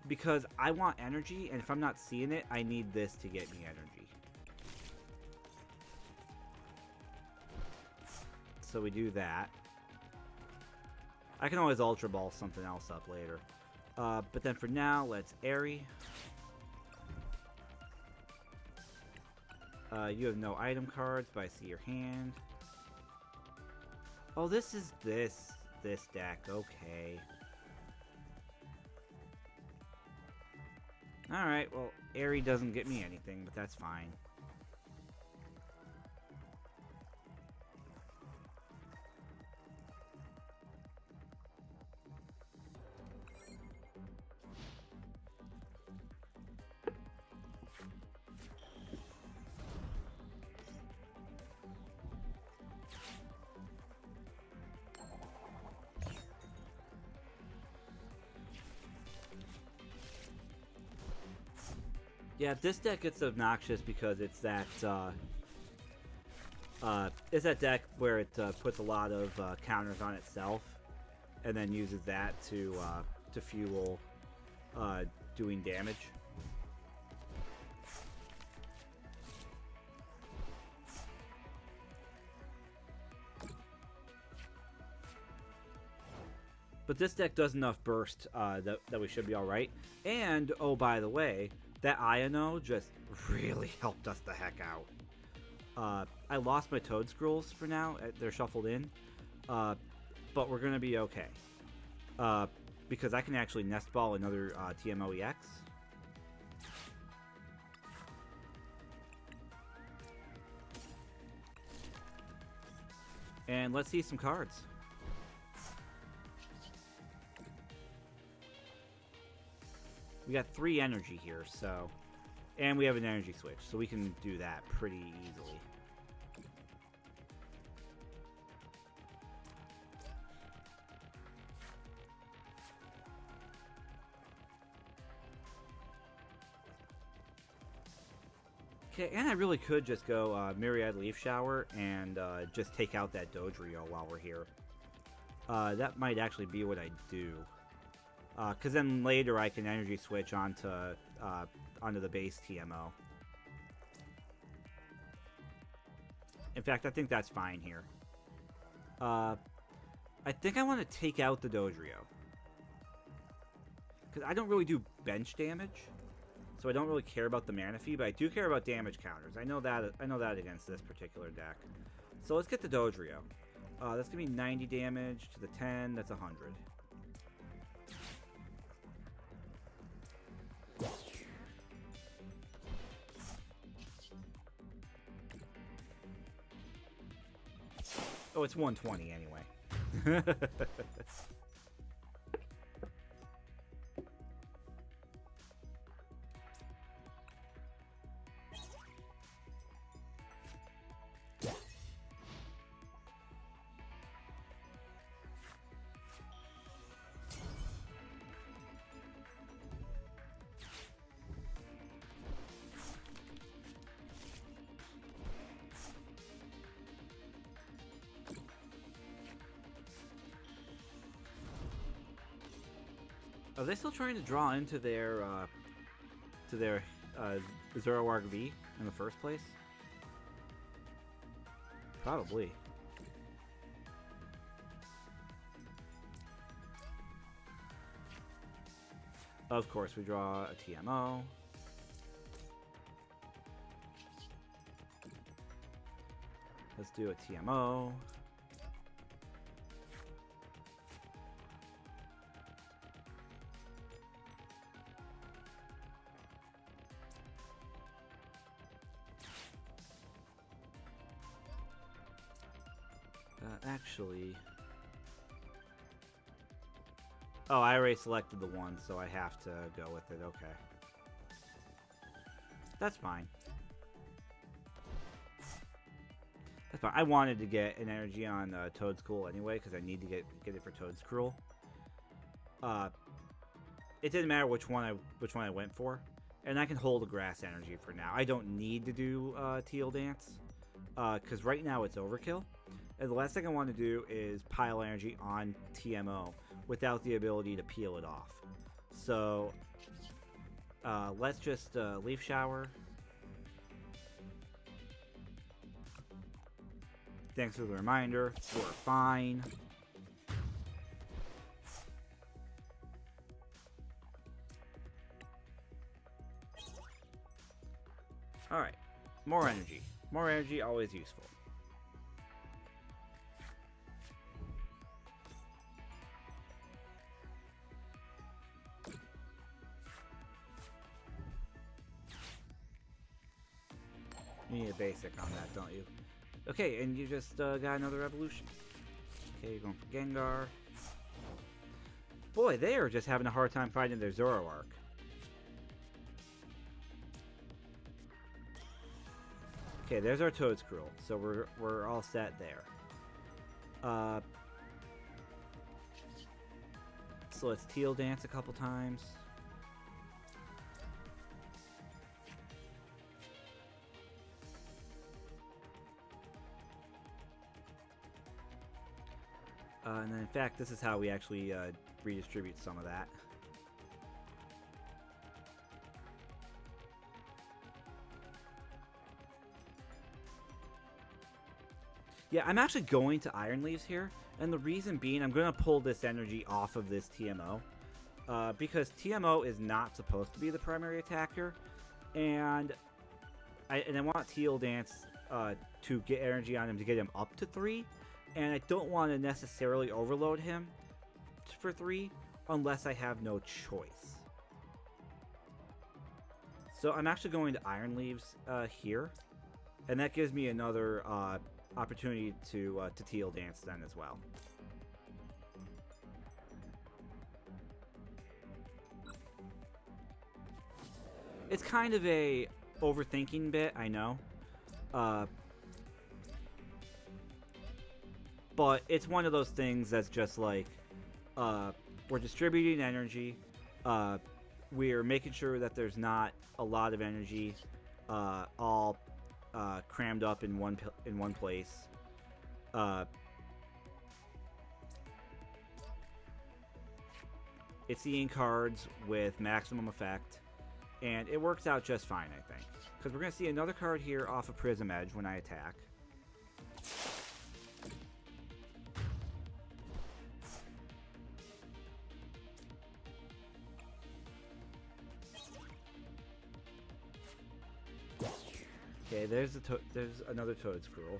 Because I want energy, and if I'm not seeing it, I need this to get me energy. So we do that. I can always Ultra Ball something else up later. But then for now, let's Airy. You have no item cards, but I see your hand. Oh, this is this deck. Okay. Alright, well, Airy doesn't get me anything, but that's fine. Yeah, this deck gets obnoxious because it's that deck where it puts a lot of counters on itself, and then uses that to fuel doing damage. But this deck does enough burst that we should be alright. And, oh, by the way, that Iono just really helped us the heck out. I lost my Toadscruels for now. They're shuffled in. But we're going to be okay. Because I can actually Nest Ball another TMOEX. And let's see some cards. We got 3 energy here, so... And we have an energy switch, so we can do that pretty easily. Okay, and I really could just go Myriad Leaf Shower and just take out that Dodrio while we're here. That might actually be what I do. Because then later I can energy switch onto the base TMO. In fact, I think that's fine here. I think I want to take out the Dodrio. Because I don't really do bench damage. So I don't really care about the mana fee, but I do care about damage counters. I know that against this particular deck. So let's get the Dodrio. That's going to be 90 damage to the 10. That's 100. Oh, it's 120 anyway. Are they still trying to draw into their Zoroark V in the first place? Probably. Of course, we draw a TMO. Let's do a TMO. Actually... Oh, I already selected the one, so I have to go with it. Okay. That's fine. That's fine. I wanted to get an energy on Toad's Cool anyway, because I need to get it for Toad's Cruel. It didn't matter which one I went for, and I can hold a grass energy for now. I don't need to do Teal Dance, because right now it's overkill. And the last thing I want to do is pile energy on TMO without the ability to peel it off. So let's just Leaf Shower. Thanks for the reminder. We're fine. Alright. More energy. More energy, always useful. You need a basic on that, don't you? Okay, and you just got another evolution. Okay, you're going for Gengar. Boy, they are just having a hard time finding their Zoroark. Okay, there's our Toedscruel, so we're all set there. So let's Teal Dance a couple times. And then, in fact, this is how we actually redistribute some of that. Yeah, I'm actually going to Iron Leaves here, and the reason being I'm going to pull this energy off of this TMO, because TMO is not supposed to be the primary attacker, and I want Teal Dance to get energy on him to get him up to 3, and I don't want to necessarily overload him for 3 unless I have no choice. So I'm actually going to Iron Leaves here, and that gives me another opportunity to Teal Dance then as well. It's kind of a overthinking bit, I know. But it's one of those things that's just like, we're distributing energy. We're making sure that there's not a lot of energy all crammed up in one place. It's seeing cards with maximum effect, and it works out just fine, I think. Because we're going to see another card here off of Prism Edge when I attack. Okay, there's another Toedscruel.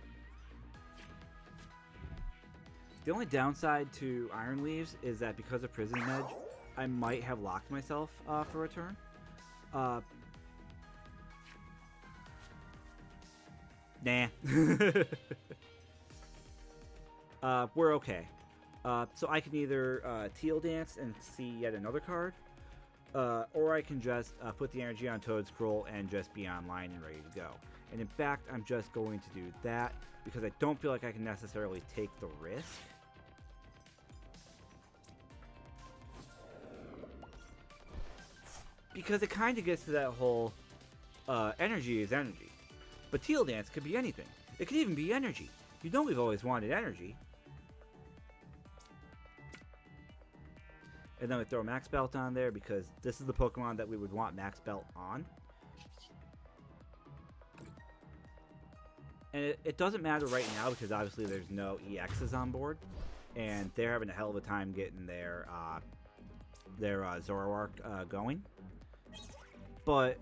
The only downside to Iron Leaves is that because of Prism Edge, I might have locked myself for a turn. Nah. We're okay. So I can either Teal Dance and see yet another card, or I can just put the energy on Toedscruel and just be online and ready to go. And in fact, I'm just going to do that because I don't feel like I can necessarily take the risk. Because it kind of gets to that whole energy is energy. But Teal Dance could be anything. It could even be energy. You know we've always wanted energy. And then we throw Max Belt on there because this is the Pokemon that we would want Max Belt on. And it doesn't matter right now because obviously there's no EXs on board. And they're having a hell of a time getting their Zoroark going. But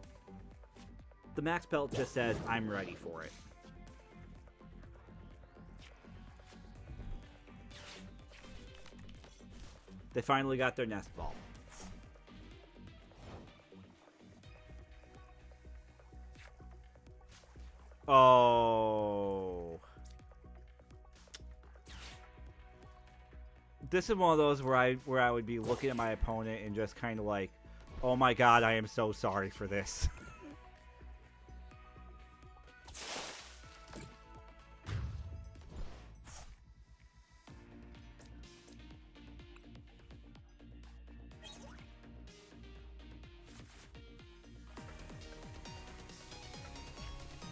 the Max Belt just says, I'm ready for it. They finally got their Nest Ball. Oh. This is one of those where I would be looking at my opponent and just kind of like, oh my god, I am so sorry for this.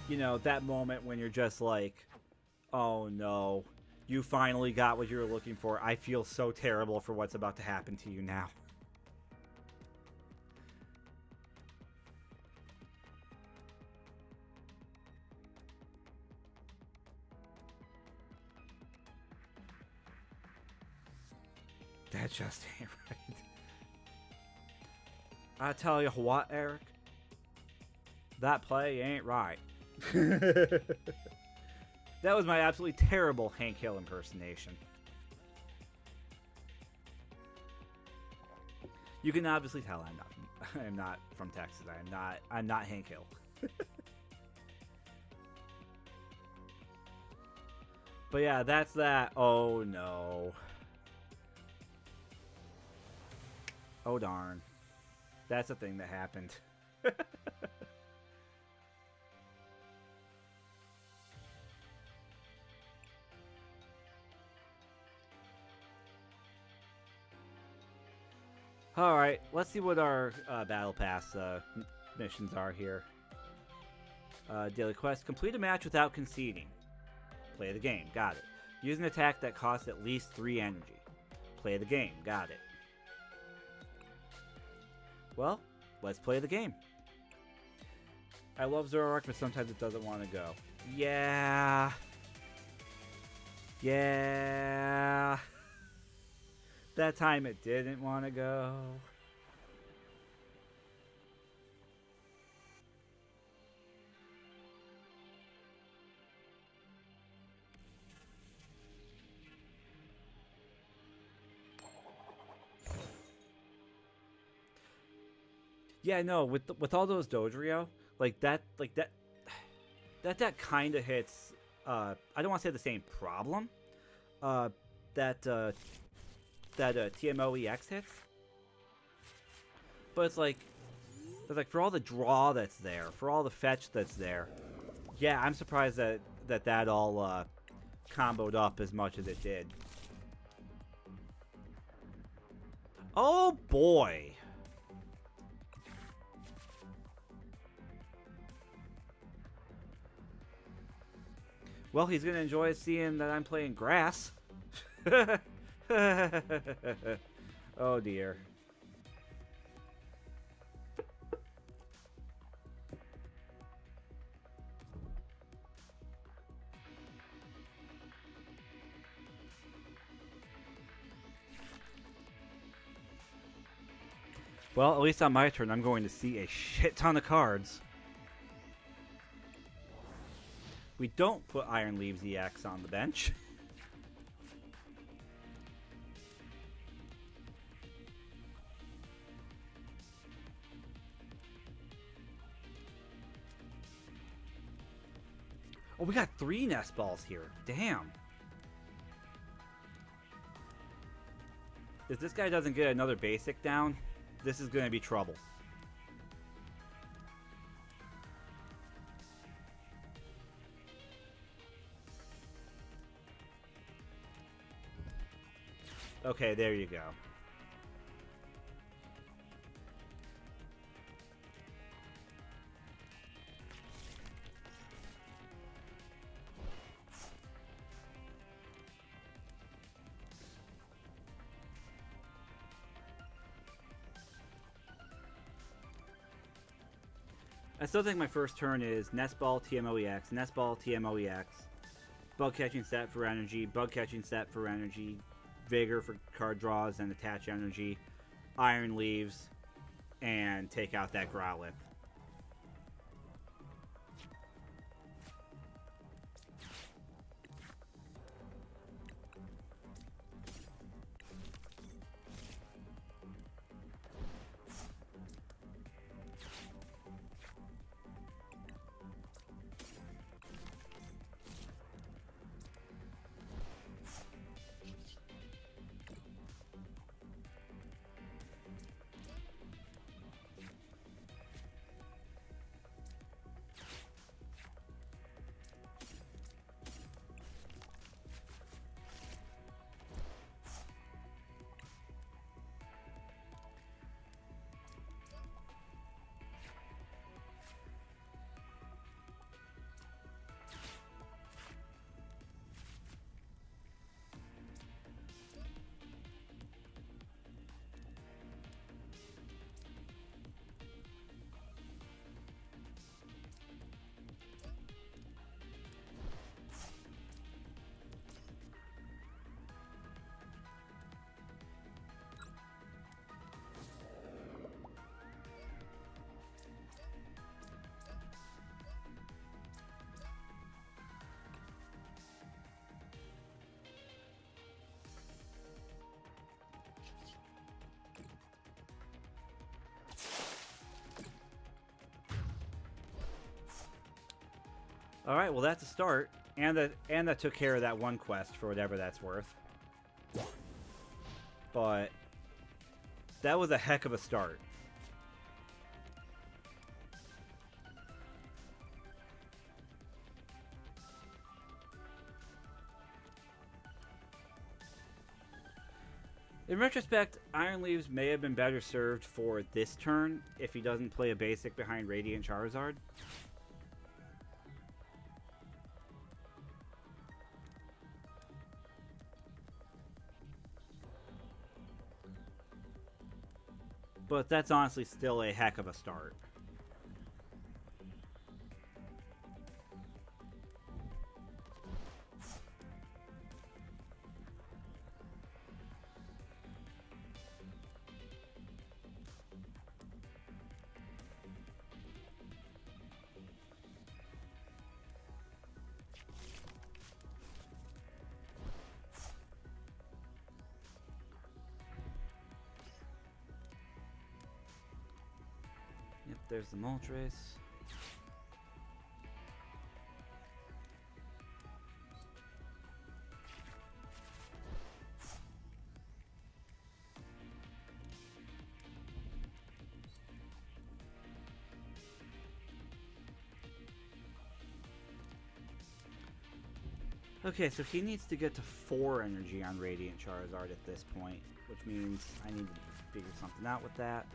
You know, that moment when you're just like, oh no, you finally got what you were looking for. I feel so terrible for what's about to happen to you now. That just ain't right. I tell you what, Eric, that play ain't right. That was my absolutely terrible Hank Hill impersonation. You can obviously tell I'm not from Texas. I'm not Hank Hill. But yeah, that's that. Oh no. Oh darn. That's a thing that happened. Alright, let's see what our Battle Pass missions are here. Daily quest, complete a match without conceding. Play the game, got it. Use an attack that costs at least 3 energy. Play the game, got it. Well, let's play the game. I love Zoroark, but sometimes it doesn't want to go. Yeah. Yeah. That time it didn't want to go. Yeah, no, with all those Dodrio, that kind of hits. I don't want to say the same problem. That TMO EX hits, but it's like for all the draw that's there, for all the fetch that's there. Yeah, I'm surprised that all comboed up as much as it did. Oh boy. Well, he's going to enjoy seeing that I'm playing grass. Oh, dear. Well, at least on my turn, I'm going to see a shit ton of cards. We don't put Iron Leaves EX on the bench. Oh, we got 3 nest balls here. Damn. If this guy doesn't get another basic down, this is going to be trouble. Okay, there you go. I still think my first turn is Nest Ball, TMOEX, Nest Ball, TMOEX, Bug Catching Set for energy, Bug Catching Set for energy, Vigor for card draws and attach energy, Iron Leaves, and take out that Growlithe. All right, well that's a start, and that took care of that one quest for whatever that's worth. But that was a heck of a start. In retrospect, Iron Leaves may have been better served for this turn if he doesn't play a basic behind Radiant Charizard. But that's honestly still a heck of a start. Yep, there's the Moltres. Okay, so he needs to get to 4 energy on Radiant Charizard at this point, which means I need to figure something out with that.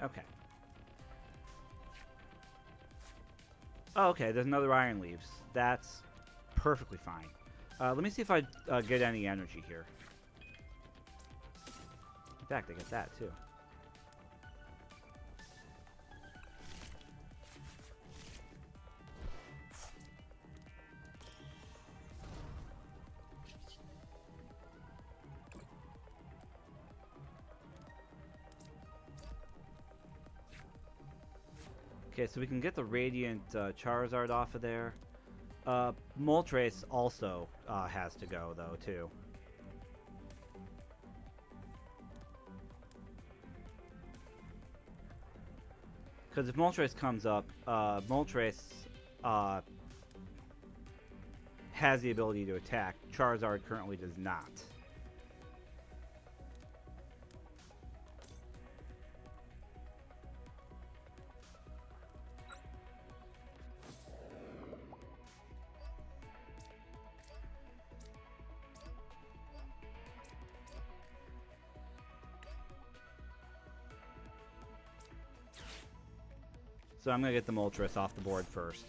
Okay. Oh, okay, there's another Iron Leaves. That's perfectly fine. Let me see if I get any energy here. In fact, I get that too. Okay, so we can get the Radiant Charizard off of there. Moltres also has to go, though, too. Because if Moltres comes up, Moltres has the ability to attack. Charizard currently does not. So I'm going to get the Moltres off the board first.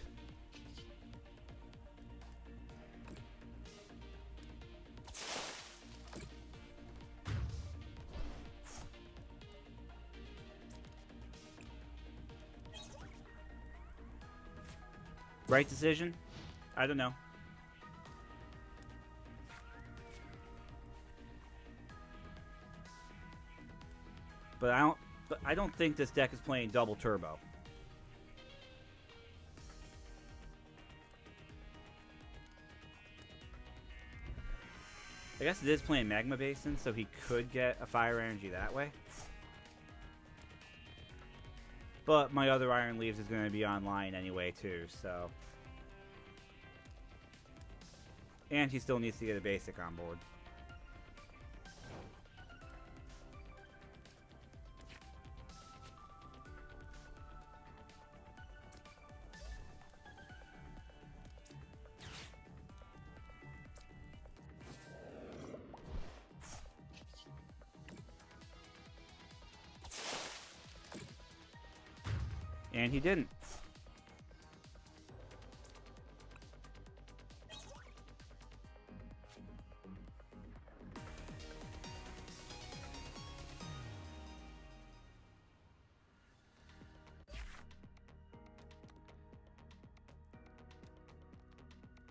Right decision? I don't know. But I don't think this deck is playing double turbo. I guess it is playing Magma Basin, so he could get a Fire Energy that way. But my other Iron Leaves is going to be online anyway, too, so... And he still needs to get a basic on board. And he didn't.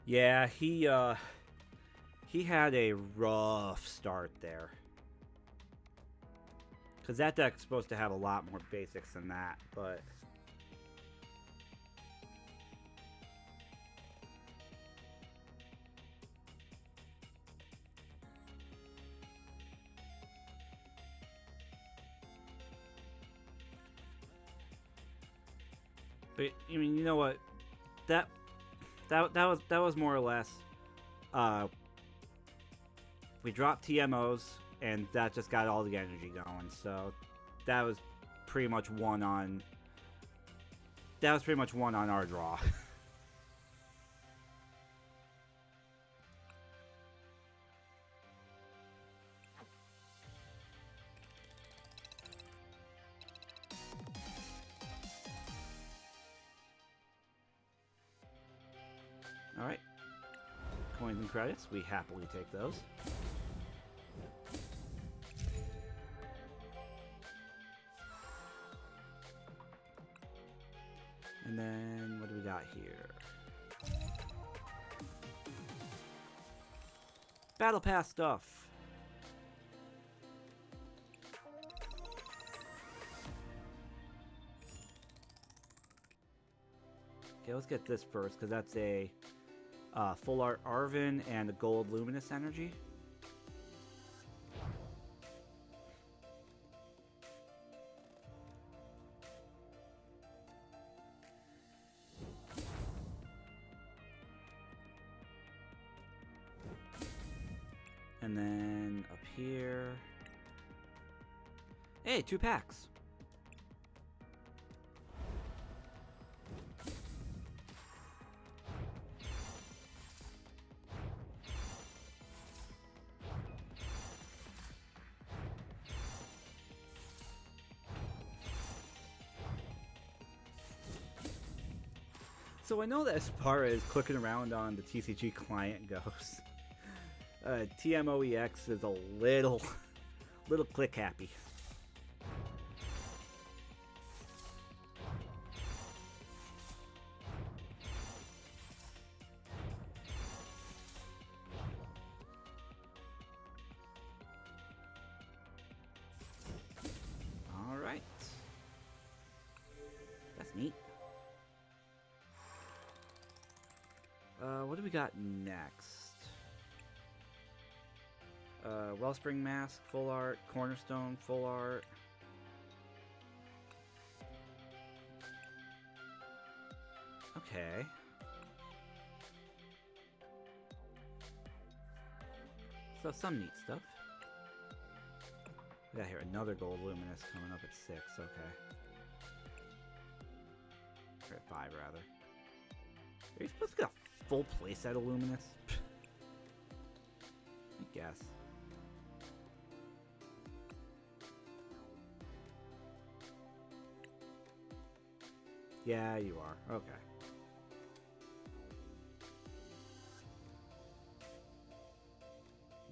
Yeah, he he had a rough start there. Because that deck's supposed to have a lot more basics than that, but... But, I mean, you know what? That was more or less... we dropped TMOs, and that just got all the energy going, so... That was pretty much one on... That was pretty much one on our draw. Alright. Coins and credits, we happily take those. And then, what do we got here? Battle Pass stuff. Okay, let's get this first, because that's a full art Arvin and a gold luminous energy. And then up here... Hey, 2 packs! So I know that as far as clicking around on the TCG client goes, TMOEX is a little click happy. All right, that's neat. What do we got next? Wellspring Mask, full art. Cornerstone, full art. Okay. So some neat stuff. We got here another gold luminous coming up at 6, okay. Or at 5 rather. Are you supposed to get a full playset of luminous? I guess. Yeah, you are. Okay.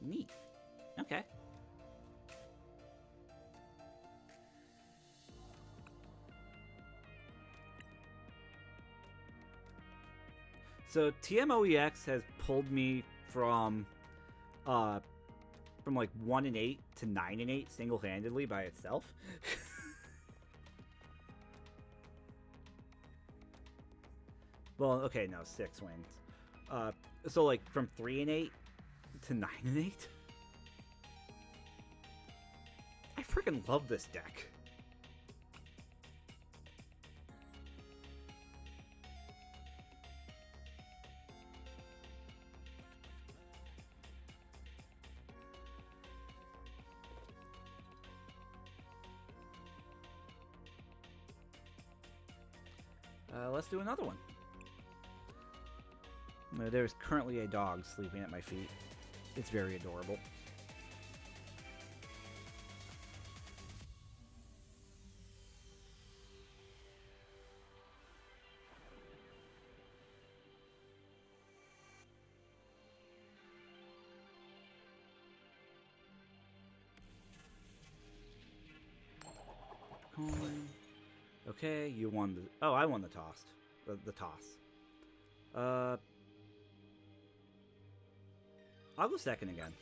Neat. Okay. So TMOEX has pulled me from like 1 and 8 to 9 and 8 single-handedly by itself. Well, okay, no, 6 wins. So like from 3 and 8 to 9 and 8. I freaking love this deck. Let's do another one. There's currently a dog sleeping at my feet. It's very adorable. Coin. Okay, you won the... Oh, I won the toss. The toss. I'll go second again.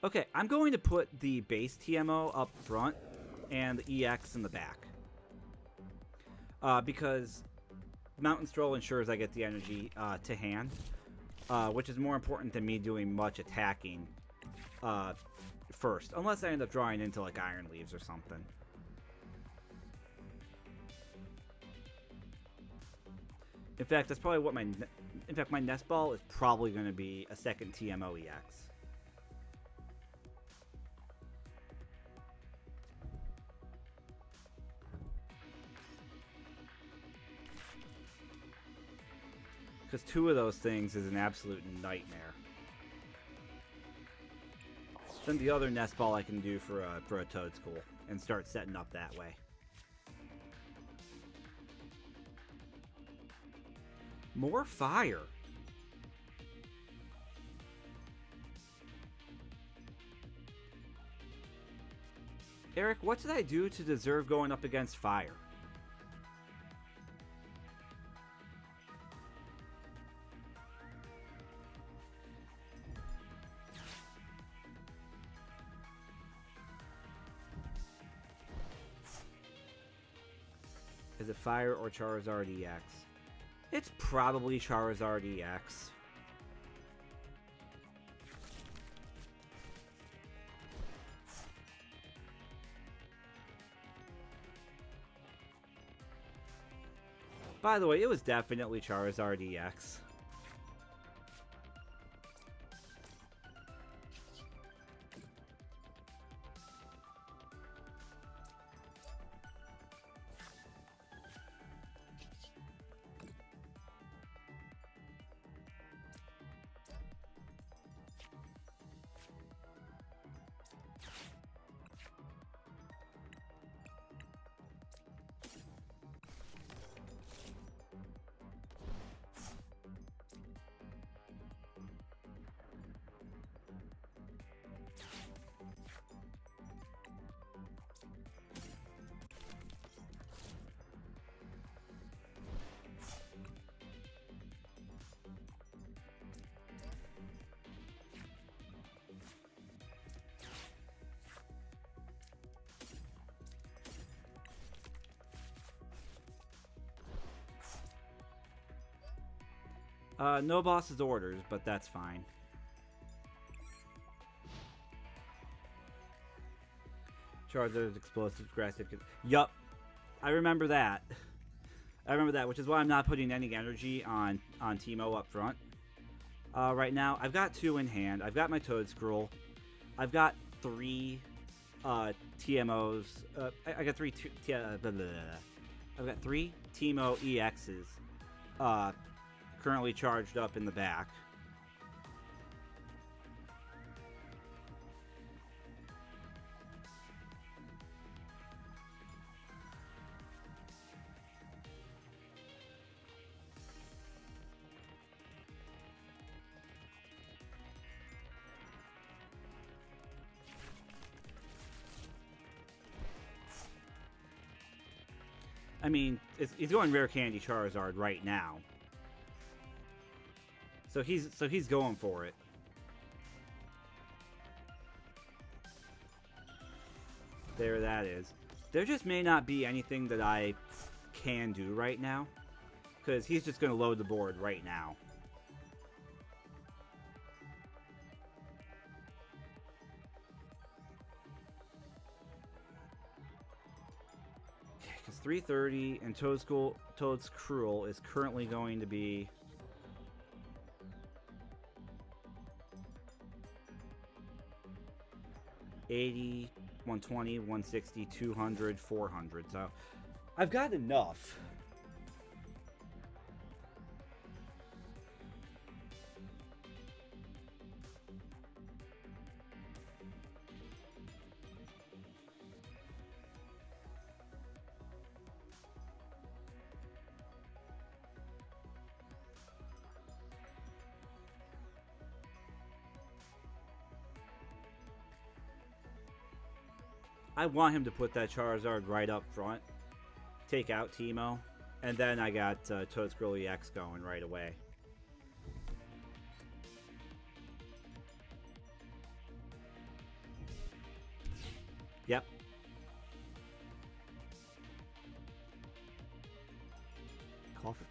Okay, I'm going to put the base TMO up front and the EX in the back. Because Mountain Stroll ensures I get the energy to hand, which is more important than me doing much attacking first. Unless I end up drawing into, like, Iron Leaves or something. In fact, that's probably what my... In fact, my Nest Ball is probably going to be a second TMO EX. Because 2 of those things is an absolute nightmare. Then the other Nest Ball I can do for a Toad School and start setting up that way. More fire. Eric, what did I do to deserve going up against fire? Is it Fire or Charizard EX? It's probably Charizard EX. By the way, it was definitely Charizard EX. No boss's orders, but that's fine. Charizard's explosive grass. Yup. I remember that. I remember that, which is why I'm not putting any energy on Teemo up front. Right now, I've got 2 in hand. I've got my Toedscruel. I've got 3 TMOs. I got 3 I've got 3 Teemo EXs currently charged up in the back. I mean, he's going Rare Candy Charizard right now. So he's going for it. There that is. There just may not be anything that I can do right now, because he's just going to load the board right now. Because 330 and Toedscruel is currently going to be... $80, $120, $160, $200, $400. So I've got enough. I want him to put that Charizard right up front, take out Teemo, and then I got Toadscroll EX going right away. Yep. Call for...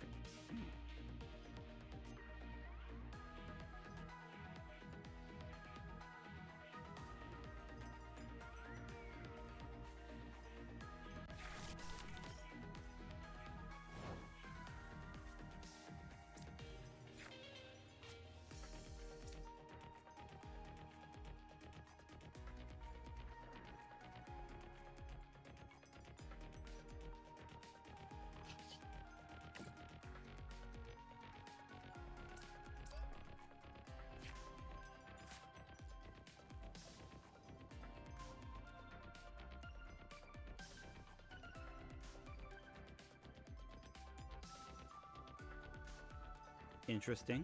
Interesting.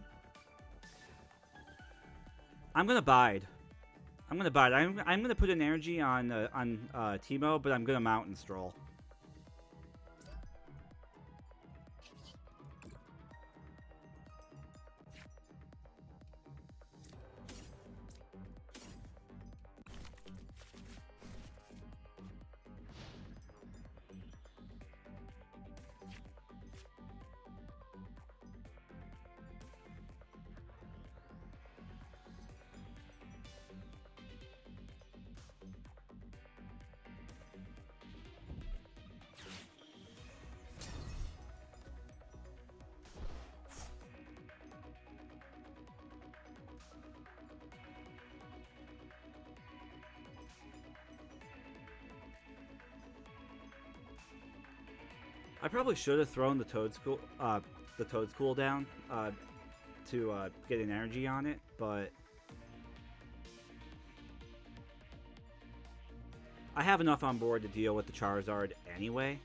I'm gonna bide. I'm gonna bide. I'm gonna put an energy on Teemo, but I'm gonna Mountain Stroll. I probably should have thrown the Toadscool down to get an energy on it, but I have enough on board to deal with the Charizard anyway.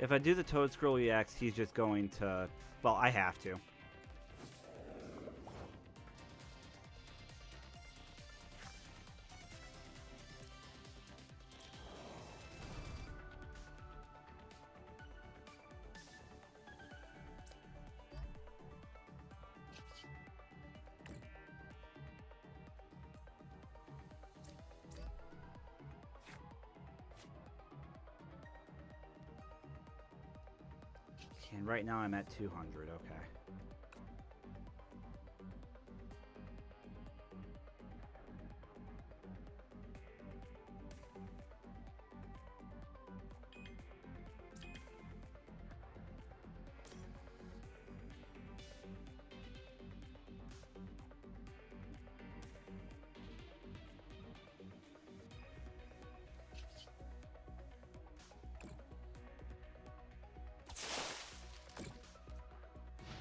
If I do the Toadscroll EX, he's just going to... Well, I have to. And right now I'm at 200, okay.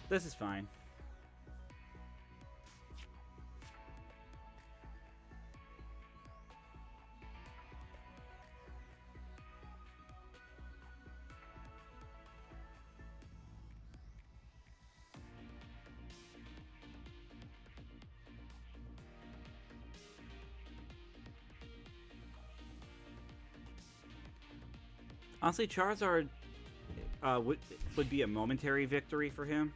This is fine. Honestly, Charizard would be a momentary victory for him,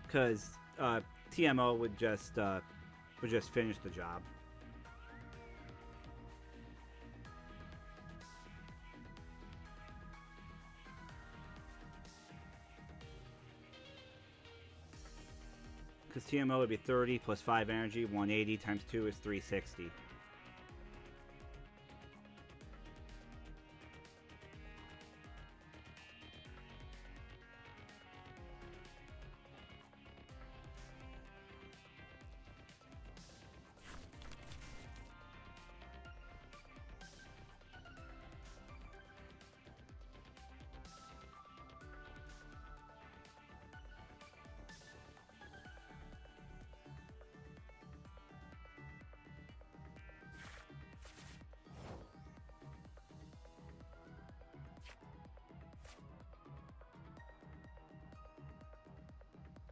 because TMO would just finish the job. Because TMO would be 30 plus 5 energy, 180 times 2 is 360.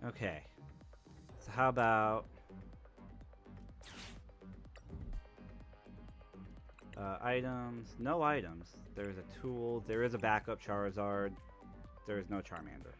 Okay. So how about items? No items. There's a tool. There is a backup Charizard. There is no Charmander.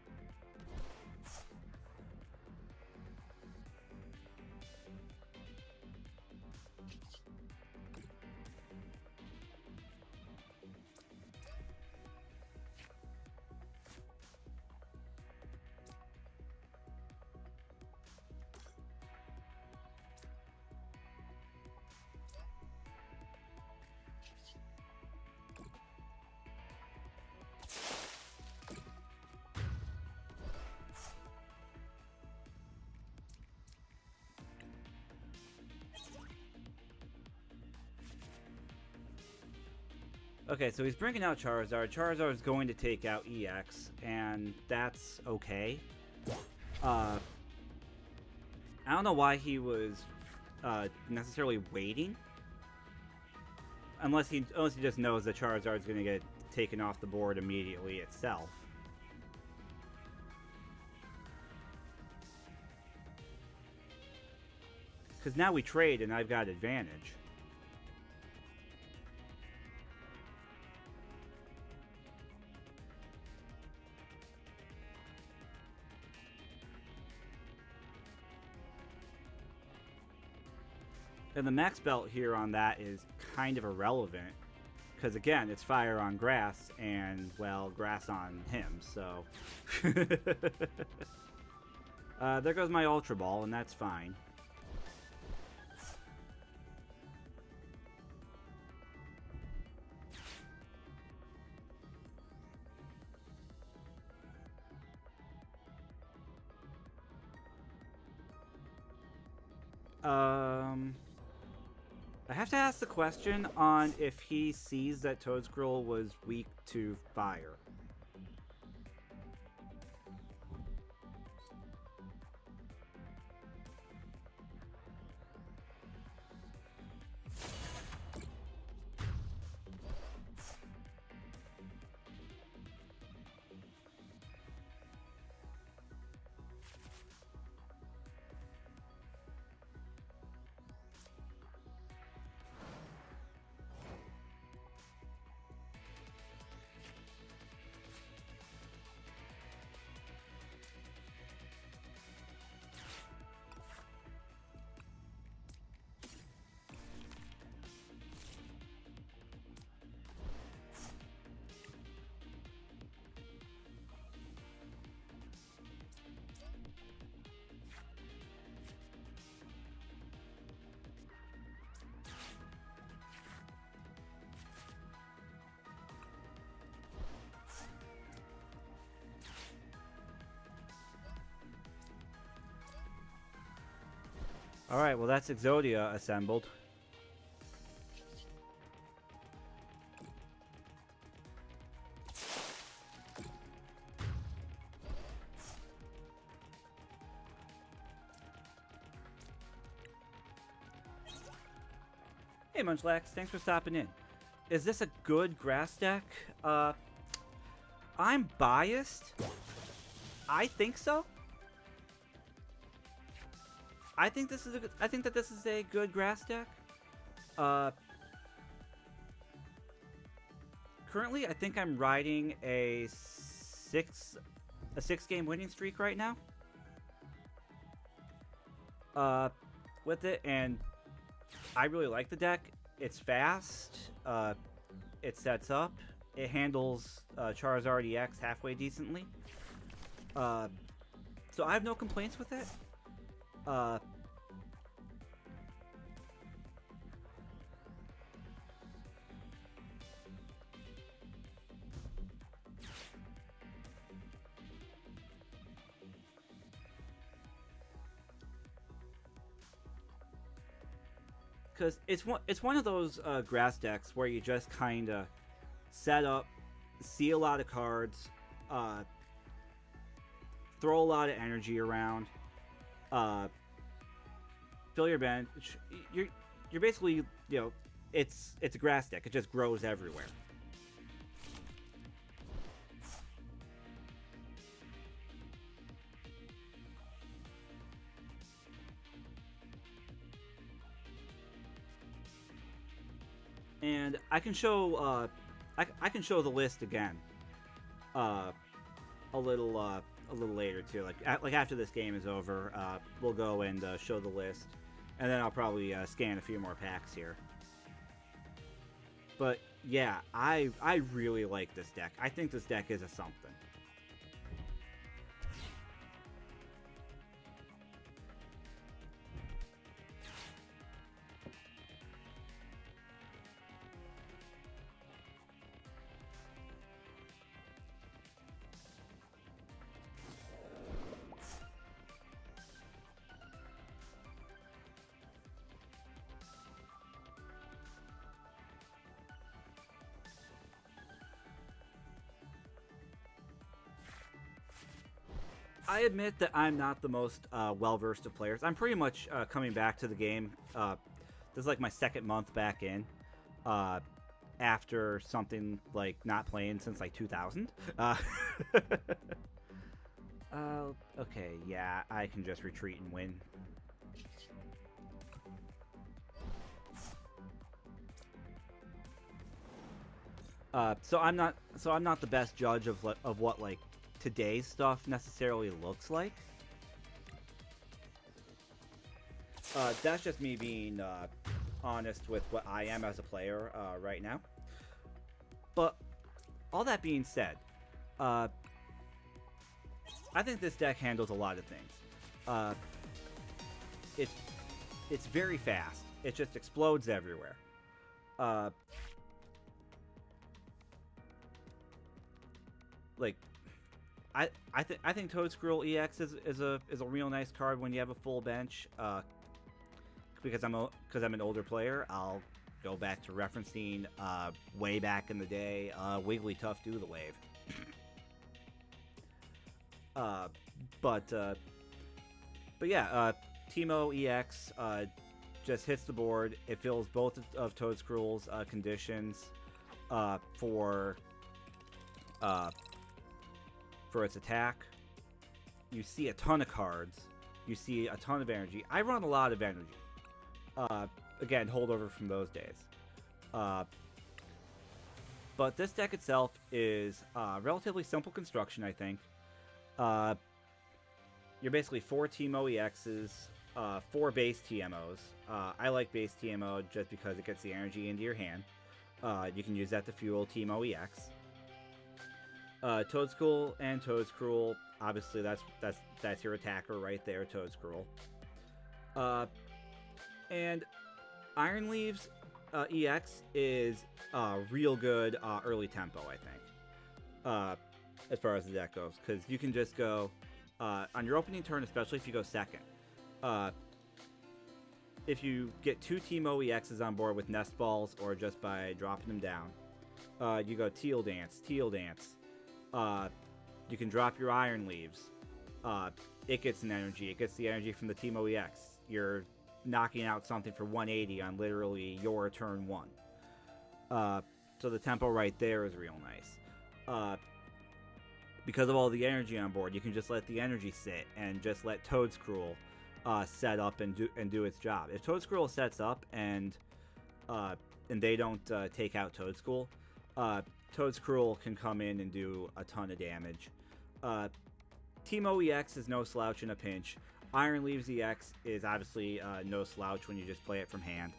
Okay, so he's bringing out Charizard. Charizard is going to take out EX, and that's okay. I don't know why he was necessarily waiting, unless he just knows that Charizard is going to get taken off the board immediately itself. Because now we trade, and I've got advantage. And the max belt here on that is kind of irrelevant. Because again, it's fire on grass, and, well, grass on him, so... there goes my Ultra Ball, and that's fine. I have to ask the question on if he sees that Toedscruel was weak to fire. Alright, well that's Exodia assembled. Hey Munchlax, thanks for stopping in. Is this a good grass deck? I'm biased. I think so. I think this is I think that this is a good grass deck. Currently, I think I'm riding a six game winning streak right now. With it, and I really like the deck. It's fast. It sets up. It handles Charizard EX halfway decently. So I have no complaints with it. Because it's one of those grass decks where you just kind of set up, see a lot of cards, throw a lot of energy around, fill your bench. You're basically, you know, it's a grass deck. It just grows everywhere. And I can show I can show the list again uh, a little later too. Like after this game is over, we'll go and show the list, and then I'll probably scan a few more packs here. But yeah, I really like this deck. I think this deck is a something. I admit that I'm not the most well-versed of players. I'm pretty much coming back to the game. This is like my second month back in, after something like not playing since like 2000. Okay, yeah, I can just retreat and win. So I'm not the best judge of what like today's stuff necessarily looks like. That's just me being honest with what I am as a player right now. But all that being said, I think this deck handles a lot of things. It's it's very fast. It just explodes everywhere. Like I think Toadscruel EX is a real nice card when you have a full bench. Because I'm an older player, I'll go back to referencing way back in the day, Wigglytuff Do the Wave. But yeah, Teemo EX just hits the board. It fills both of Toadscruel's conditions for its attack. You see a ton of cards. You see a ton of energy. I run a lot of energy. Again, holdover from those days. But this deck itself is relatively simple construction, I think. You're basically 4 Teemo EXs, 4 base TMOs. I like base TMO just because it gets the energy into your hand. You can use that to fuel Teemo EX. Toadscruel and Toadscruel, obviously that's your attacker right there, Toadscruel. And Iron Leaves EX is real good early tempo, I think, as far as the deck goes, because you can just go on your opening turn, especially if you go second. If you get 2 Teemo EXs on board with Nest Balls or just by dropping them down, you go Teal Dance. You can drop your Iron Leaves. It gets an energy. It gets the energy from the Teemo EX. You're knocking out something for 180 on literally your turn 1. So the tempo right there is real nice. Because of all the energy on board, you can just let the energy sit and just let Toadscruel set up and do its job. If Toadscruel sets up and they don't take out Toadscruel, Toadscruel can come in and do a ton of damage. Teemo EX is no slouch in a pinch. Iron Leaves EX is obviously no slouch when you just play it from hand.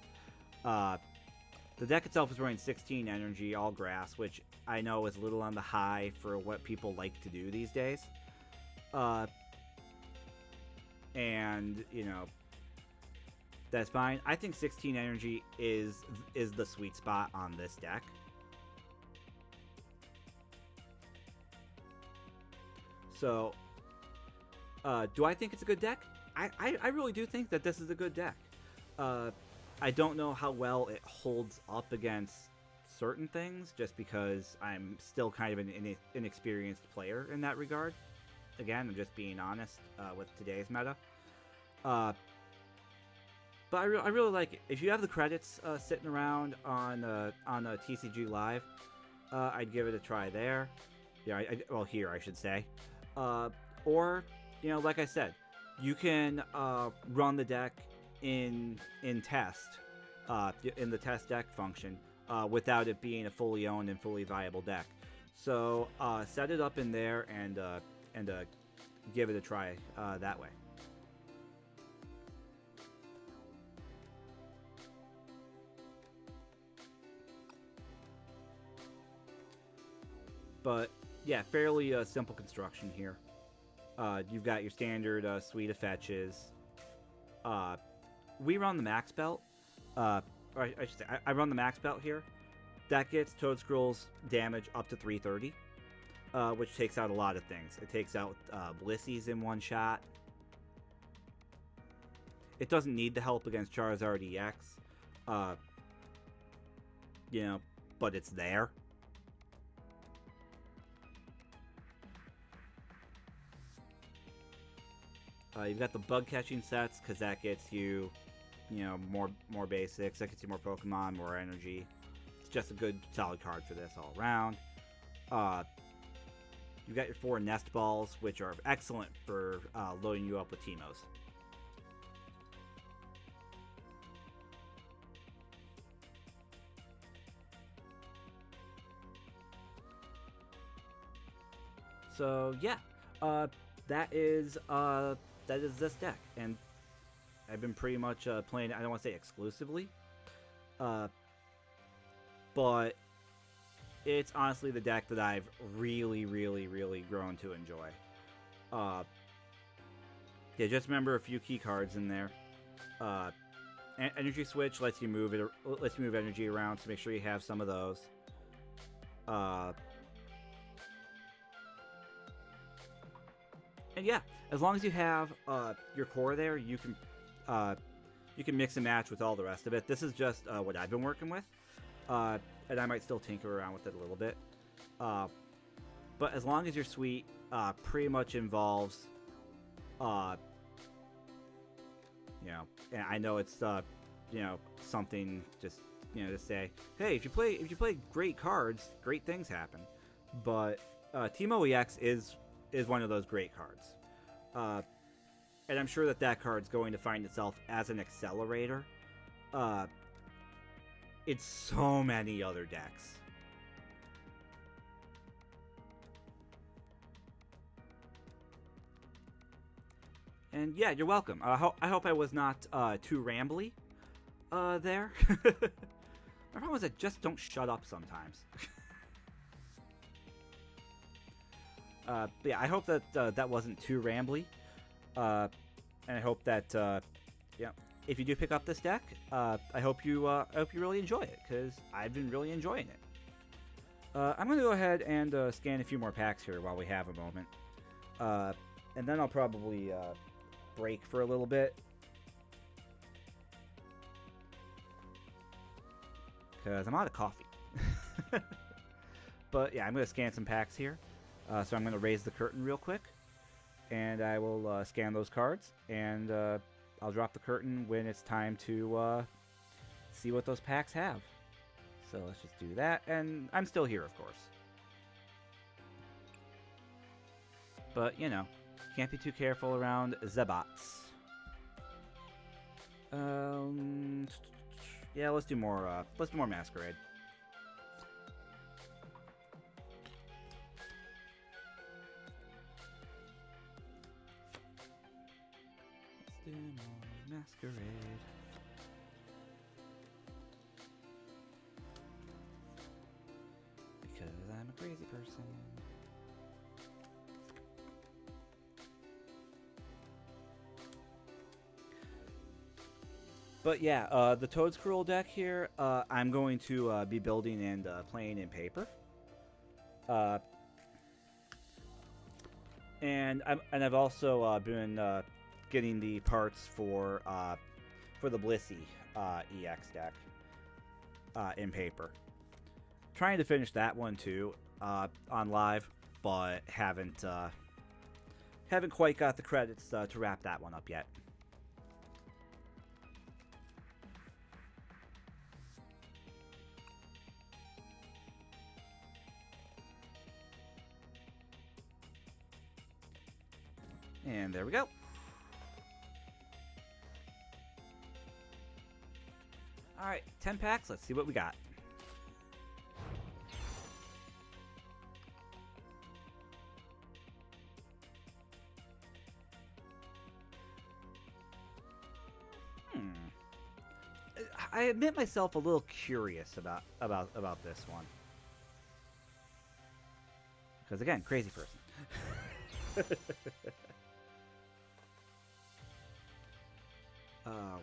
The deck itself is running 16 energy, all grass, which I know is a little on the high for what people like to do these days. And, you know, that's fine. I think 16 energy is the sweet spot on this deck. So, do I think it's a good deck? I really do think that this is a good deck. I don't know how well it holds up against certain things, just because I'm still kind of an inexperienced player in that regard. Again, I'm just being honest with today's meta. But I really like it. If you have the credits sitting around on a TCG Live, I'd give it a try there. Yeah, well, here I should say. Or, you know, like I said, you can run the deck in test, in the test deck function. without it being a fully owned and fully viable deck. So set it up in there and give it a try that way. But yeah, fairly simple construction here. You've got your standard suite of fetches. We run the max belt. Or I should say, I run the max belt here. That gets Toad Scroll's damage up to 330, which takes out a lot of things. It takes out Blissies in one shot. It doesn't need the help against Charizard EX. But it's there. You've got the bug catching sets because that gets you, more basics. That gets you more Pokemon, more energy. It's just a good, solid card for this all around. You've got your 4 Nest Balls, which are excellent for loading you up with Teemos. So yeah, that is this deck, and I've been pretty much playing it. I don't want to say exclusively, but it's honestly the deck that I've really, really, really grown to enjoy. Yeah, just remember a few key cards in there. Energy Switch lets you move energy around, so make sure you have some of those. And yeah, as long as you have your core there, you can mix and match with all the rest of it. This is just what I've been working with, and I might still tinker around with it a little bit. But as long as your suite pretty much involves, and I know it's something just to say, hey, if you play great cards, great things happen. But Teemo EX is one of those great cards. And I'm sure that card's going to find itself as an accelerator in so many other decks. And yeah, you're welcome. I hope I was not too rambly there. My problem is I just don't shut up sometimes. But yeah, I hope that that wasn't too rambly, and I hope that if you do pick up this deck, I hope you really enjoy it, because I've been really enjoying it. I'm gonna go ahead and scan a few more packs here while we have a moment, and then I'll probably break for a little bit, because I'm out of coffee. But yeah, I'm gonna scan some packs here. So I'm going to raise the curtain real quick, and I will scan those cards, and I'll drop the curtain when it's time to see what those packs have. So let's just do that, and I'm still here, of course. But, can't be too careful around the bots. Yeah, let's do more Masquerade. Do more Masquerade. Because I'm a crazy person. But yeah, the Toad Scroll deck here, I'm going to be building and playing in paper. And I've also been getting the parts for the Blissey EX deck in paper. Trying to finish that one too on live, but haven't quite got the credits to wrap that one up yet. And there we go. Alright, 10 packs. Let's see what we got. I admit myself a little curious about this one. Because again, crazy person.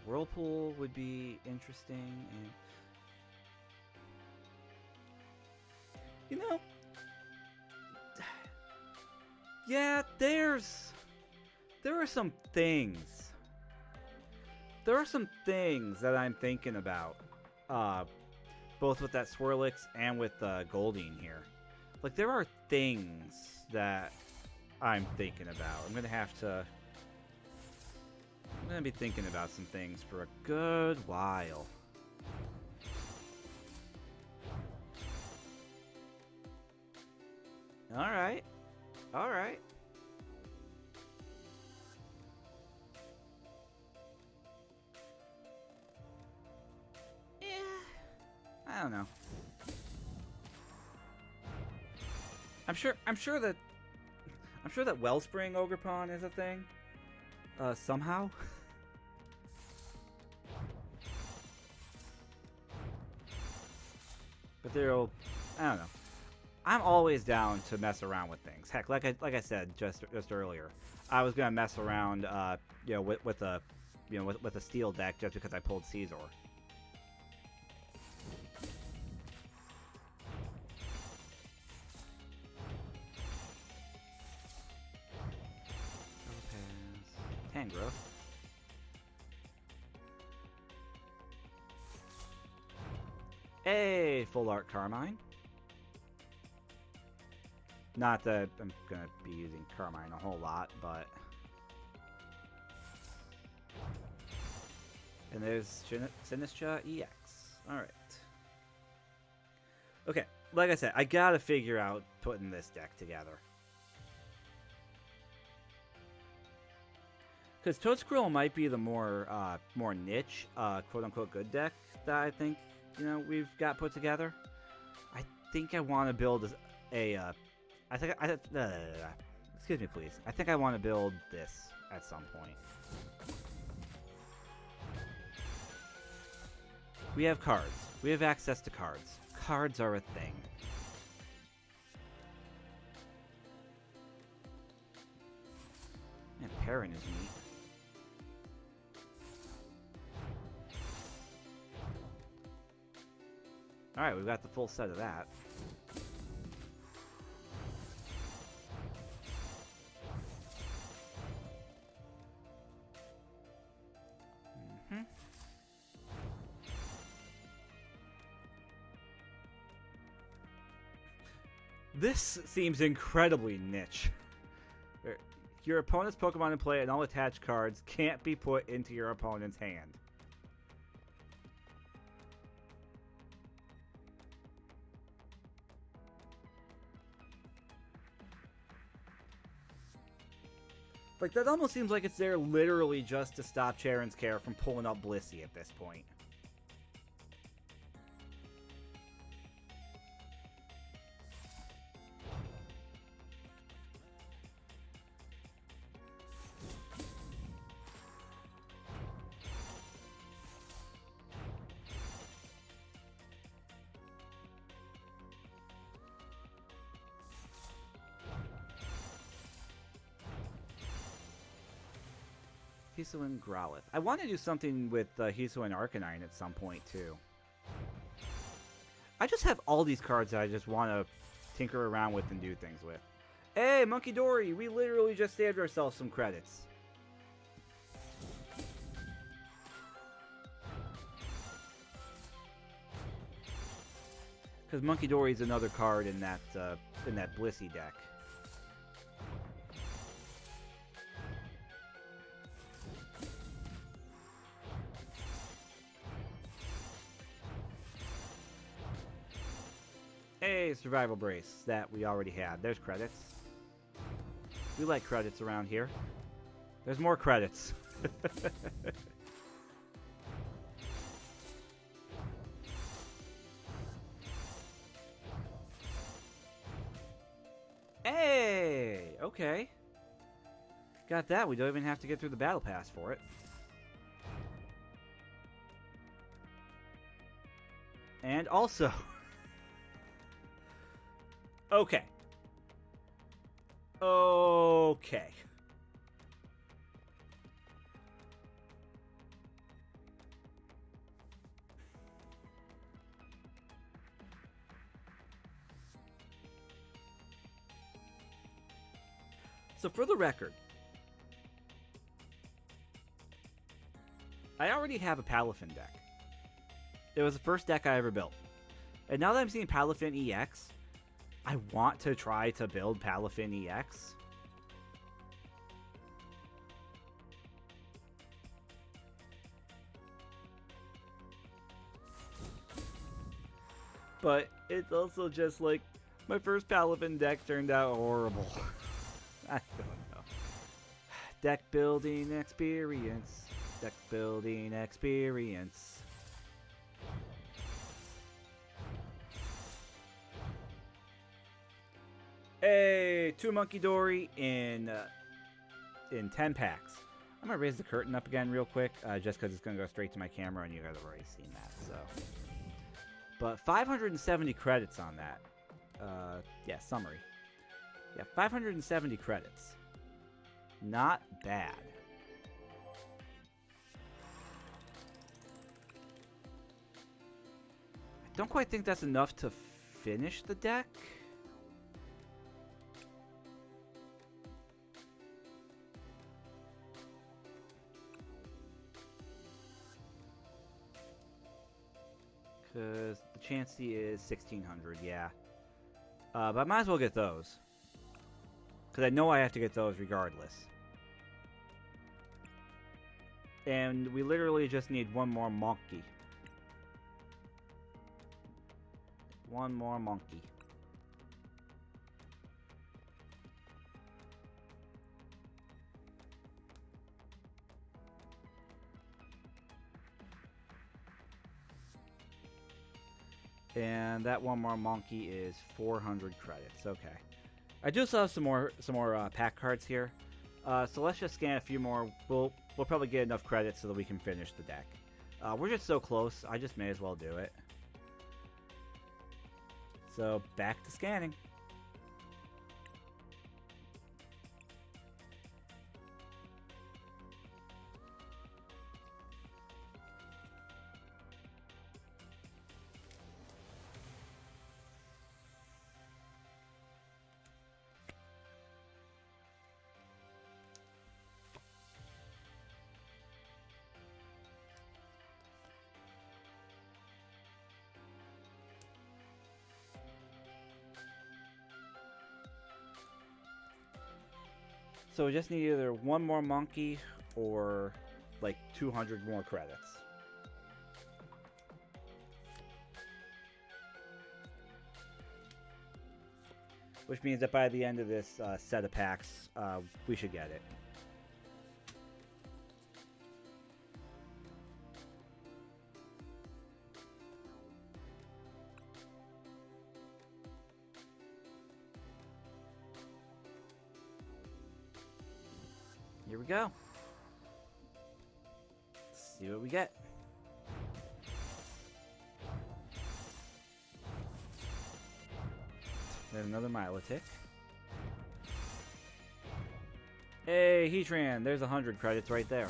Whirlpool would be interesting, and you know, yeah, there are some things. There are some things that I'm thinking about, both with that Swirlix and with Goldeen here. Like, there are things that I'm thinking about. I'm gonna be thinking about some things for a good while. Alright. Alright. Yeah. I don't know. I'm sure that Wellspring Ogrepon is a thing. Somehow. But I don't know. I'm always down to mess around with things. Heck, like I said just earlier, I was gonna mess around, with a steel deck just because I pulled Caesar. Tangrowth. Hey, Full Art Carmine. Not that I'm gonna be using Carmine a whole lot, but... And there's Sinistra EX. Alright. Okay, like I said, I gotta figure out putting this deck together. Because Toadsquirrel might be the more niche, quote-unquote good deck that I think, we've got put together. I think I want to build excuse me, please. I think I want to build this at some point. We have cards. We have access to cards. Cards are a thing. Man, Perrin is neat. Alright, we've got the full set of that. This seems incredibly niche. Your opponent's Pokemon in play and all attached cards can't be put into your opponent's hand. Like, that almost seems like it's there literally just to stop Charon's Care from pulling up Blissey at this point. Hisuian Growlithe. I want to do something with Hisuian Arcanine at some point, too. I just have all these cards that I just want to tinker around with and do things with. Hey, Monkey Dory! We literally just saved ourselves some credits. Because Monkey Dory is another card in that Blissey deck. Hey, Survival Brace that we already had. There's credits. We like credits around here. There's more credits. Hey! Okay. Got that. We don't even have to get through the battle pass for it. And also... okay. Okay. So for the record, I already have a Palafin deck. It was the first deck I ever built. And now that I'm seeing Palafin EX, I want to try to build Palafin EX. But it's also just like, my first Palafin deck turned out horrible. I don't know. Deck building experience. Deck building experience. Hey, 2 Monkey Dory in 10 packs. I'm gonna raise the curtain up again real quick, just because it's gonna go straight to my camera, and you guys have already seen that. So, but 570 credits on that. Yeah, summary. Yeah, 570 credits. Not bad. I don't quite think that's enough to finish the deck. Because the Chansey is 1600, yeah. But I might as well get those. Because I know I have to get those regardless. And we literally just need one more monkey. One more monkey. And that one more monkey is 400 credits. Okay. I do still have some more pack cards here. So let's just scan a few more. We'll probably get enough credits so that we can finish the deck. We're just so close. I just may as well do it. So back to scanning. So we just need either one more monkey or like 200 more credits. Which means that by the end of this set of packs, we should get it. Here we go. Let's see what we get. Then another Milotic. Hey, Heatran, there's 100 credits right there.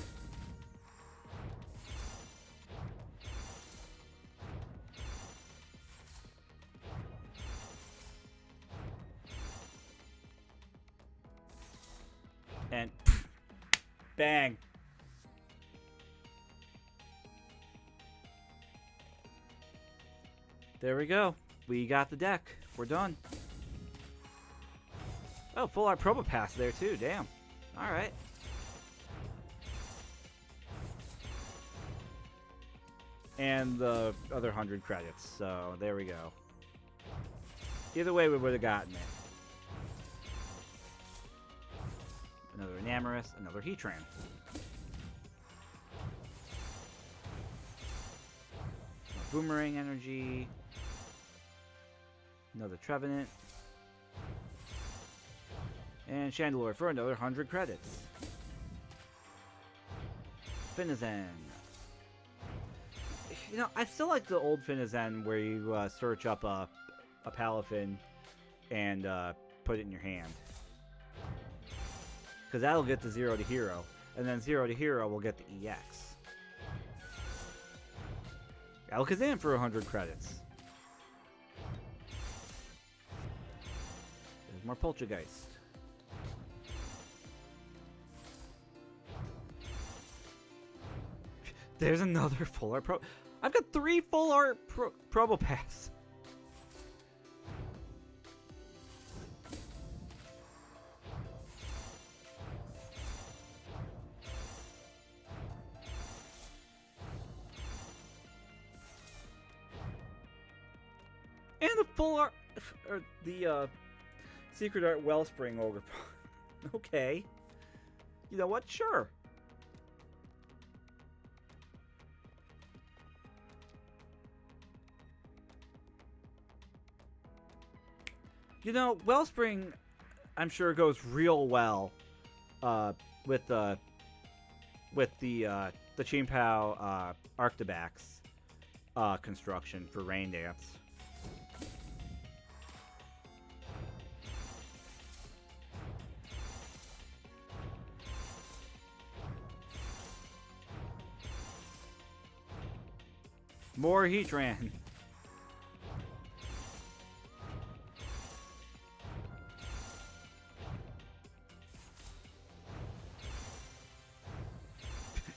And bang. There we go. We got the deck. We're done. Oh, full art Probopass there too. Damn. All right. And the other 100 credits. So there we go. Either way, we would have gotten it. Another Enamorus, another Heatran. Boomerang Energy. Another Trevenant. And Chandelure for another 100 credits. Finizen. You know, I still like the old Finizen where you search up a Palafin and put it in your hand. Because that'll get the 0 to hero. And then 0 to hero will get the EX. Alakazam for 100 credits. There's more Poltergeist. There's another full art pro. I've got 3 full art Probopaths. And the full art, or the secret art Wellspring Ogre. Okay. You know what? Sure. You know, Wellspring, I'm sure goes real well with the Chien-Pao Arctibax construction for Rain Dance. More Heatran.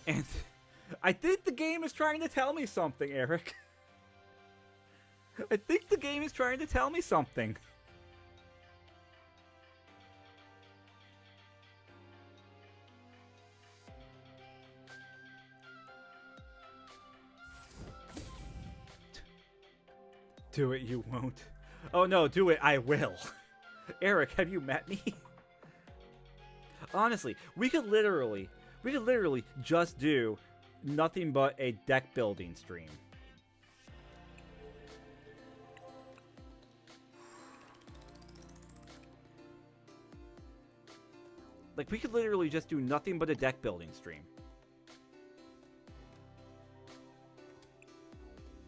And I think the game is trying to tell me something, Eric. I think the game is trying to tell me something. Do it, you won't. Oh no, do it, I will. Eric, have you met me? Honestly, we could literally just do nothing but a deck building stream. Like, we could literally just do nothing but a deck building stream.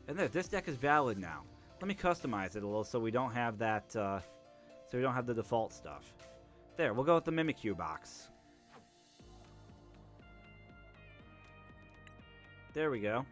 And there, this deck is valid now. Let me customize it a little so we don't have that, so we don't have the default stuff. There, we'll go with the Mimikyu box. There we go.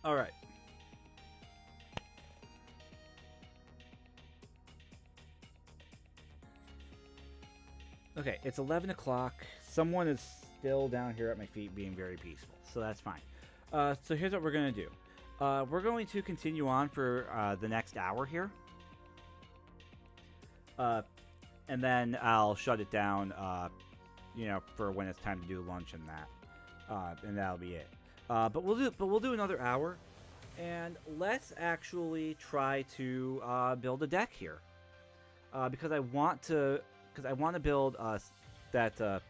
All right. Okay, it's 11 o'clock. Someone is still down here at my feet being very peaceful, so that's fine. So here's what we're going to do. We're going to continue on for the next hour here. And then I'll shut it down, you know, for when it's time to do lunch and that. And that'll be it. But we'll do another hour, and let's actually try to build a deck here, because I want to build that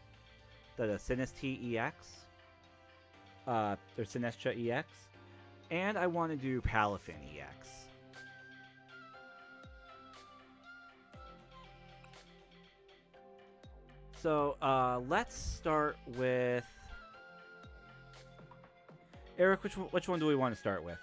Sinistcha EX, or Sinistcha EX, and I want to do Palafin EX. So let's start with Eric. Which one do we want to start with?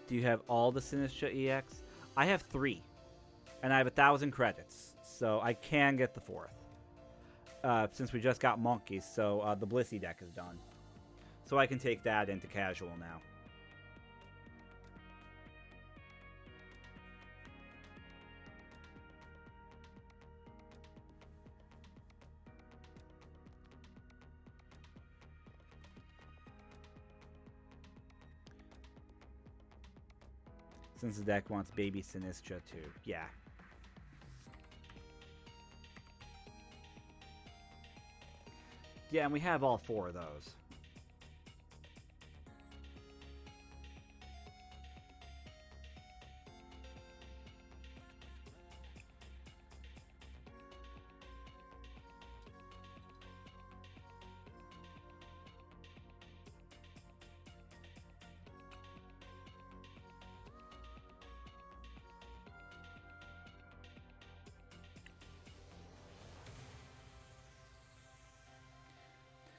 Do you have all the Sinistcha EX? I have 3, and I have 1,000 credits, so I can get the 4th. Since we just got monkeys, so the Blissey deck is done. So I can take that into casual now. Since the deck wants baby Sinistcha too. Yeah. Yeah, and we have all 4 of those.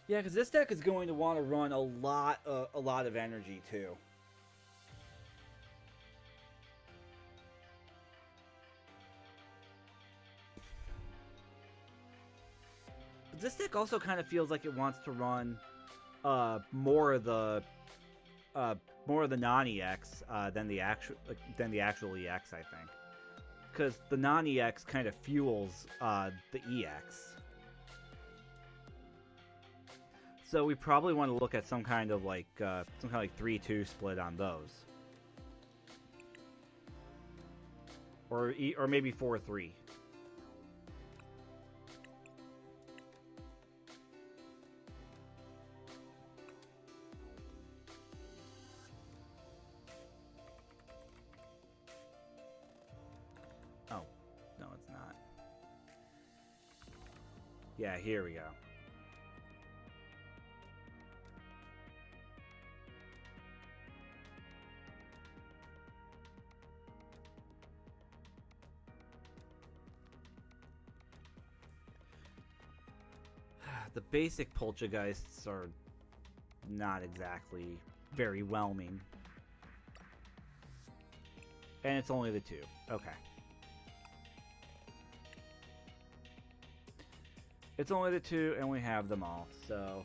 Yeah, because this deck is going to want to run a lot of energy too. But this deck also kind of feels like it wants to run more of the uh, non-EX than the actual EX. I think because the non-EX kind of fuels the EX. So we probably want to look at some kind of like 3-2 split on those, or maybe 4-3. Oh, no, it's not. Yeah, here we go. The basic poltergeists are not exactly very whelming. And it's only the 2. Okay. It's only the 2, and we have them all, so...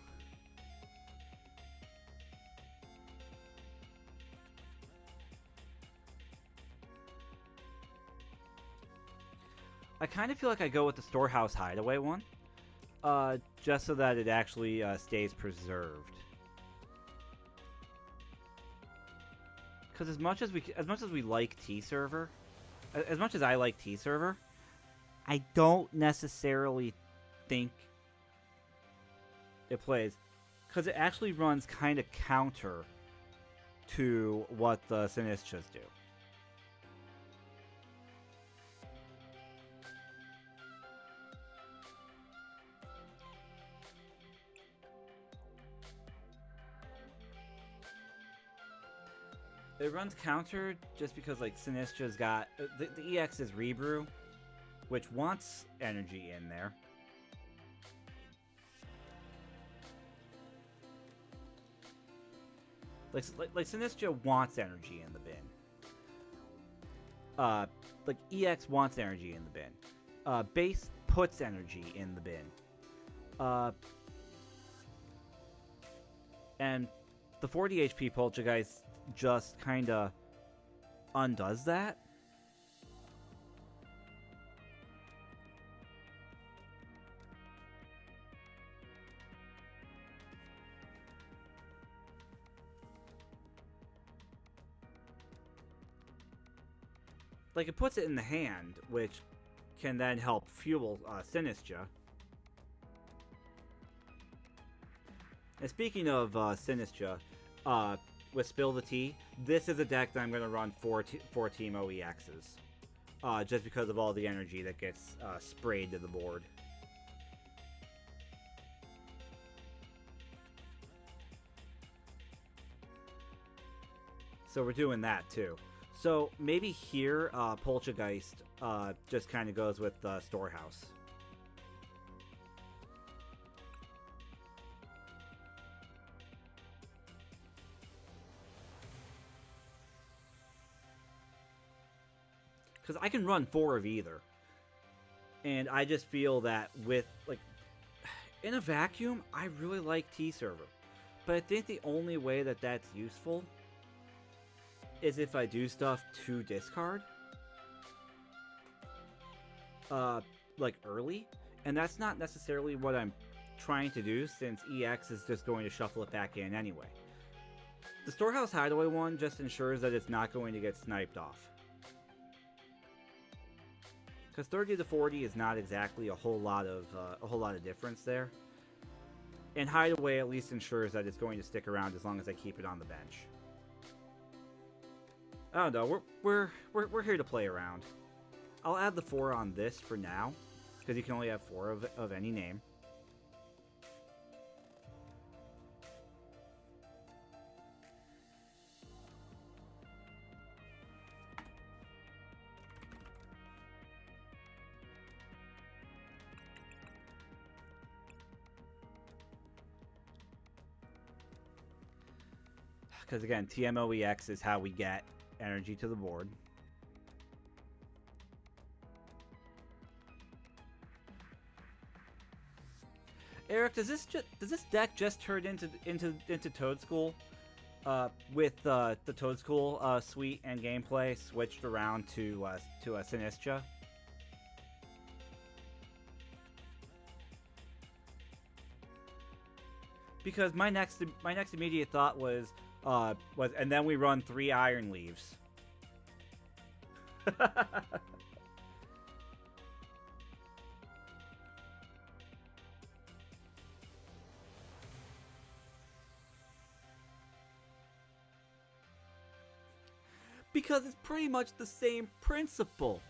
I kind of feel like I go with the Storehouse Hideaway one. Just so that it actually stays preserved. Because as much as we like T server, as much as I like T server, I don't necessarily think it plays, because it actually runs kind of counter to what the Sinistras do. It runs counter just because, like, Sinistra's got... The EX is Rebrew, which wants energy in there. Like Sinistra wants energy in the bin. Like, EX wants energy in the bin. Base puts energy in the bin. And the 40 HP Poltergeist just kind of undoes that. Like, it puts it in the hand, which can then help fuel Sinistra. And speaking of Sinistra, with Spill the Tea, this is a deck that I'm going to run 4 Team OEXs. Just because of all the energy that gets sprayed to the board. So we're doing that too. So maybe here, Poltergeist just kind of goes with Storehouse. Because I can run 4 of either. And I just feel that with, like, in a vacuum, I really like T-Server. But I think the only way that that's useful is if I do stuff to discard. Like, early. And that's not necessarily what I'm trying to do, since EX is just going to shuffle it back in anyway. The Storehouse Hideaway one just ensures that it's not going to get sniped off. Because 30 to 40 is not exactly a whole lot of difference there. And Hideaway at least ensures that it's going to stick around as long as I keep it on the bench. I don't know. We're here to play around. I'll add the 4 on this for now, because you can only have 4 of any name. Because again, TMOEX is how we get energy to the board. Eric, does this deck just turn into Toad School, with the Toad School suite and gameplay switched around to Sinistra? Because my next immediate thought was and then we run 3 Iron Leaves. Because it's pretty much the same principle.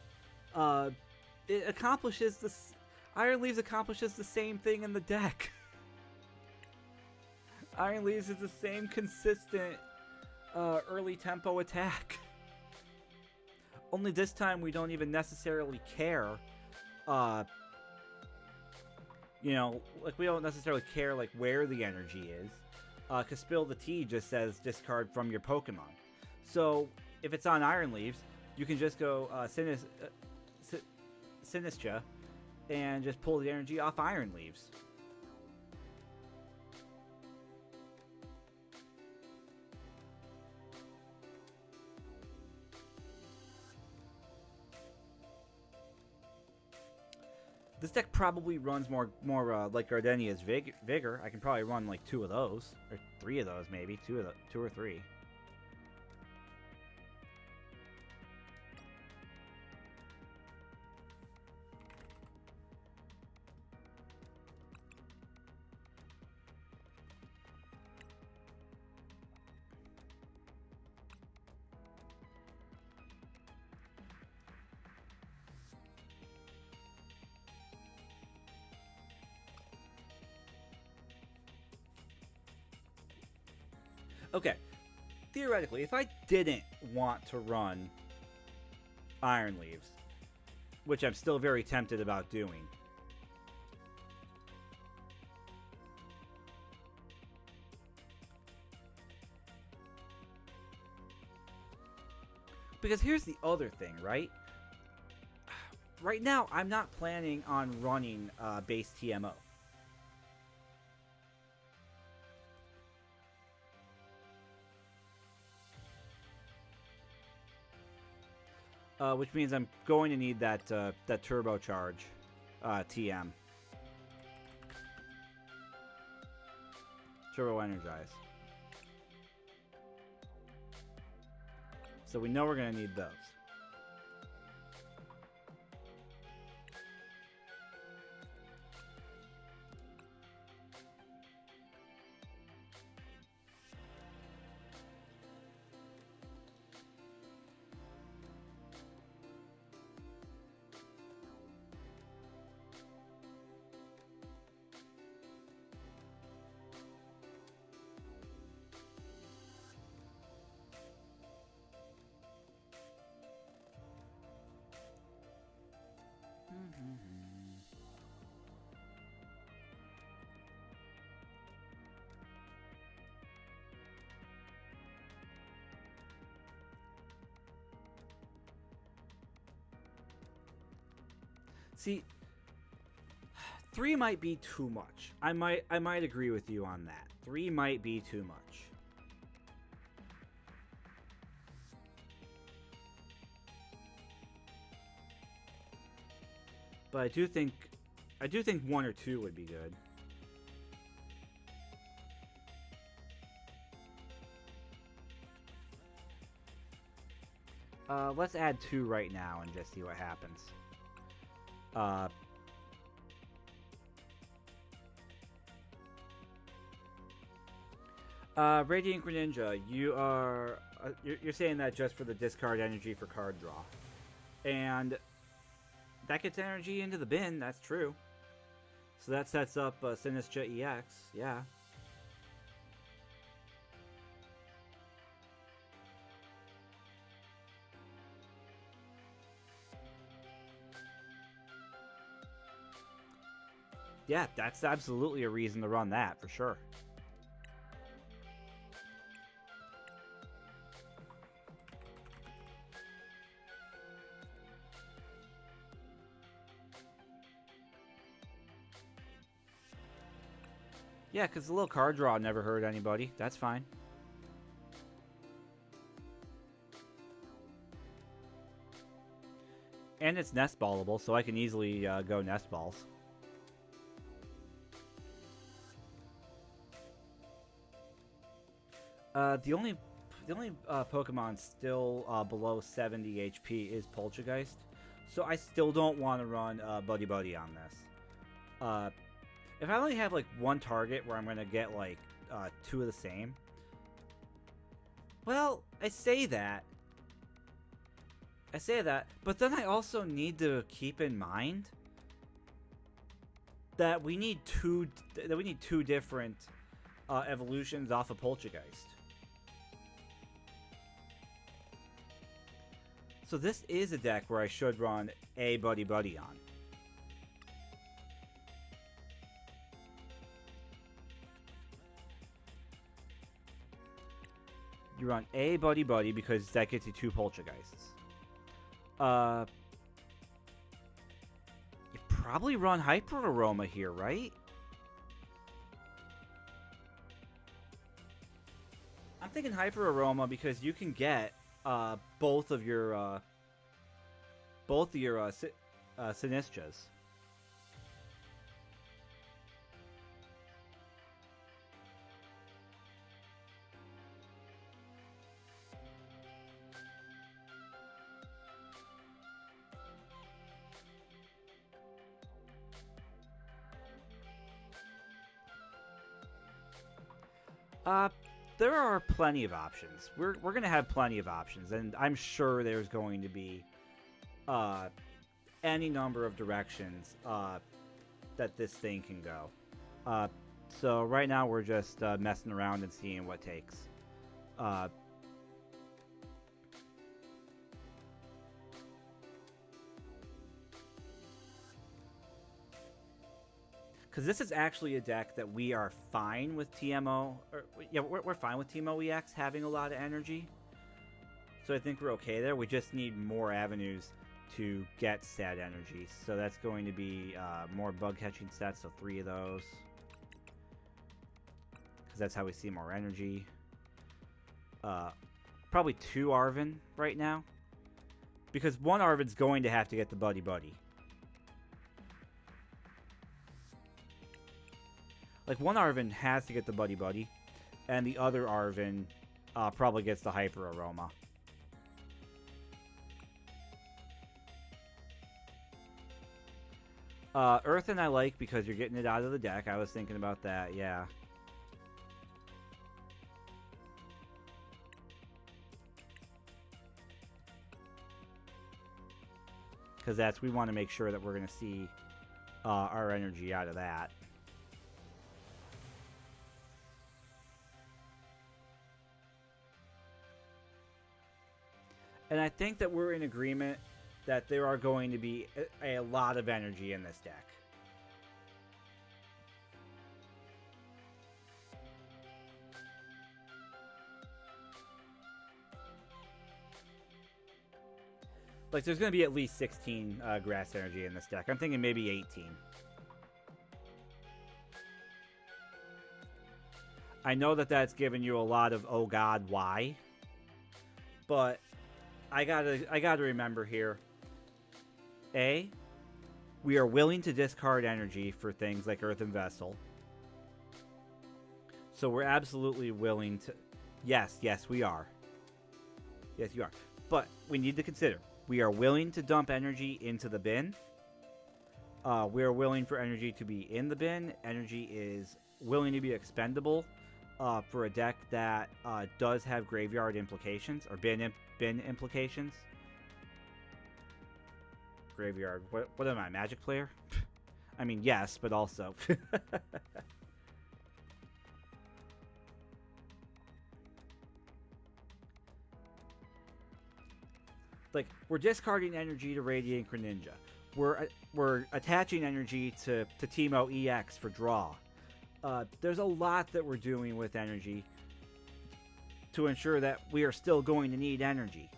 It accomplishes this. Iron Leaves accomplishes the same thing in the deck. Iron Leaves is the same consistent early tempo attack. Only this time we don't even necessarily care. You know, like we don't necessarily care like where the energy is. Cause Spill the Tea just says discard from your Pokemon. So if it's on Iron Leaves, you can just go Sinistra and just pull the energy off Iron Leaves. This deck probably runs more like Gardenia's Vigor. I can probably run like 2 of those, or 3 of those maybe, 2 or 3. Okay, theoretically, if I didn't want to run Iron Leaves, which I'm still very tempted about doing, because here's the other thing, right? Right now, I'm not planning on running base TMO. Which means I'm going to need that turbocharge TM. Turbo Energize. So we know we're going to need those. See, 3 might be too much. I might agree with you on that. 3 might be too much. But I do think 1 or 2 would be good. Let's add 2 right now and just see what happens. Radiant Greninja, you are you're saying that just for the discard energy for card draw, and that gets energy into the bin. That's true. So that sets up Sinistra EX. Yeah. Yeah, that's absolutely a reason to run that for sure. Yeah, because the little card draw never hurt anybody. That's fine. And it's nest ballable, so I can easily go nest balls. The only Pokemon still below 70 HP is Poltergeist, so I still don't want to run Buddy Buddy on this. If I only have like one target where I'm gonna get like two of the same, well, I say that, but then I also need to keep in mind that we need two different evolutions off of Poltergeist. So this is a deck where I should run a Buddy Buddy on. You run a Buddy Buddy because that gets you two Poltergeists. You probably run Hyper Aroma here, right? I'm thinking Hyper Aroma because you can get both of your Sinistras. There are plenty of options. We're gonna have plenty of options, and I'm sure there's going to be any number of directions that this thing can go. So right now we're just messing around and seeing what takes. Because this is actually a deck that we are fine with TMO. Yeah, we're fine with TMO EX having a lot of energy. So I think we're okay there. We just need more avenues to get sad energy. So that's going to be more bug catching sets, so 3 of those. Because that's how we see more energy. Probably 2 Arven right now. Because 1 Arven's going to have to get the Buddy Buddy. Like, 1 Arven has to get the Buddy Buddy, and the other Arven probably gets the Hyper Aroma. Earthen I like because you're getting it out of the deck. I was thinking about that, yeah. Because we want to make sure that we're going to see our energy out of that. And I think that we're in agreement that there are going to be a lot of energy in this deck. Like, there's going to be at least 16 grass energy in this deck. I'm thinking maybe 18. I know that that's giving you a lot of, oh god, why? But I gotta remember here. A, we are willing to discard energy for things like Earthen Vessel. So we're absolutely willing to... Yes, we are. Yes, you are. But we need to consider, we are willing to dump energy into the bin. We are willing for energy to be in the bin. Energy is willing to be expendable. for a deck that does have graveyard implications or bin implications. Graveyard. What am I, Magic player? I mean, yes, but also. Like, we're discarding energy to Radiant Greninja. We're attaching energy to Teemo EX for draw. There's a lot that we're doing with energy to ensure that we are still going to need energy.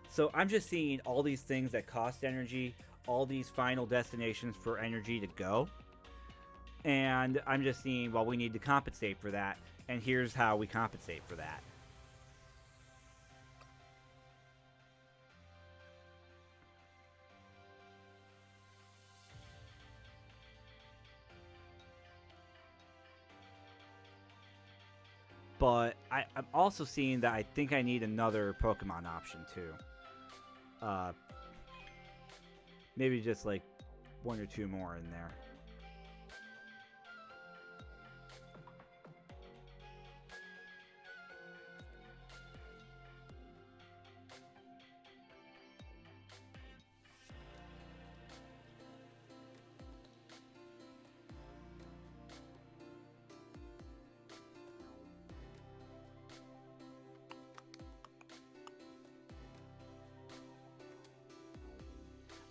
So I'm just seeing all these things that cost energy, all these final destinations for energy to go. And I'm just seeing, well, we need to compensate for that. And here's how we compensate for that. But I'm also seeing that I think I need another Pokemon option too. Uh, maybe just like one or two more in there.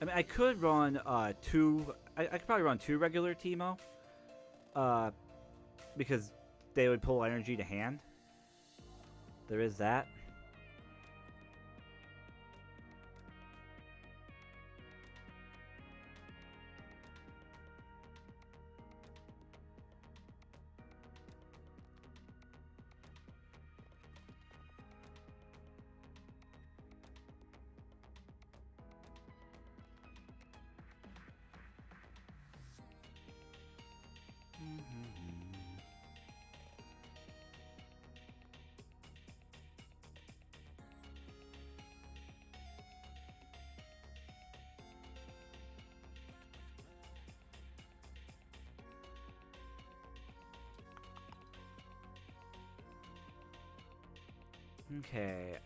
I mean, I could run two. I could probably run two regular Teemo, uh, because they would pull energy to hand. There is that. Okay,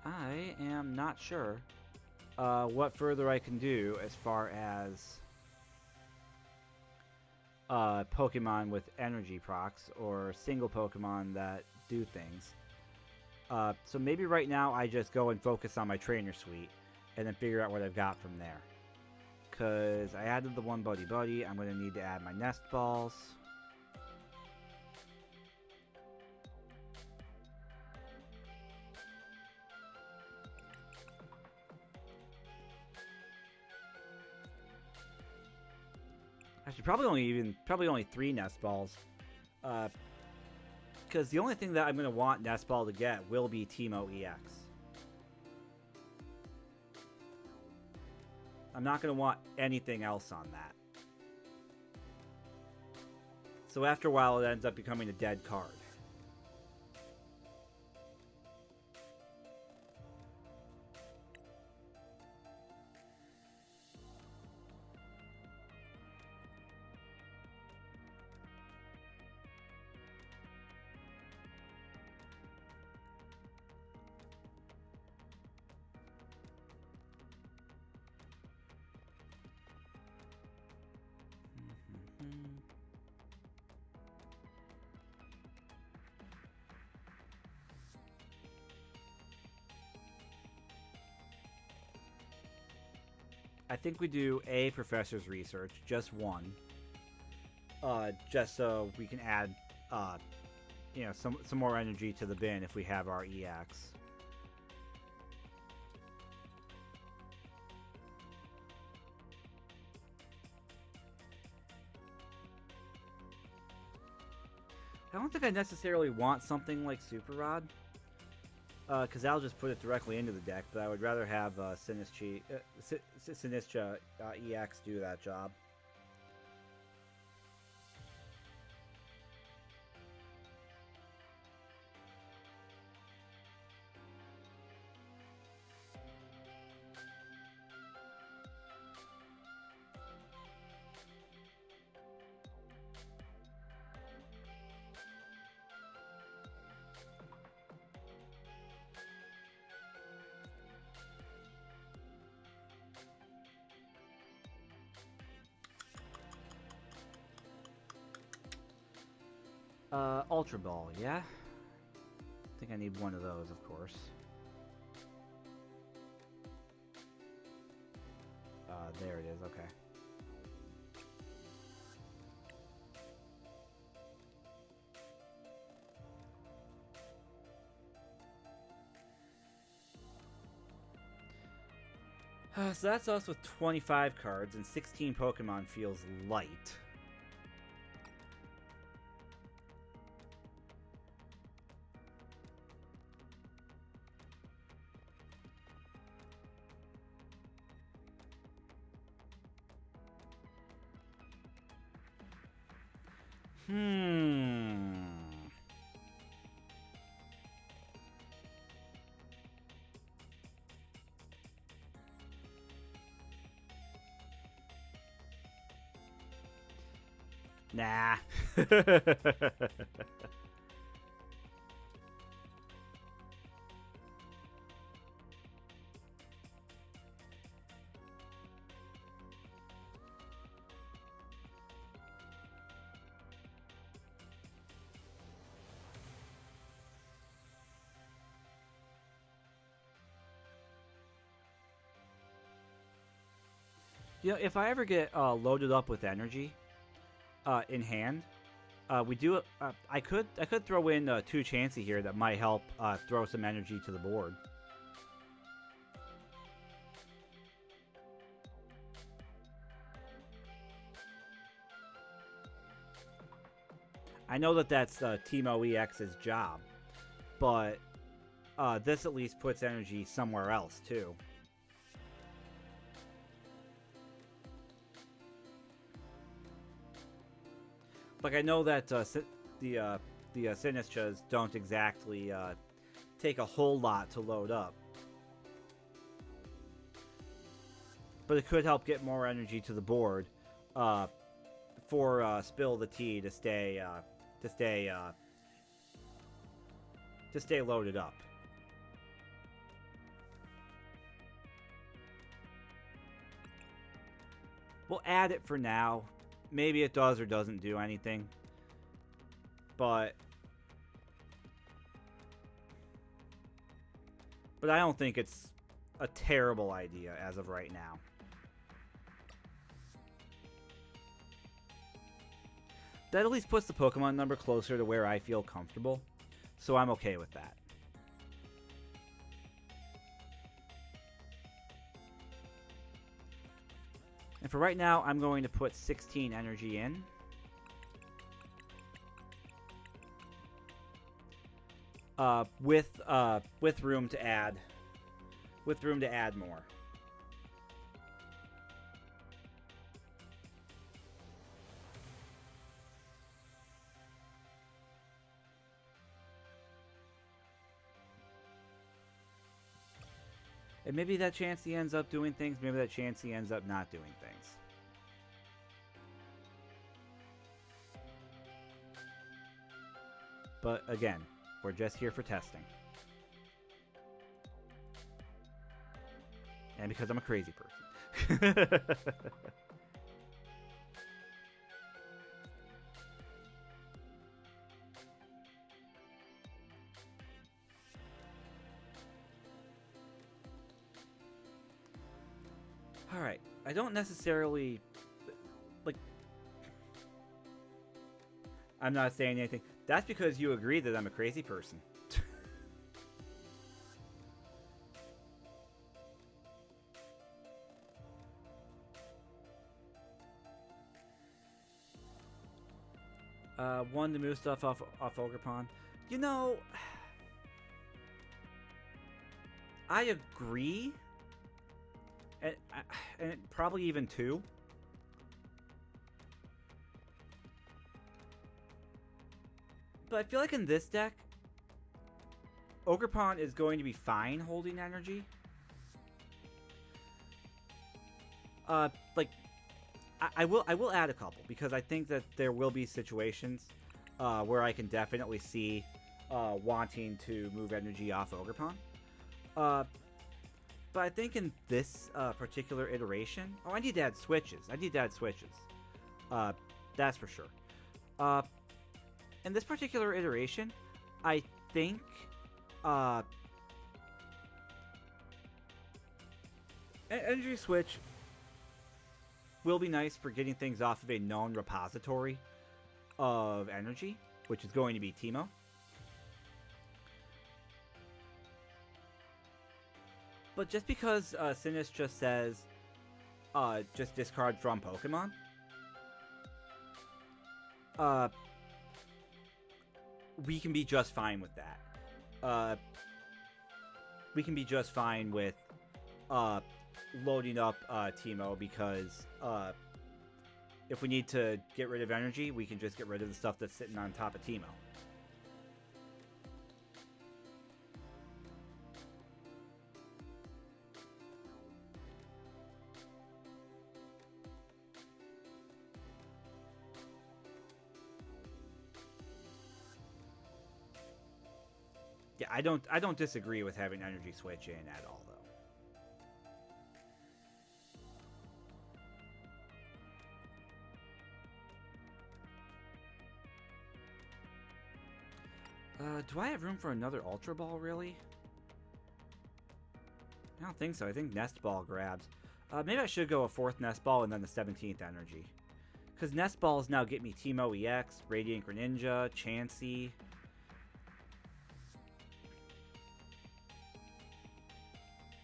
I am not sure what further I can do as far as Pokemon with energy procs or single Pokemon that do things. So maybe right now I just go and focus on my trainer suite and then figure out what I've got from there. Because I added the one Buddy Buddy, I'm going to need to add my Nest Balls. Actually, probably only 3 Nest Balls. Because the only thing that I'm going to want Nest Ball to get will be Teemo EX. I'm not going to want anything else on that. So after a while, it ends up becoming a dead card. I think we do a professor's research, just one, just so we can add, some more energy to the bin if we have our EX. I don't think I necessarily want something like Super Rod, because I'll just put it directly into the deck, but I would rather have Sinistra EX do that job. Ultra Ball, yeah? I think I need one of those, of course. There it is, okay. So that's us with 25 cards, and 16 Pokemon feels light. Nah. You know, if I ever get loaded up with energy in hand, we do. I could throw in 2 Chansey here that might help throw some energy to the board. I know that that's Teemo EX's job, but this at least puts energy somewhere else too. Like I know that the Sinistras don't exactly take a whole lot to load up, but it could help get more energy to the board for Spill the Tea to stay loaded up. We'll add it for now. Maybe it does or doesn't do anything. But I don't think it's a terrible idea as of right now. That at least puts the Pokemon number closer to where I feel comfortable. So I'm okay with that. And for right now, I'm going to put 16 energy in. With room to add. With room to add more. And maybe that Chansey ends up doing things, maybe that Chansey ends up not doing things. But again, we're just here for testing. And because I'm a crazy person. Alright, I don't necessarily... Like... I'm not saying anything. That's because you agree that I'm a crazy person. One to move stuff off Ogerpon. You know... I agree. And probably even 2. But I feel like in this deck, Ogerpon is going to be fine holding energy. Like, I will add a couple because I think that there will be situations where I can definitely see wanting to move energy off Ogerpon. But I think in this particular iteration... Oh, I need to add switches. That's for sure. in this particular iteration, I think uh, Energy Switch will be nice for getting things off of a known repository of energy, which is going to be Teemo. But just because Sinus just says, just discard from Pokemon, we can be just fine with that. We can be just fine with loading up Teemo because if we need to get rid of energy, we can just get rid of the stuff that's sitting on top of Teemo. Yeah, I don't disagree with having Energy Switch in at all, though. Do I have room for another Ultra Ball, really? I don't think so. I think Nest Ball grabs. Maybe I should go a 4th Nest Ball and then the 17th Energy. Because Nest Balls now get me Teemo EX, Radiant Greninja, Chansey.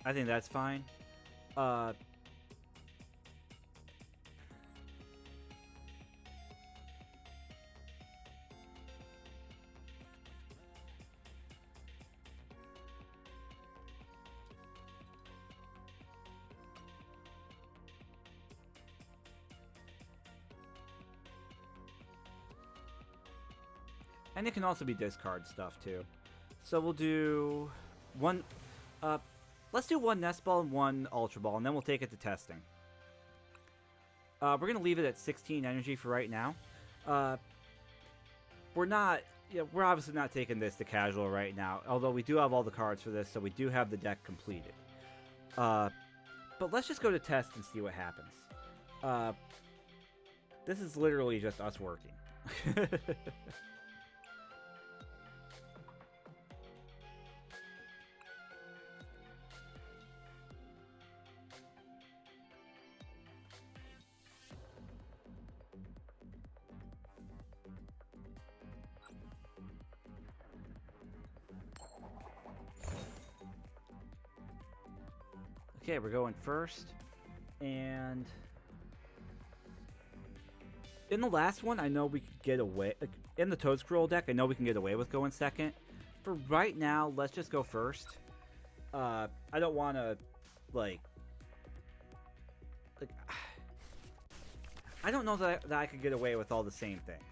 I think that's fine. And it can also be discard stuff too. So we'll do one. Let's do 1 Nest Ball and 1 Ultra Ball, and then we'll take it to testing. We're gonna leave it at 16 energy for right now. We're obviously not taking this to casual right now, although we do have all the cards for this, so we do have the deck completed. But let's just go to test and see what happens. This is literally just us working. Okay, we're going first, and in the last one, I know we could get away, in the Toad Scroll deck, I know we can get away with going second. For right now, let's just go first. I don't want to, I don't know that I could get away with all the same things.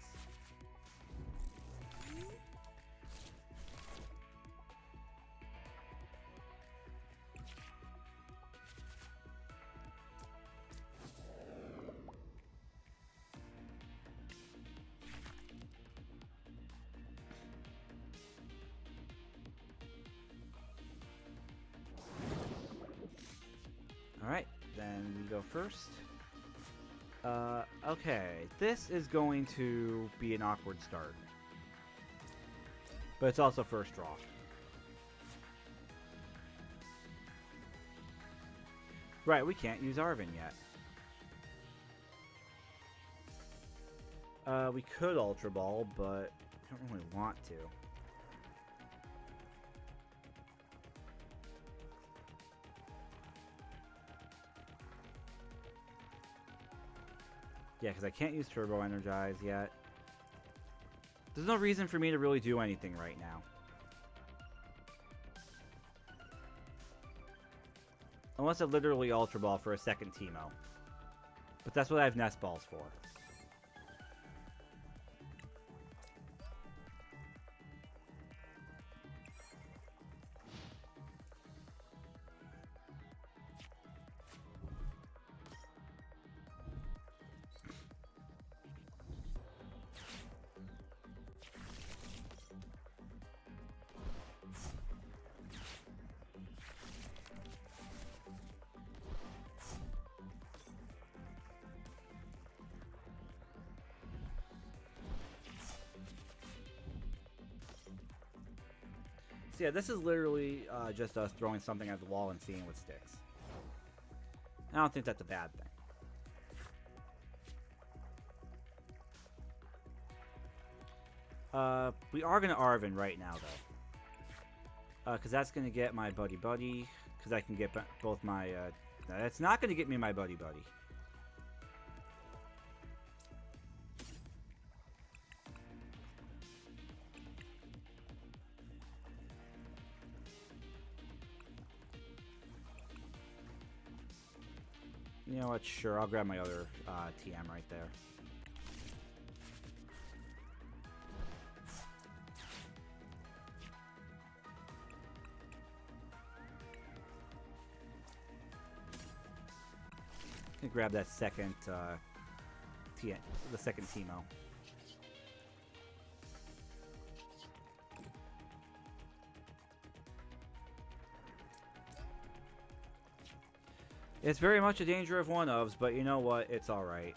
Alright, then we go first. Okay, this is going to be an awkward start. But it's also first draw. Right, we can't use Arven yet. We could Ultra Ball, but I don't really want to. Yeah, because I can't use Turbo Energize yet. There's no reason for me to really do anything right now. Unless I literally Ultra Ball for a second Teemo. But that's what I have Nest Balls for. So yeah, this is literally just us throwing something at the wall and seeing what sticks. I don't think that's a bad thing. We are going to Arvin right now, though. Because that's going to get my Buddy Buddy. Because I can get both my... no, that's not going to get me my Buddy Buddy. You know what? Sure, I'll grab my other TM right there. And grab that second the second Teemo. It's very much a danger of one-ofs, but you know what? It's alright.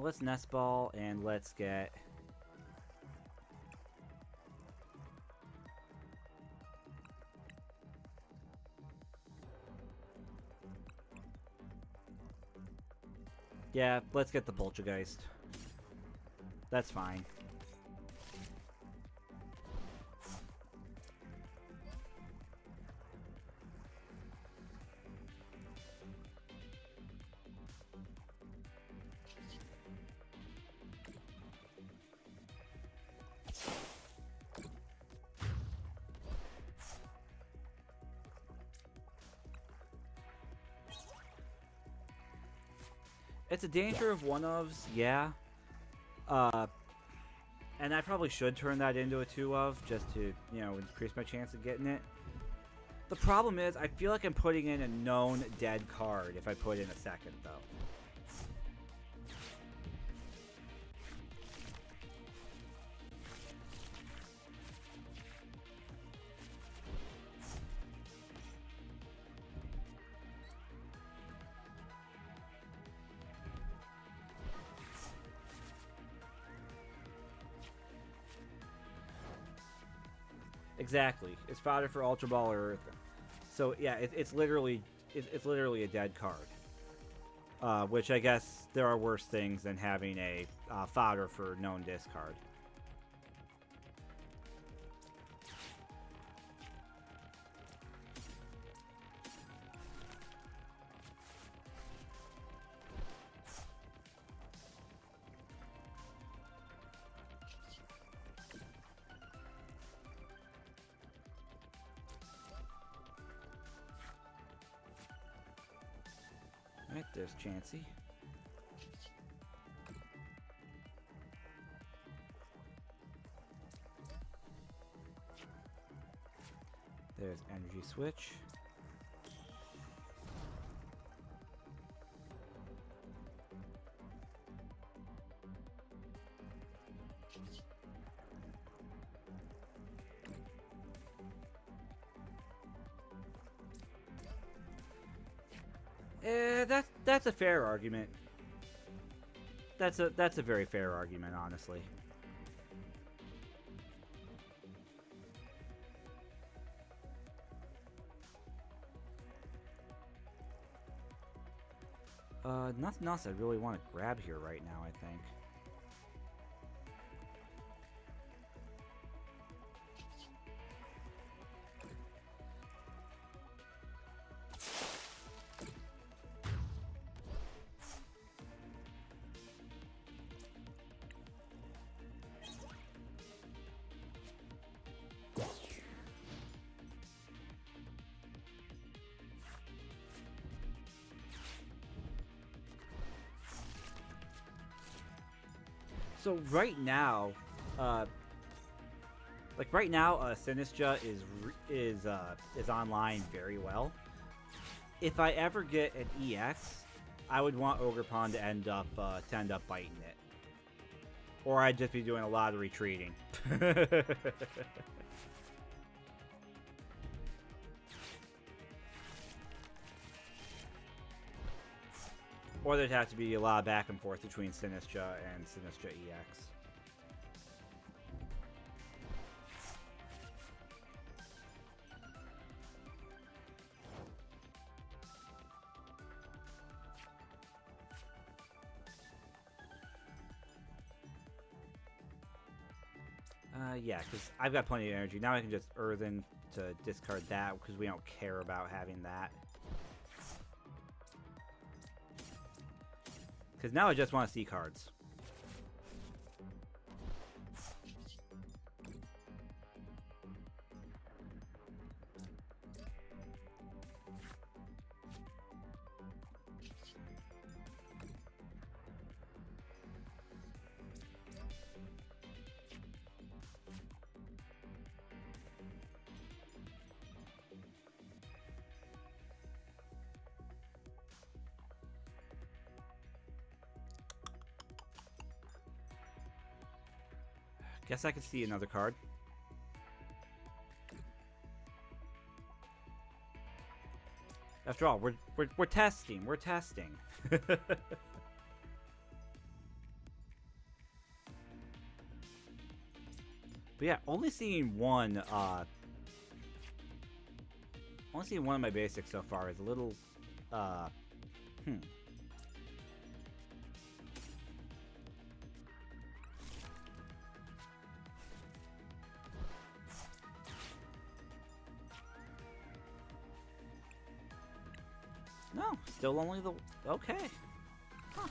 Let's nest ball and let's get... Yeah, let's get the Poltergeist. That's fine. It's a danger of one-ofs, yeah. And I probably should turn that into a two-of, just to, you know, increase my chance of getting it. The problem is, I feel like I'm putting in a known dead card if I put in a second, though. Exactly. It's fodder for Ultra Ball or Earth. So yeah, it's literally a dead card. Which I guess there are worse things than having a fodder for known discard. Alright, there's Chansey. There's Energy Switch. That's a fair argument. That's a very fair argument, honestly. Nothing else I really want to grab here right now, I think. So right now, Sinistra is online very well. if I ever get an EX, I would want Ogerpon to end up biting it, or I'd just be doing a lot of retreating. Or there'd have to be a lot of back and forth between Sinistra and Sinistra EX. Yeah, because I've got plenty of energy. Now I can just Earthen to discard that, because we don't care about having that. Because now I just want to see cards. Guess I could see another card. After all, we're testing. We're testing. But yeah, only seeing one of my basics so far is a little No, still only the... Okay. Huh.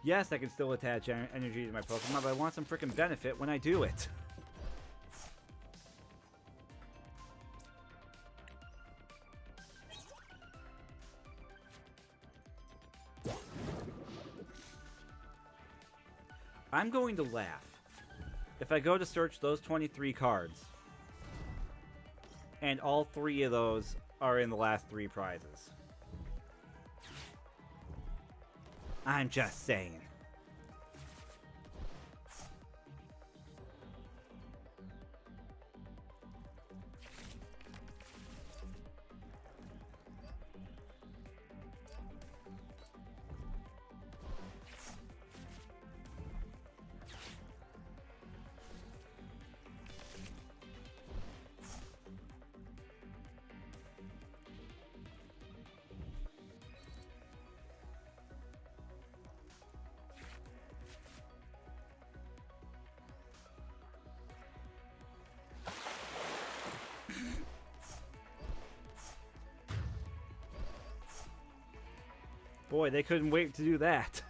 Yes, I can still attach energy to my Pokemon, but I want some freaking benefit when I do it. I'm going to laugh if I go to search those 23 cards and all 3 of those are in the last 3 prizes. I'm just saying. Boy, they couldn't wait to do that.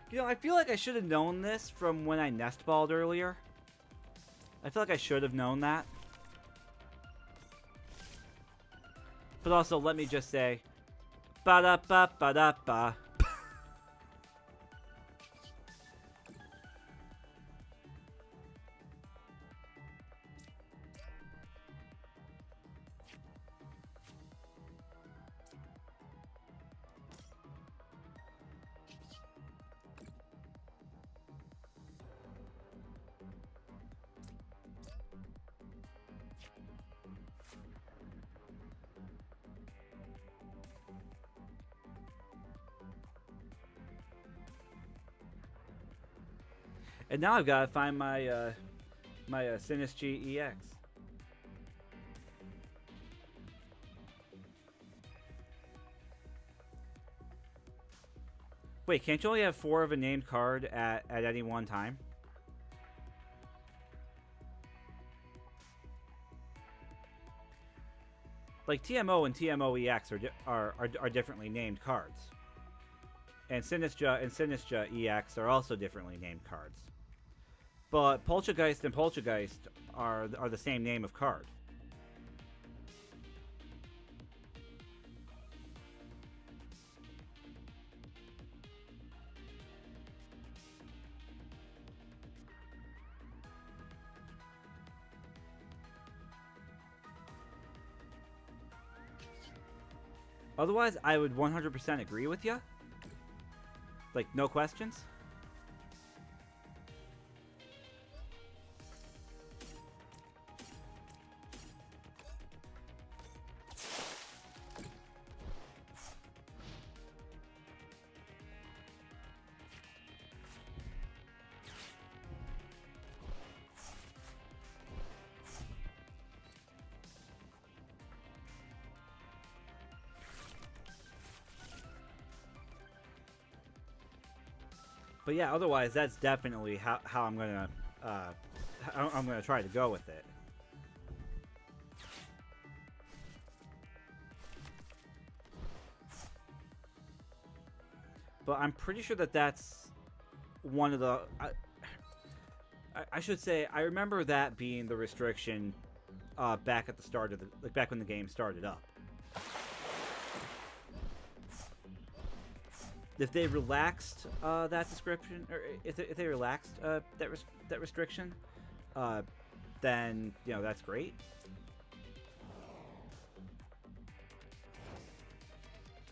You know, I feel like I should have known this from when I nest-balled earlier. I feel like I should have known that. But also, let me just say, ba-da-ba-ba-da-ba. And now I've got to find my Synergy EX. Wait, can't you only have 4 of a named card at any one time? Like TMO and TMO-EX are differently named cards, and Sinistra EX are also differently named cards. But Poltergeist and Poltergeist are the same name of card. Otherwise, I would 100% agree with you. Like, no questions. But yeah, otherwise, that's definitely how I'm gonna try to go with it. But I'm pretty sure that that's one of the. I should say I remember that being the restriction back at the start of back when the game started up. If they relaxed that description, or if they relaxed that restriction, then that's great.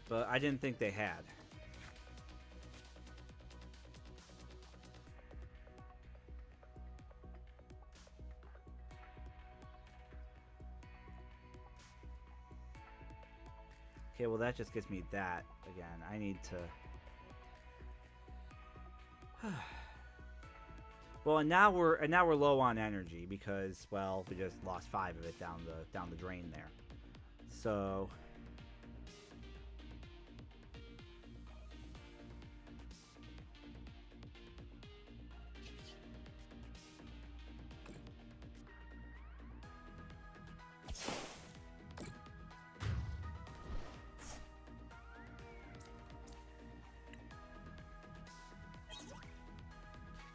But I didn't think they had. Okay, well that just gives me that again. I need to. Well, and now we're low on energy because, well, we just lost 5 of it down the drain there. So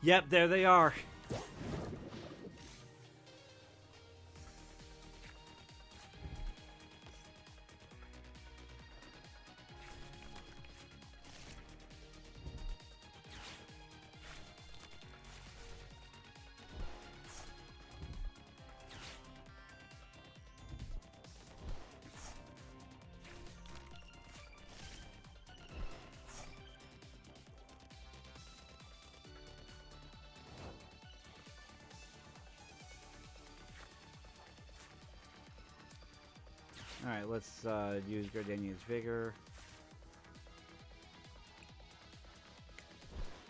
yep, there they are. Alright, let's use Gardenia's Vigor.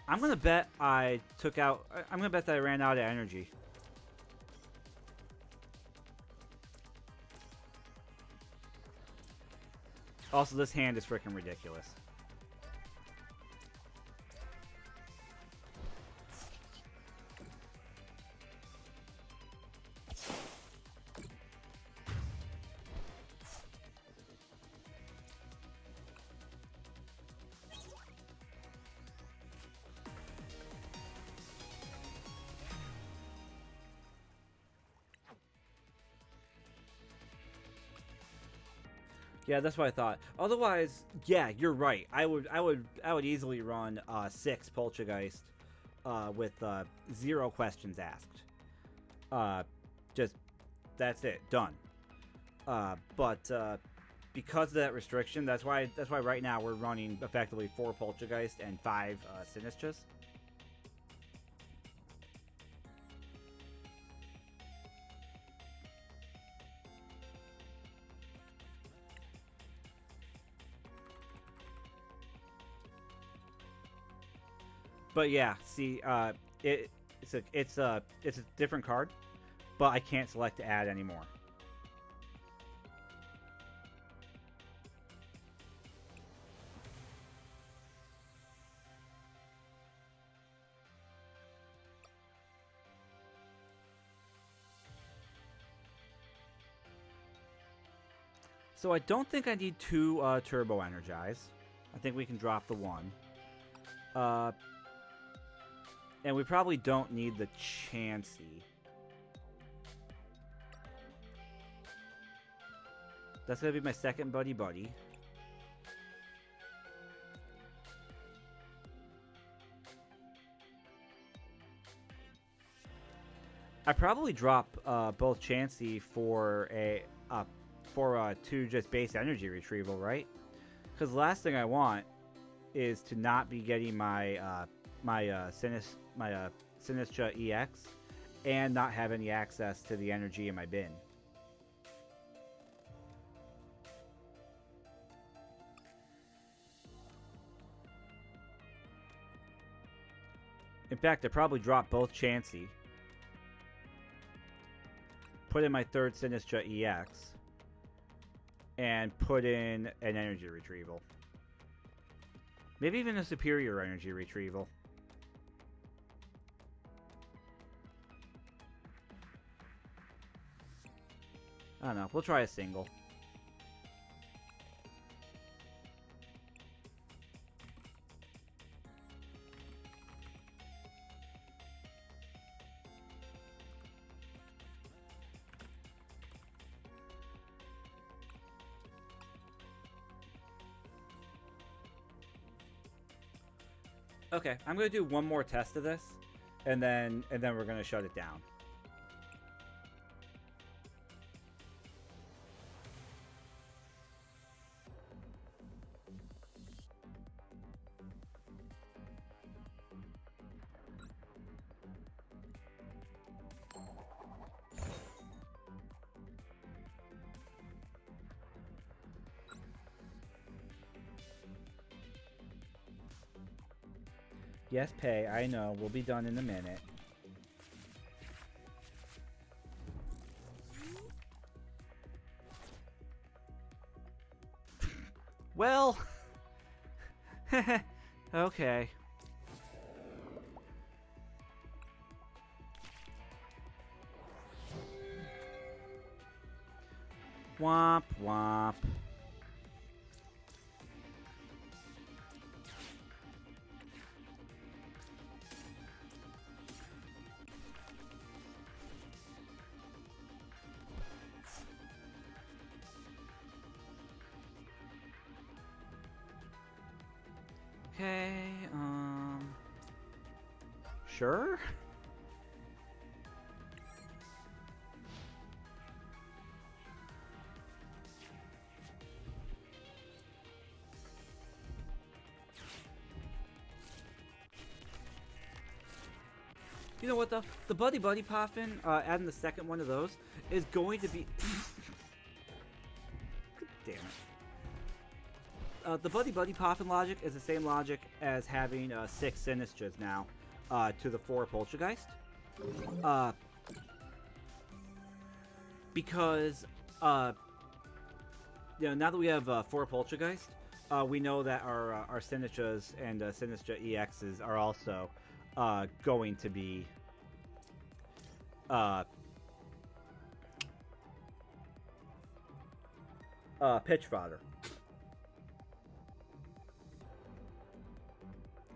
I'm gonna bet I'm gonna bet that I ran out of energy. Also, this hand is freaking ridiculous. Yeah, that's what I thought. Otherwise, yeah, you're right. I would easily run 6 Poltergeist with 0 questions asked. Just that's it, done. But because of that restriction, that's why right now we're running effectively 4 Poltergeist and 5 Sinistras. But yeah, see, it's a different card, but I can't select to add anymore. So I don't think I need two Turbo Energize. I think we can drop the one. And we probably don't need the Chansey. That's going to be my second Buddy Buddy. I probably drop both Chansey for two just base energy retrieval, right? Because the last thing I want is to not be getting my Sinistra EX and not have any access to the energy in my bin. In fact, I probably drop both Chansey, put in my third Sinistra EX, and put in an energy retrieval. Maybe even a superior energy retrieval. I don't know. We'll try a single. Okay, I'm gonna do one more test of this, and then we're gonna shut it down. Yes, Pay, I know. We'll be done in a minute. Well... okay. Womp womp. Okay, sure? You know what, though? The Buddy Buddy Poffin, adding the second one of those, is going to be... Damn it. The Buddy Buddy Poffin logic is the same logic as having 6 Sinistras now to the 4 Poltergeist. Because, now that we have 4 Poltergeist, we know that our Sinistras and Sinistra EXs are also going to be pitch fodder.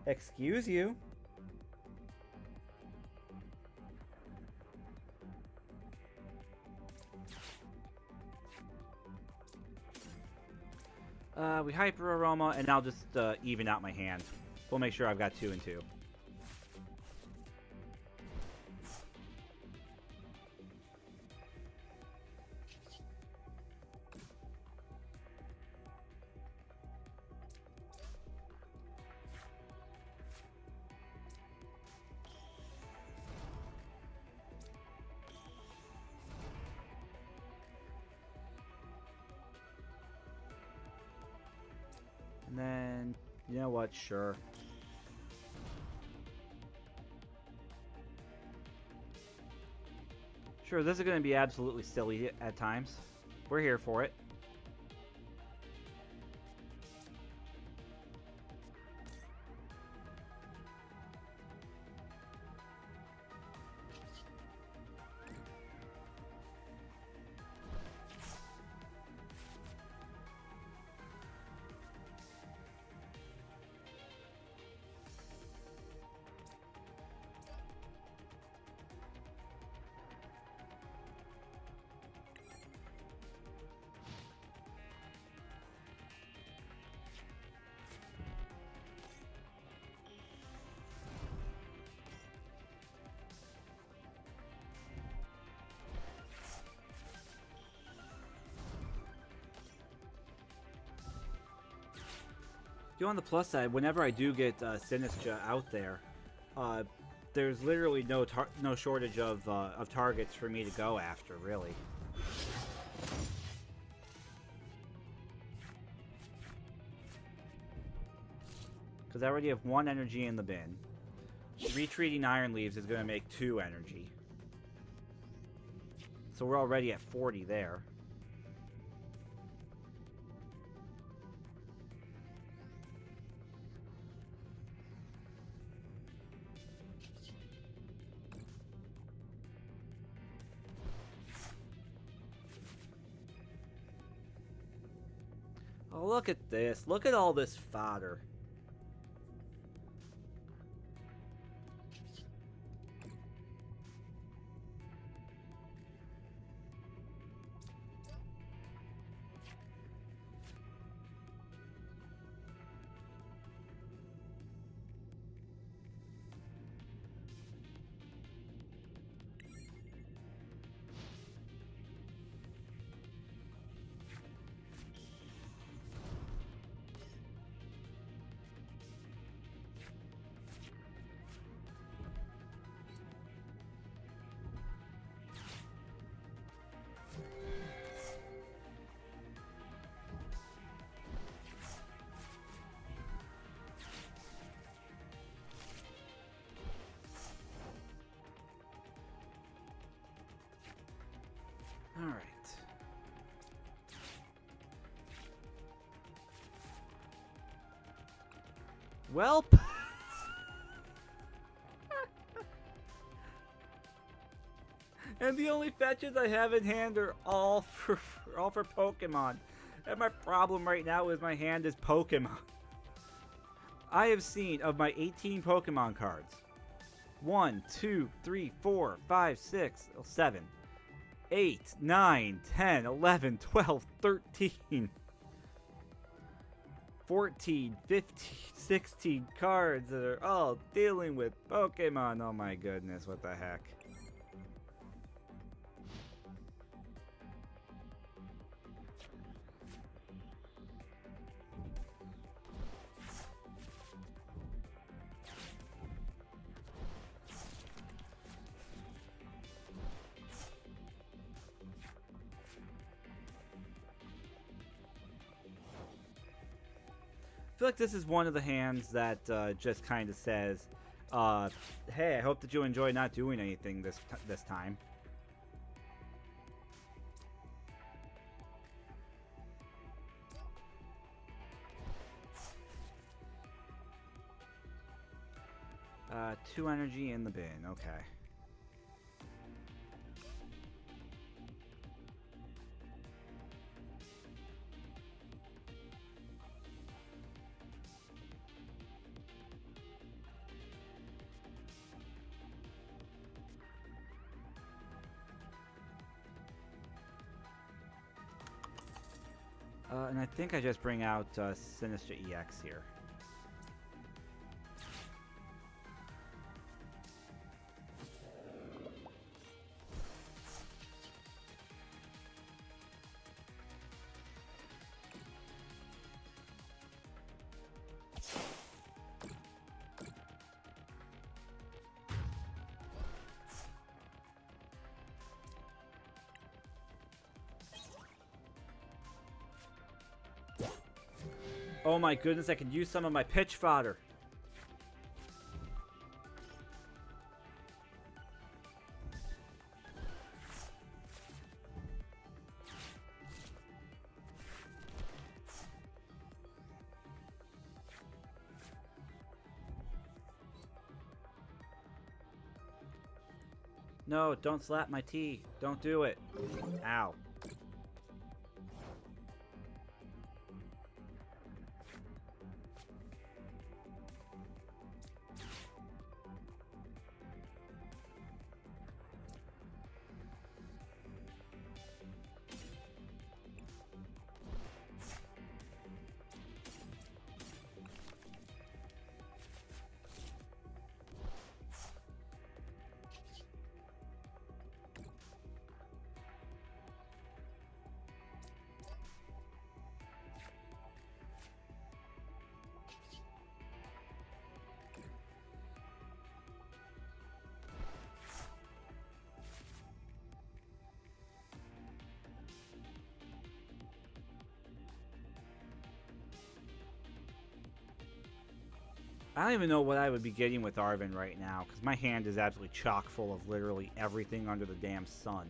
Excuse you. We Hyper Aroma, and I'll just even out my hand. We'll make sure I've got 2 and 2. And then, you know what, sure. Sure, this is going to be absolutely silly at times. We're here for it. You know, on the plus side, whenever I do get Sinistra out there, there's literally no shortage of targets for me to go after, really. Because I already have 1 energy in the bin. Retreating Iron Leaves is going to make 2 energy. So we're already at 40 there. Oh, look at this. Look at all this fodder. All right. Welp. And the only fetches I have in hand are all for Pokemon. And my problem right now is my hand is Pokemon. I have seen, of my 18 Pokemon cards, 1, 2, 3, 4, 5, 6, 7, 8, 9, 10, 11, 12, 13, 14, 15, 16 cards that are all dealing with Pokemon. Oh my goodness, what the heck. I feel like this is one of the hands that just kind of says, hey, I hope that you enjoy not doing anything this time. Two energy in the bin, okay. And I think I just bring out Sinister EX here. Oh my goodness, I can use some of my pitch fodder. No, don't slap my tea. Don't do it. Ow. I don't even know what I would be getting with Arvin right now, because my hand is absolutely chock full of literally everything under the damn sun.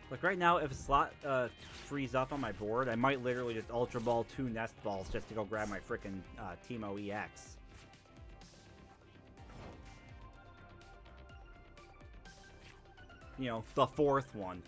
Like right now, if a slot frees up on my board, I might literally just Ultra Ball 2 Nest Balls just to go grab my frickin' Teemo EX. You know, the fourth one.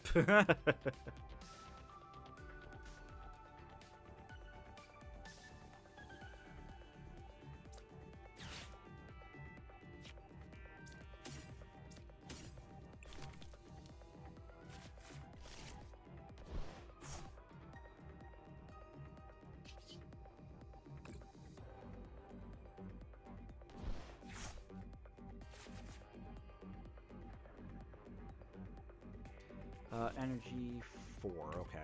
Energy 4, okay.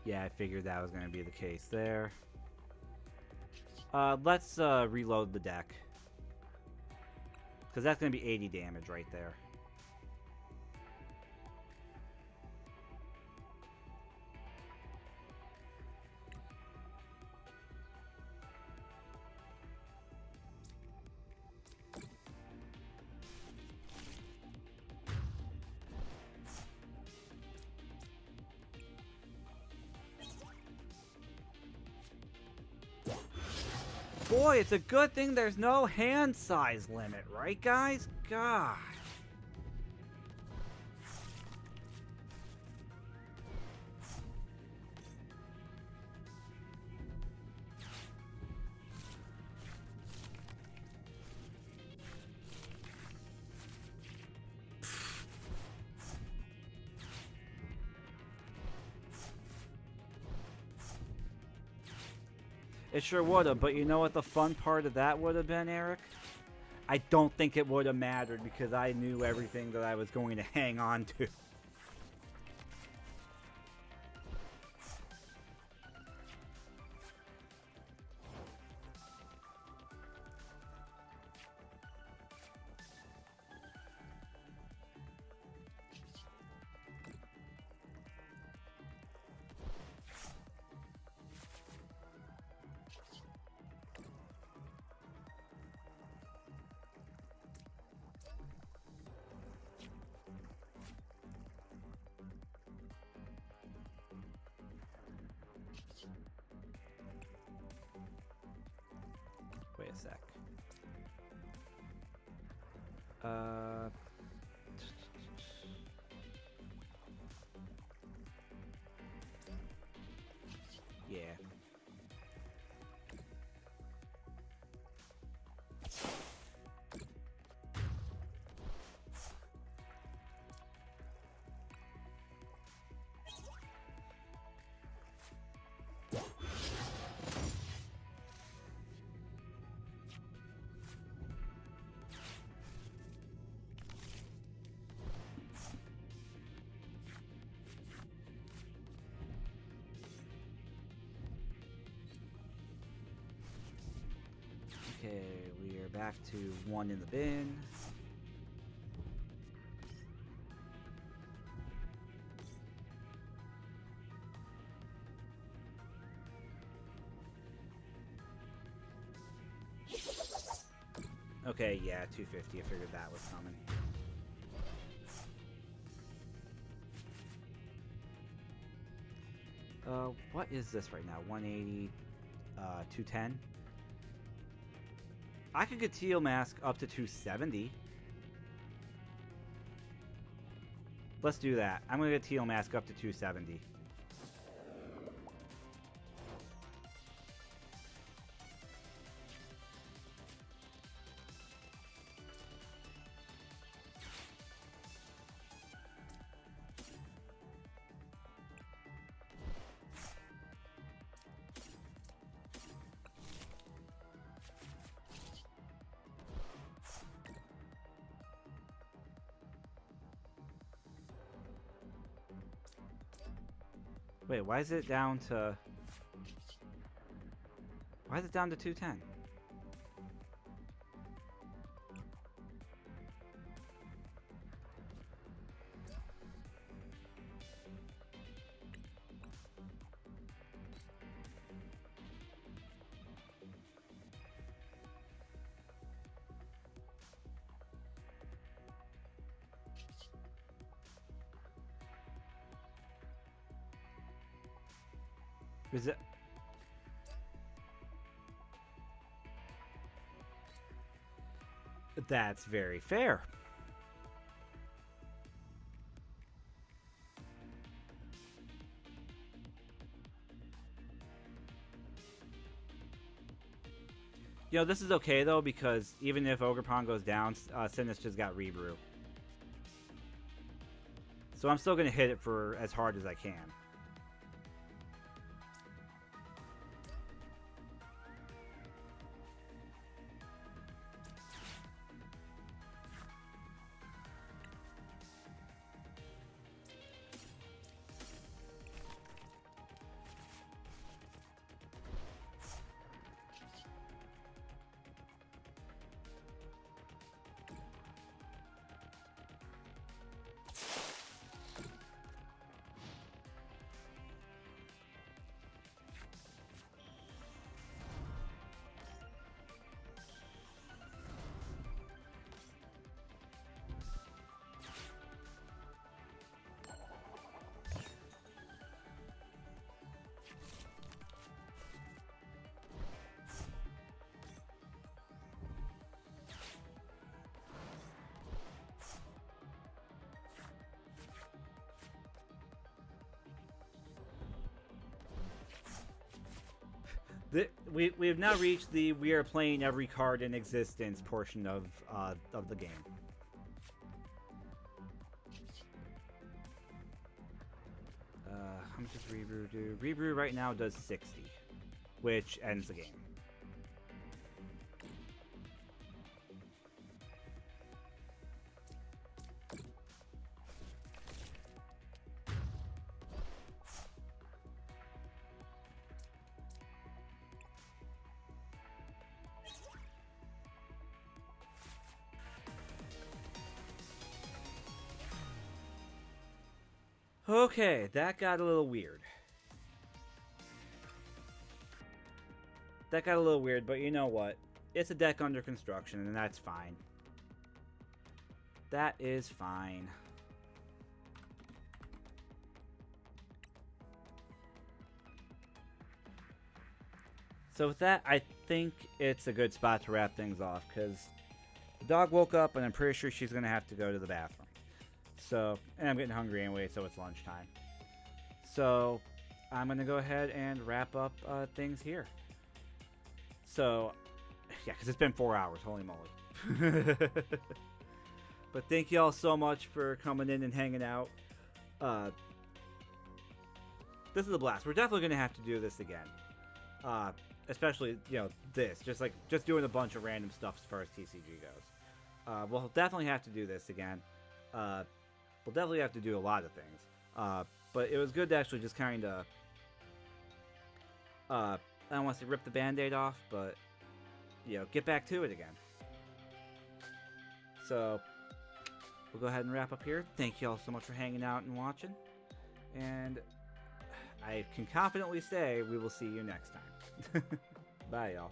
Yeah, I figured that was going to be the case there. Let's reload the deck. Because that's going to be 80 damage right there. Boy, it's a good thing there's no hand size limit, right, guys? God. It sure would have, but you know what the fun part of that would have been, Eric? I don't think it would have mattered because I knew everything that I was going to hang on to. Wait a sec. Yeah. Okay, we are back to 1 in the bin. Okay, yeah, 250. I figured that was coming. What is this right now? 180, 210? I could get Teal Mask up to 270. Let's do that. I'm gonna get Teal Mask up to 270. Wait, why is it down to... Why is it down to 210? Is it... That's very fair. You know, this is okay, though, because even if Ogerpon goes down, Sinus just got Rebrew. So I'm still going to hit it for as hard as I can. We have now reached the we are playing every card in existence portion of the game. How much does Rebrew do? Rebrew right now does 60, which ends the game. Okay, that got a little weird. That got a little weird, but you know what? It's a deck under construction, and that's fine. That is fine. So with that, I think it's a good spot to wrap things off, because the dog woke up, and I'm pretty sure she's going to have to go to the bathroom. So, and I'm getting hungry anyway, so it's lunchtime. So, I'm going to go ahead and wrap up things here. So, yeah, because it's been 4 hours, holy moly. But thank you all so much for coming in and hanging out. This is a blast. We're definitely going to have to do this again. Especially, you know, just doing a bunch of random stuff as far as TCG goes. We'll definitely have to do this again. We'll definitely have to do a lot of things. But it was good to actually just kind of... I don't want to say rip the Band-Aid off, but get back to it again. So we'll go ahead and wrap up here. Thank you all so much for hanging out and watching. And I can confidently say we will see you next time. Bye, y'all.